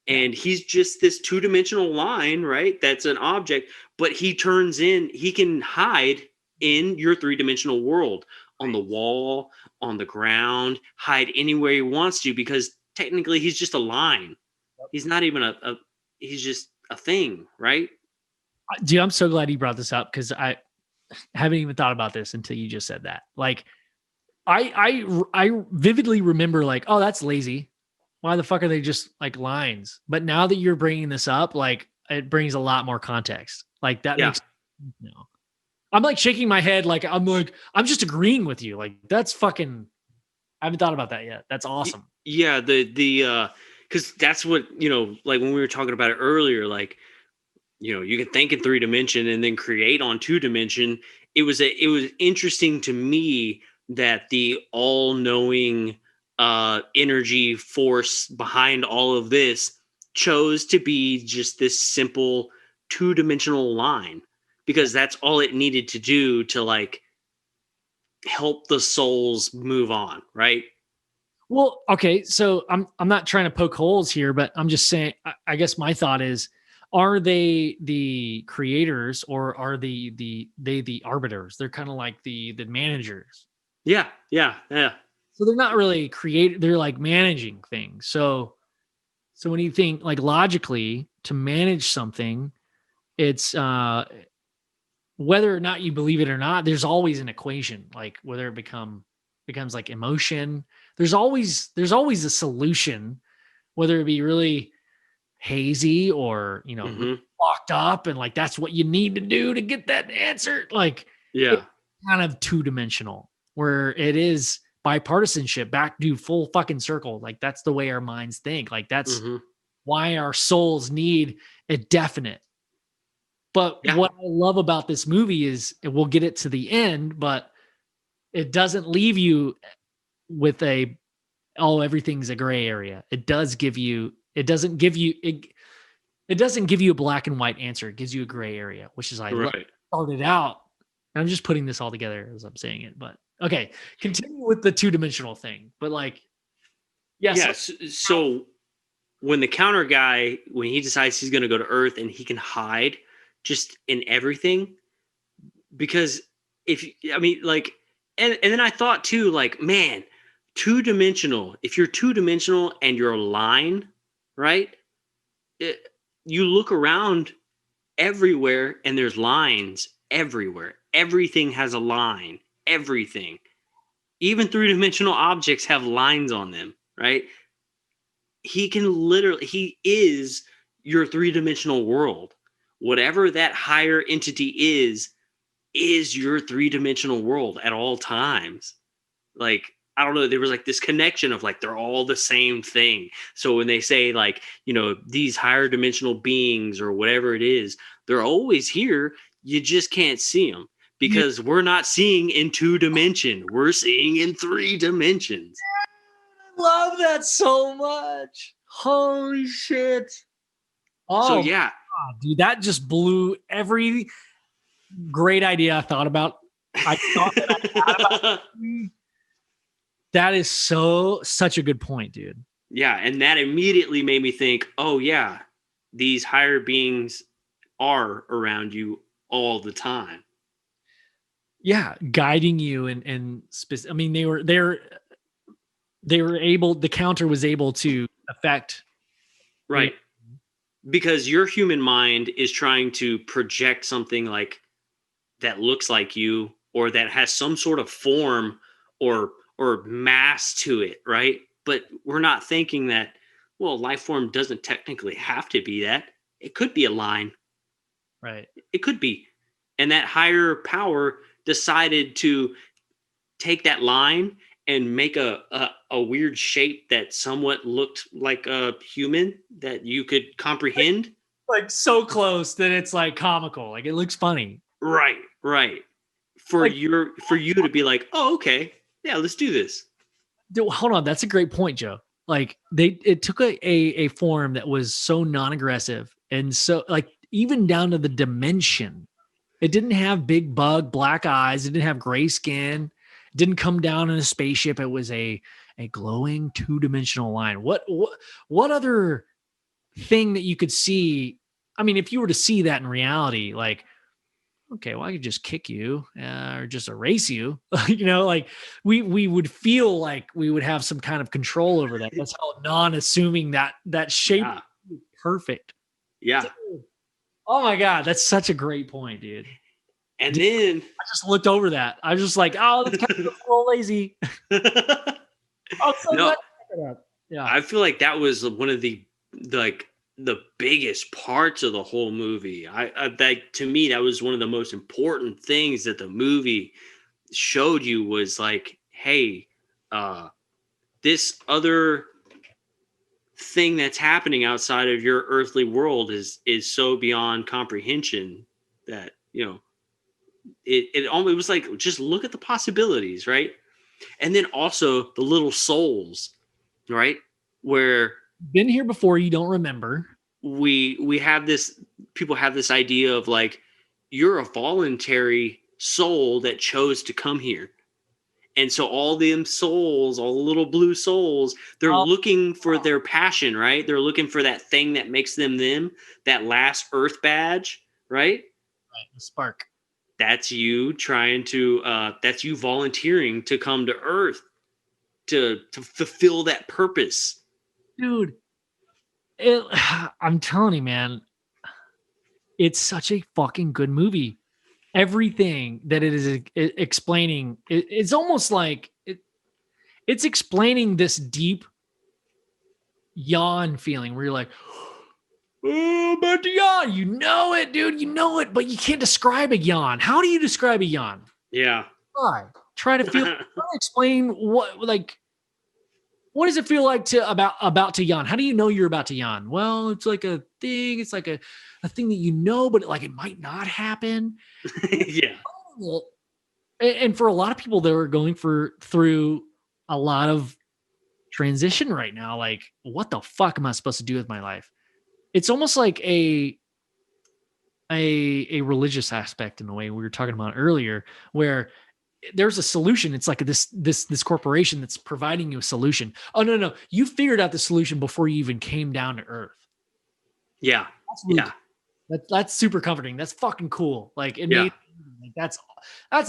and he's just this 2-dimensional line, right? That's an object, but he can hide in your 3-dimensional world, on the wall, on the ground, hide anywhere he wants to, because technically he's just a line. He's not even he's just a thing, right? Dude, I'm so glad you brought this up, because I haven't even thought about this until you just said that. Like, I vividly remember, like, oh, that's lazy. Why the fuck are they just like lines? But now that you're bringing this up, like, it brings a lot more context. Like, that makes, I'm like shaking my head. Like, I'm just agreeing with you. Like, that's fucking, I haven't thought about that yet. That's awesome. Yeah. Cause that's what, like when we were talking about it earlier, like, you can think in 3-dimension and then create on 2-dimension. It was interesting to me that the all-knowing energy force behind all of this chose to be just this simple 2-dimensional line, because that's all it needed to do to like help the souls move on, right? Well, okay, so I'm not trying to poke holes here, but I'm just saying, I guess my thought is, are they the creators, or are they the arbiters? They're kind of like the managers. Yeah. So they're not really they're like managing things. So when you think like logically to manage something, it's whether or not you believe it or not, there's always an equation, like whether it becomes like emotion. There's always a solution, whether it be really hazy or, locked up, and like that's what you need to do to get that answer. Like, it's kind of 2-dimensional, where it is bipartisanship, back to full fucking circle. Like, that's the way our minds think. Like, that's why our souls need a definite. But what I love about this movie is, and we'll get it to the end, but it doesn't leave you with everything's a gray area. It doesn't give you a black and white answer. It gives you a gray area, which is started out. I'm just putting this all together as I'm saying it, but okay, continue with the 2-dimensional thing. But like, so when the counter guy, when he decides he's going to go to Earth, and he can hide just in everything, because and then I thought too, like, man, 2-dimensional, if you're 2-dimensional and you're a line, right? You look around everywhere and there's lines everywhere. Everything has a line. Everything. Even 3-dimensional objects have lines on them, right? He is your 3-dimensional world. Whatever that higher entity is your 3-dimensional world at all times. Like, I don't know, there was like this connection of like, they're all the same thing. So when they say like, these higher dimensional beings or whatever it is, they're always here. You just can't see them, because we're not seeing in 2-dimension. We're seeing in 3 dimensions. I love that so much. Holy shit. Oh, so yeah. God, dude, that just blew every great idea I thought about. That is such a good point, dude. Yeah, and that immediately made me think, oh yeah, these higher beings are around you all the time. Yeah, guiding you and I mean, they were able, the counter was able to affect. Right. Because your human mind is trying to project something like that looks like you, or that has some sort of form or mass to it, right? But we're not thinking that, well, life form doesn't technically have to be that. It could be a line. Right. It could be. And that higher power decided to take that line and make a weird shape that somewhat looked like a human that you could comprehend. Like so close that it's like comical. Like, it looks funny. Right. For you to be like, oh, okay, yeah, let's do this. Dude, hold on, that's a great point, Joe. Like, it took a form that was so non-aggressive, and so like even down to the dimension. It didn't have big bug black eyes. It didn't have gray skin. didn't come down in a spaceship. It was a glowing 2-dimensional line. What other thing that you could see? I mean, if you were to see that in reality, like, okay, well, I could just kick you or just erase you. Like we would feel like we would have some kind of control over that. That's how non-assuming that shape is perfect. Yeah. Dude. Oh my God, that's such a great point, dude. And then I just looked over that. I was just like, oh, that's kind of a little lazy. Oh, so no, yeah. I feel like that was one of the biggest parts of the whole movie. That, to me, that was one of the most important things that the movie showed you was like, hey, this other thing that's happening outside of your earthly world is so beyond comprehension that, it was like, just look at the possibilities, right? And then also the little souls, right? Where been here before, you don't remember. We have this, people have this idea of like, you're a voluntary soul that chose to come here. And so all them souls, all the little blue souls, they're looking for their passion, right? They're looking for that thing that makes them, that last earth badge, right? Right, the spark. That's you trying to, that's you volunteering to come to Earth to fulfill that purpose. Dude, I'm telling you, man, it's such a fucking good movie. Everything that it is explaining, it's almost like it's explaining this deep yawn feeling where you're like, oh, about to yawn. You know it, dude. You know it, but you can't describe a yawn. How do you describe a yawn? Yeah. Try to feel. Try to explain what does it feel like to about to yawn? How do you know you're about to yawn? Well, it's like a thing. It's like a thing that you know, but like it might not happen. Yeah. And for a lot of people that are going through a lot of transition right now, like, what the fuck am I supposed to do with my life? It's almost like a religious aspect in the way we were talking about earlier, where there's a solution. It's like this corporation that's providing you a solution. Oh, no. You figured out the solution before you even came down to Earth. Yeah. That's really cool. That's super comforting. That's fucking cool. Like that's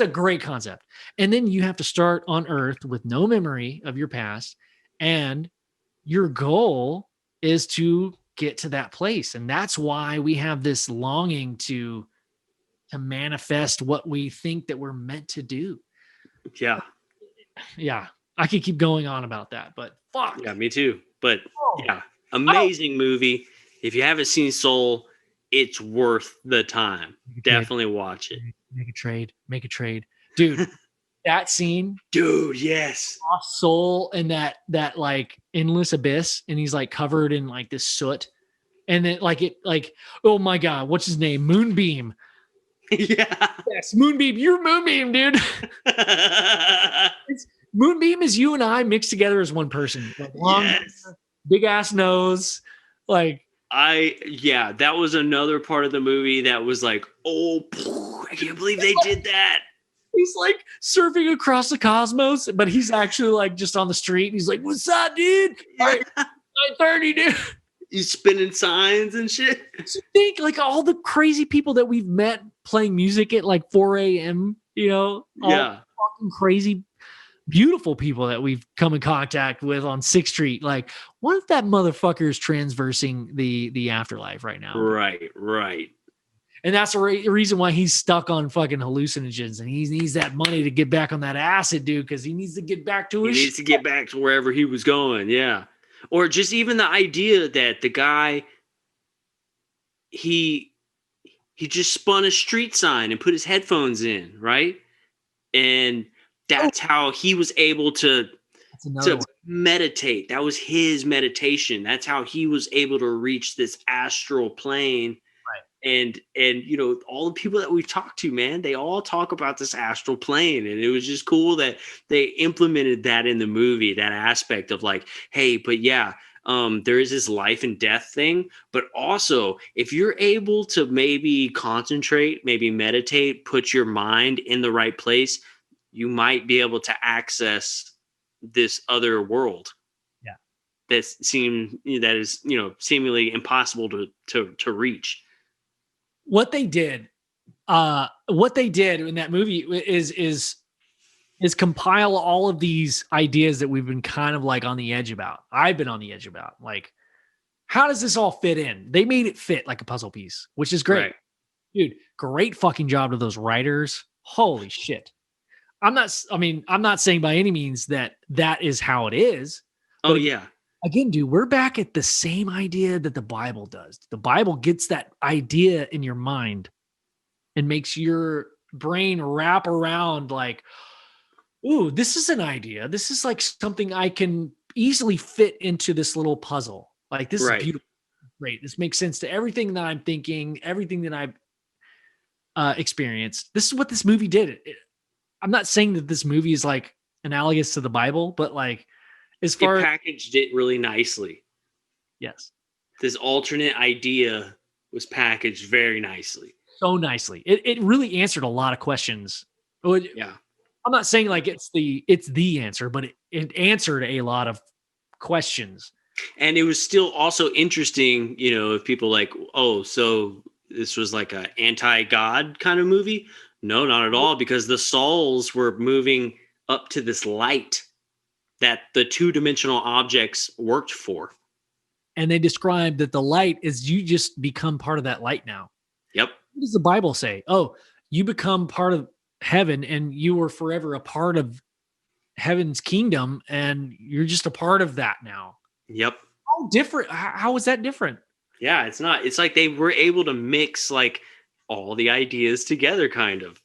a great concept. And then you have to start on Earth with no memory of your past. And your goal is to get to that place. And that's why we have this longing to manifest what we think that we're meant to do. Yeah. Yeah. I could keep going on about that, but fuck. Yeah, me too. But amazing movie. If you haven't seen Soul, it's worth the time. Definitely watch it. Make a trade. Dude, that scene. Dude, yes. Lost soul and that like endless abyss, and he's like covered in like this soot. And then oh my God, what's his name? Moonbeam. Yeah. Yes, Moonbeam. You're Moonbeam, dude. Moonbeam is you and I mixed together as one person. Like long, big ass nose. Like that was another part of the movie that was like, oh, I can't believe they did that. He's like surfing across the cosmos, but he's actually like just on the street. And he's like, "What's up, dude? 9:30, dude." He's spinning signs and shit. So think like all the crazy people that we've met playing music at like 4 a.m. All fucking crazy, beautiful people that we've come in contact with on 6th Street. Like, what if that motherfucker is transversing the afterlife right now? Right. And that's the reason why he's stuck on fucking hallucinogens, and he needs that money to get back on that acid, dude, because he needs to get back to his. He needs to get back to wherever he was going, yeah. Or just even the idea that the guy, he just spun a street sign and put his headphones in, right? And that's how he was able to meditate. That was his meditation. That's how he was able to reach this astral plane. And all the people that we've talked to, man, they all talk about this astral plane. And it was just cool that they implemented that in the movie, that aspect of like, hey, but there is this life and death thing. But also, if you're able to maybe concentrate, maybe meditate, put your mind in the right place, you might be able to access this other world. Yeah. That is, seemingly impossible to reach. What they did in that movie is compile all of these ideas that we've been kind of like on the edge about. I've been on the edge about, like, how does this all fit in? They made it fit like a puzzle piece, which is great. Right. Dude, great fucking job to those writers. Holy shit. I'm not saying by any means that is how it is. Oh yeah. Again, dude, we're back at the same idea that the Bible does. The Bible gets that idea in your mind and makes your brain wrap around like, ooh, this is an idea. This is like something I can easily fit into this little puzzle. Like, this is beautiful. Great. This makes sense to everything that I'm thinking, everything that I've experienced. This is what this movie did. I'm not saying that this movie is like analogous to the Bible, but like, as far it packaged it really nicely. Yes. This alternate idea was packaged very nicely. So nicely. It really answered a lot of questions. Yeah. I'm not saying like it's the answer, but it answered a lot of questions. And it was still also interesting, if people like, oh, so this was like an anti-God kind of movie. No, not at all, because the souls were moving up to this light that the two-dimensional objects worked for. And they described that the light is, you just become part of that light now. Yep. What does the Bible say? Oh, you become part of heaven and you were forever a part of heaven's kingdom and you're just a part of that now. Yep. How different? How is that different? Yeah, it's not. It's like they were able to mix like all the ideas together, kind of.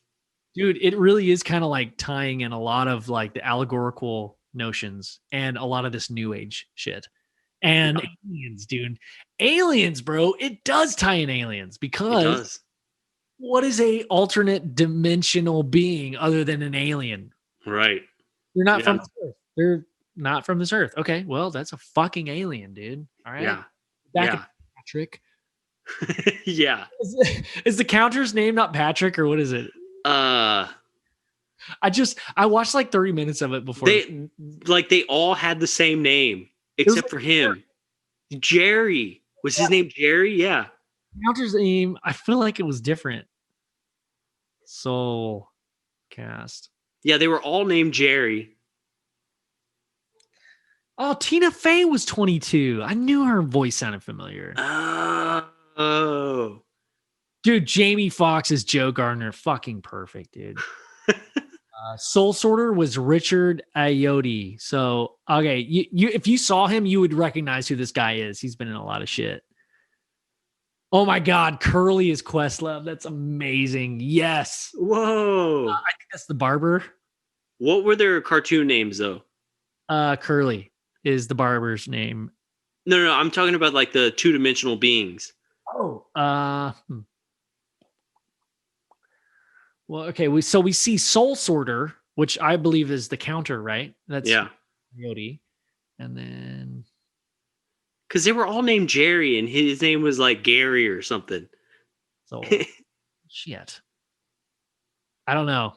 Dude, it really is kind of like tying in a lot of like the allegorical notions and a lot of this new age shit. And aliens, dude. Aliens, bro. It does tie in aliens because what is a alternate dimensional being other than an alien? Right. They're not from this Earth. They're not from this Earth. Okay, well, that's a fucking alien, dude. All right. Yeah. Back at Patrick. Yeah. Is the counter's name not Patrick or what is it? I watched like 30 minutes of it before. They all had the same name except for him. Jerry. Was his name Jerry? Yeah. Counter's name, I feel like it was different. Soul Cast. Yeah, they were all named Jerry. Oh, Tina Fey was 22. I knew her voice sounded familiar. Oh. Dude, Jamie Foxx is Joe Gardner. Fucking perfect, dude. Soul Sorter was Richard Ayoade. So, okay, you if you saw him, you would recognize who this guy is. He's been in a lot of shit. Oh my God, Curly is Questlove. That's amazing. Yes. Whoa. I think that's the barber. What were their cartoon names though? Curly is the barber's name. No, I'm talking about like the two-dimensional beings. Oh. Well, okay. We see Soul Sorter, which I believe is the counter, right? That's Coyote. And then because they were all named Jerry, and his name was like Gary or something. So shit. I don't know.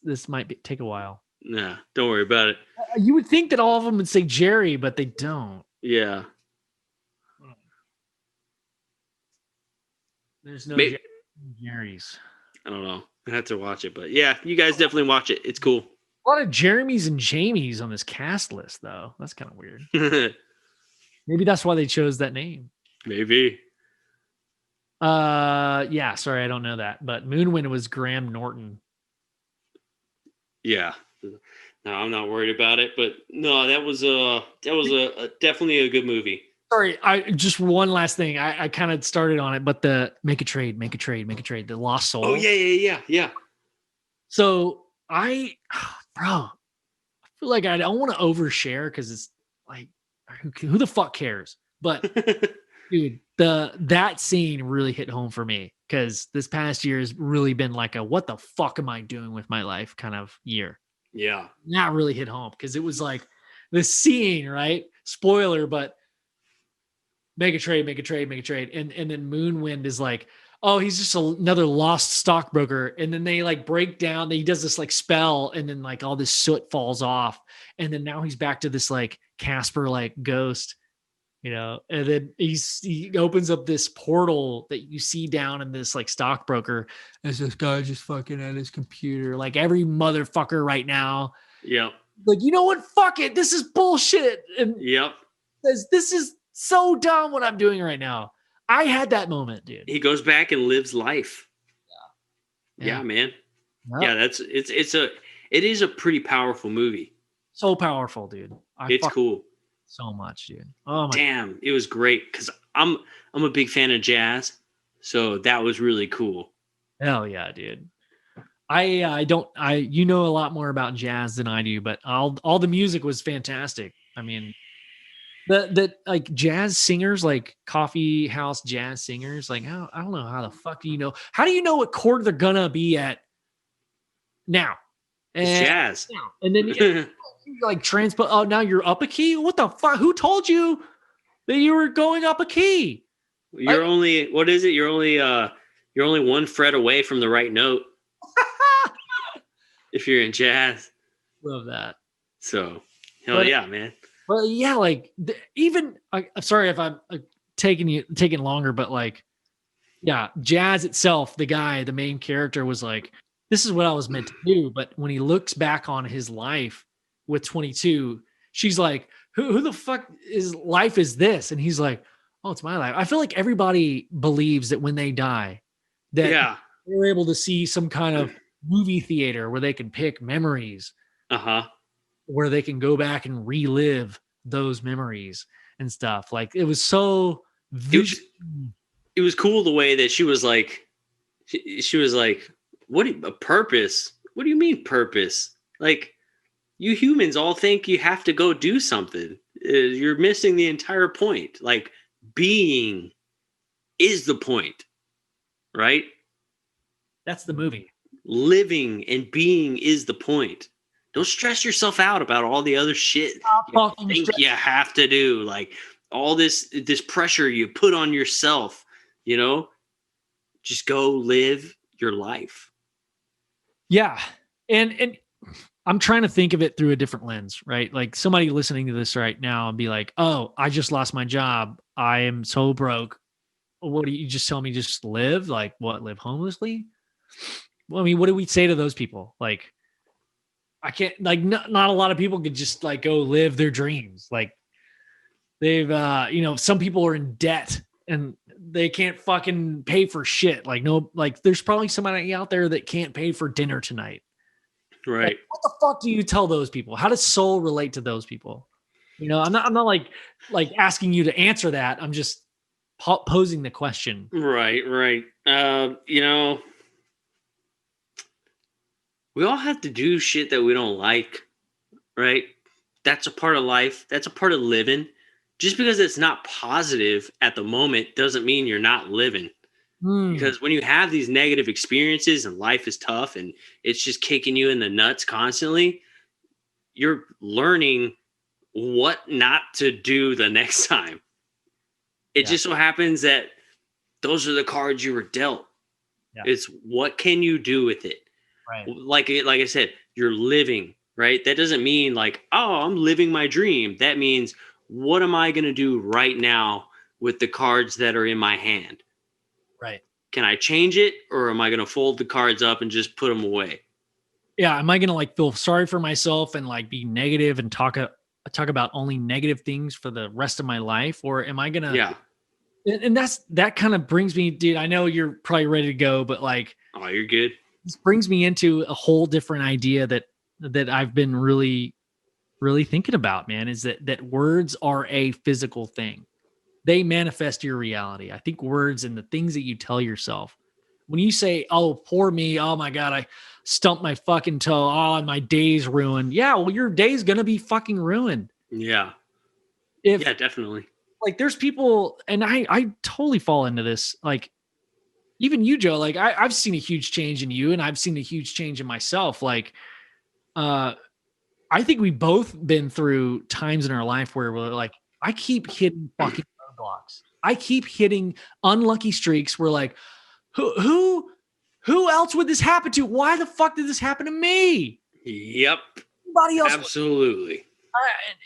This might take a while. Nah, don't worry about it. You would think that all of them would say Jerry, but they don't. Yeah. There's no Jerry's. I don't know. I have to watch it, but yeah, you guys definitely watch it. It's cool. A lot of Jeremys and Jamies on this cast list, though. That's kind of weird. Maybe that's why they chose that name. Maybe. Yeah. Sorry, I don't know that. But Moonwind was Graham Norton. Yeah. No, I'm not worried about it. But no, that was definitely a good movie. Sorry, just one last thing. I kind of started on it, but the make a trade, the Lost Soul. Oh yeah. So I feel like I don't want to overshare because it's like who the fuck cares? But dude, that scene really hit home for me because this past year has really been like a what the fuck am I doing with my life kind of year. Yeah, that really hit home because it was like the scene, right? Spoiler, but make a trade, and then Moonwind is like, oh, he's just another lost stockbroker. And then they like break down, he does this like spell, and then like all this soot falls off. And then now he's back to this like Casper like ghost, and then he opens up this portal that you see down in this like stockbroker as this guy just fucking at his computer, like every motherfucker right now. Yep. Like, you know what? Fuck it. This is bullshit. And yep. Says, this is so dumb what I'm doing right now. I had that moment, dude. He goes back and lives life. Yeah, man. Yep. Yeah, it is a pretty powerful movie. So powerful, dude. It's cool. So much, dude. Oh my damn, it was great because I'm a big fan of jazz, so that was really cool. Hell yeah, dude. You know a lot more about jazz than I do, but all the music was fantastic. I mean, the like jazz singers, like coffee house jazz singers, like I don't know how the fuck do you know? How do you know what chord they're gonna be at now? It's jazz. And then you like transpose. Oh, now you're up a key. What the fuck? Who told you that you were going up a key? You're only one fret away from the right note. If you're in jazz. Love that. So, yeah, man. Well, yeah, like I'm sorry if I'm taking longer, but like, yeah, jazz itself, the main character was like, this is what I was meant to do. But when he looks back on his life with 22, she's like, who the fuck life is this? And he's like, oh, it's my life. I feel like everybody believes that when they die, that they're able to see some kind of movie theater where they can pick memories, where they can go back and relive those memories and stuff. Like it was so it was cool the way that she was like, a purpose? What do you mean purpose? Like, you humans all think you have to go do something. You're missing the entire point. Like, being is the point, right? That's the movie. Living and being is the point. Don't stress yourself out about all the other shit you think you have to do. Like, all this pressure you put on yourself, just go live your life. Yeah. And I'm trying to think of it through a different lens, right? Like somebody listening to this right now and be like, oh, I just lost my job. I am so broke. What do you just tell me? Just live? Like what? Live homelessly? Well, I mean, what do we say to those people? Like, I can't, like, not a lot of people could just like go live their dreams. Like they've, some people are in debt and they can't fucking pay for shit. Like, no, like there's probably somebody out there that can't pay for dinner tonight. Right. Like, what the fuck do you tell those people? How does soul relate to those people? I'm not like asking you to answer that. I'm just posing the question. Right. We all have to do shit that we don't like, right? That's a part of life. That's a part of living. Just because it's not positive at the moment doesn't mean you're not living. Because when you have these negative experiences and life is tough and it's just kicking you in the nuts constantly, you're learning what not to do the next time. It just so happens that those are the cards you were dealt. Yeah. It's what can you do with it? Right. Like I said, you're living, right? That doesn't mean like, oh, I'm living my dream. That means, what am I going to do right now with the cards that are in my hand? Right. Can I change it, or am I going to fold the cards up and just put them away? Yeah. Am I going to like feel sorry for myself and like be negative and talk about only negative things for the rest of my life? Or am I going to, and that kind of brings me, dude, I know you're probably ready to go, but like, oh, you're good. This brings me into a whole different idea that I've been really, really thinking about, man, is that words are a physical thing. They manifest your reality. I think words and the things that you tell yourself, when you say, oh, poor me, oh my God, I stumped my fucking toe, oh, my day's ruined. Yeah, well, your day's going to be fucking ruined. Yeah. Yeah, definitely. Like there's people, and I totally fall into this, like, even you, Joe, like I've seen a huge change in you and I've seen a huge change in myself. Like, I think we've both been through times in our life where we're like, I keep hitting fucking roadblocks. I keep hitting unlucky streaks where like, Who else would this happen to? Why the fuck did this happen to me? Yep. Nobody else. Absolutely.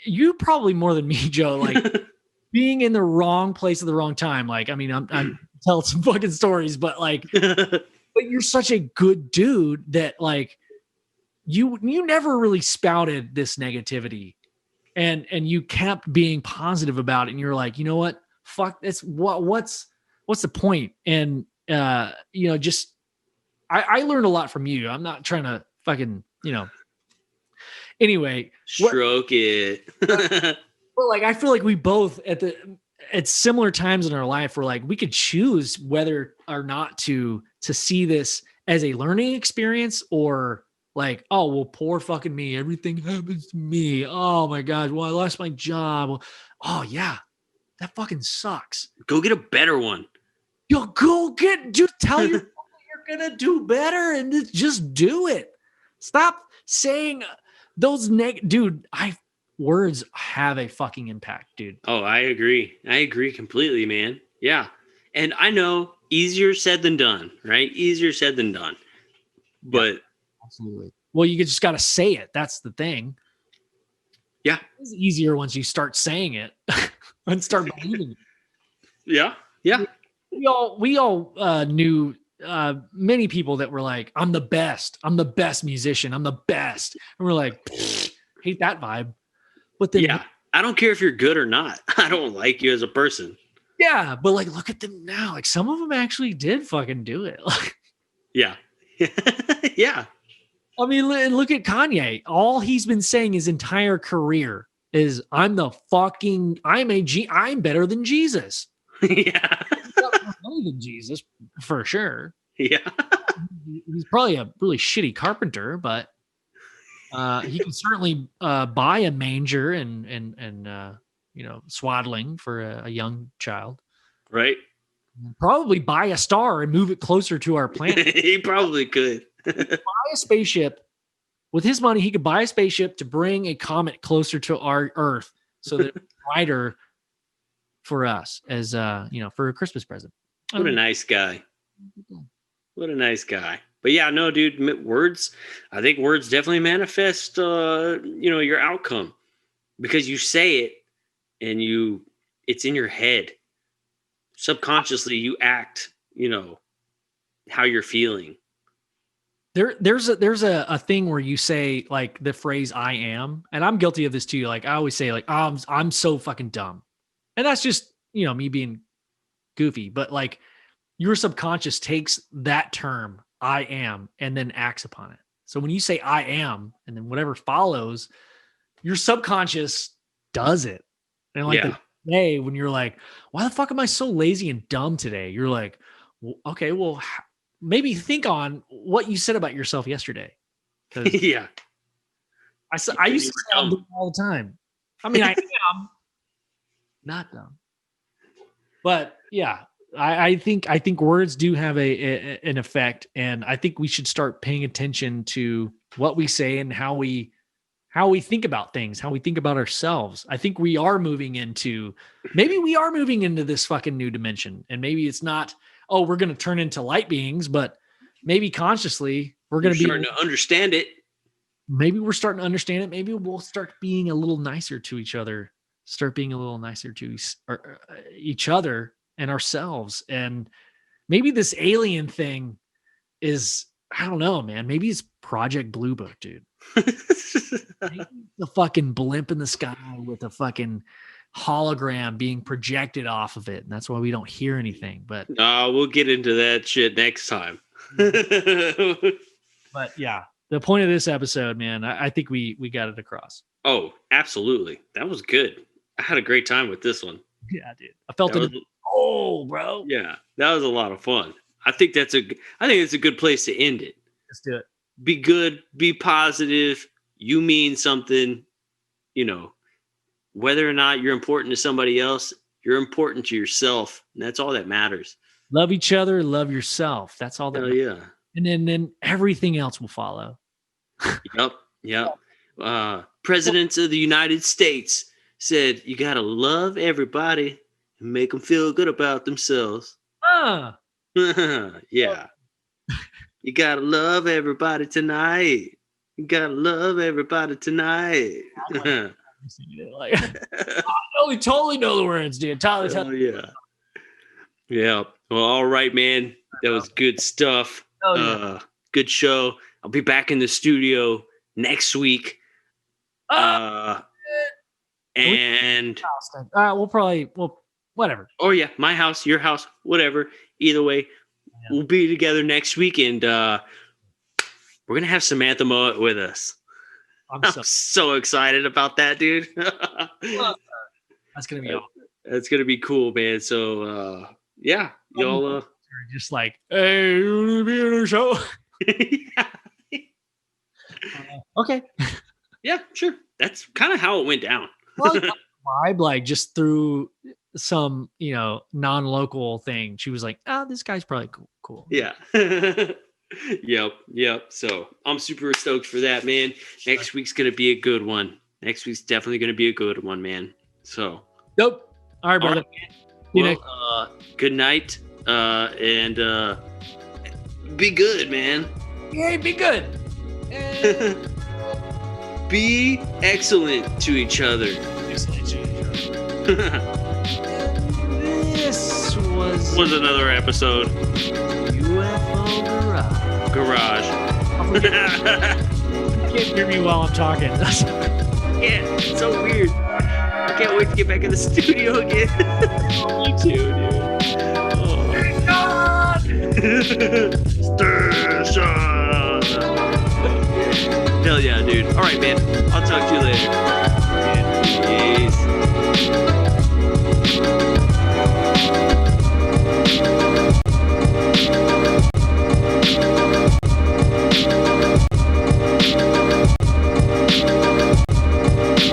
You probably more than me, Joe. Like being in the wrong place at the wrong time. Like, I mean, I'm telling some fucking stories, but like, but you're such a good dude that like you never really spouted this negativity, and you kept being positive about it. And you're like, you know what? Fuck this. What's the point? And just I learned a lot from you. I'm not trying to fucking Anyway, stroke it. Well, like I feel like we both at similar times in our life were like we could choose whether or not to see this as a learning experience or like, oh well, poor fucking me. Everything happens to me. Oh my God. Well, I lost my job. Oh yeah, that fucking sucks. Go get a better one. Yo, just tell yourself that you're gonna do better and just do it. Stop saying those dude. Words have a fucking impact, dude. Oh, I agree. I agree completely, man. Yeah. And I know easier said than done, right? Easier said than done. But yeah, absolutely. Well, you just got to say it. That's the thing. Yeah. It's easier once you start saying it and start believing it. Yeah. Yeah. We all knew many people that were like, I'm the best musician. I'm the best. And we're like, hate that vibe. But then, yeah, I don't care if you're good or not. I don't like you as a person. Yeah, but like, look at them now. Like, some of them actually did fucking do it. Yeah, yeah. I mean, look at Kanye. All he's been saying his entire career is, "I'm better than Jesus." Yeah, better than Jesus for sure. Yeah, he's probably a really shitty carpenter, but. He can certainly buy a manger and swaddling for a young child. Right. Probably buy a star and move it closer to our planet. He probably could. Buy a spaceship. With his money, he could buy a spaceship to bring a comet closer to our Earth so that it's brighter for us as for a Christmas present. What a nice guy. What a nice guy. But yeah, no, dude, I think words definitely manifest, your outcome because you say it and it's in your head. Subconsciously, you act, how you're feeling. There's a thing where you say like the phrase "I am," and I'm guilty of this too. Like I always say like, I'm so fucking dumb. And that's just, me being goofy, but like your subconscious takes that term I am, and then acts upon it. So when you say I am, and then whatever follows, your subconscious does it. And like the day when you're like, why the fuck am I so lazy and dumb today? You're like, okay, well, maybe think on what you said about yourself yesterday. Yeah. I used to say I'm dumb all the time. I mean, I am not dumb. But yeah. I think words do have an effect, and I think we should start paying attention to what we say and how we think about things, how we think about ourselves. I think we are moving into this fucking new dimension, and maybe it's not, we're going to turn into light beings, but maybe consciously we're going to be starting to understand it. Maybe we're starting to understand it. Maybe we'll start being a little nicer to each other, start being a little nicer to each other and ourselves. And maybe this alien thing is, I don't know, man. Maybe it's Project Blue Book, dude. Maybe the fucking blimp in the sky with a fucking hologram being projected off of it. And that's why we don't hear anything. But we'll get into that shit next time. But yeah, the point of this episode, man, I think we got it across. Oh, absolutely. That was good. I had a great time with this one. Yeah, dude. I felt it. Oh, bro. Yeah, that was a lot of fun. I think it's a good place to end it. Let's do it. Be good, be positive. You mean something, whether or not you're important to somebody else, you're important to yourself. And that's all that matters. Love each other, love yourself. That's all that matters. Yeah. And then everything else will follow. Yep. Presidents of the United States said, you got to love everybody and make them feel good about themselves. Yeah. You gotta love everybody tonight. You gotta love everybody tonight. Like, we totally know the words, dude. Oh, yeah. Yeah. Well, all right, man. That was good stuff. Good show. I'll be back in the studio next week. And whatever. Oh yeah, my house, your house, whatever. Either way, we'll be together next week, and we're gonna have Samantha Mowat with us. I'm so excited about that, dude. That's gonna be awesome. That's gonna be cool, man. So yeah, y'all just like, hey, you wanna be on our show? Okay. Yeah, sure. That's kind of how it went down. Well, vibe, like just through some, non-local thing. She was like, "Oh, this guy's probably cool." Yeah. Yep. So I'm super stoked for that, man. Next week's gonna be a good one. Next week's definitely gonna be a good one, man. So. Nope. All right, brother. Well, good night, and be good, man. Yeah, be good. Be excellent to each other. This was another episode. UFO Garage. You can't hear me while I'm talking. Yeah, it's so weird. I can't wait to get back in the studio again. Me too, dude. Oh my God. Station. Hell yeah, dude. All right, man. I'll talk to you later. Peace.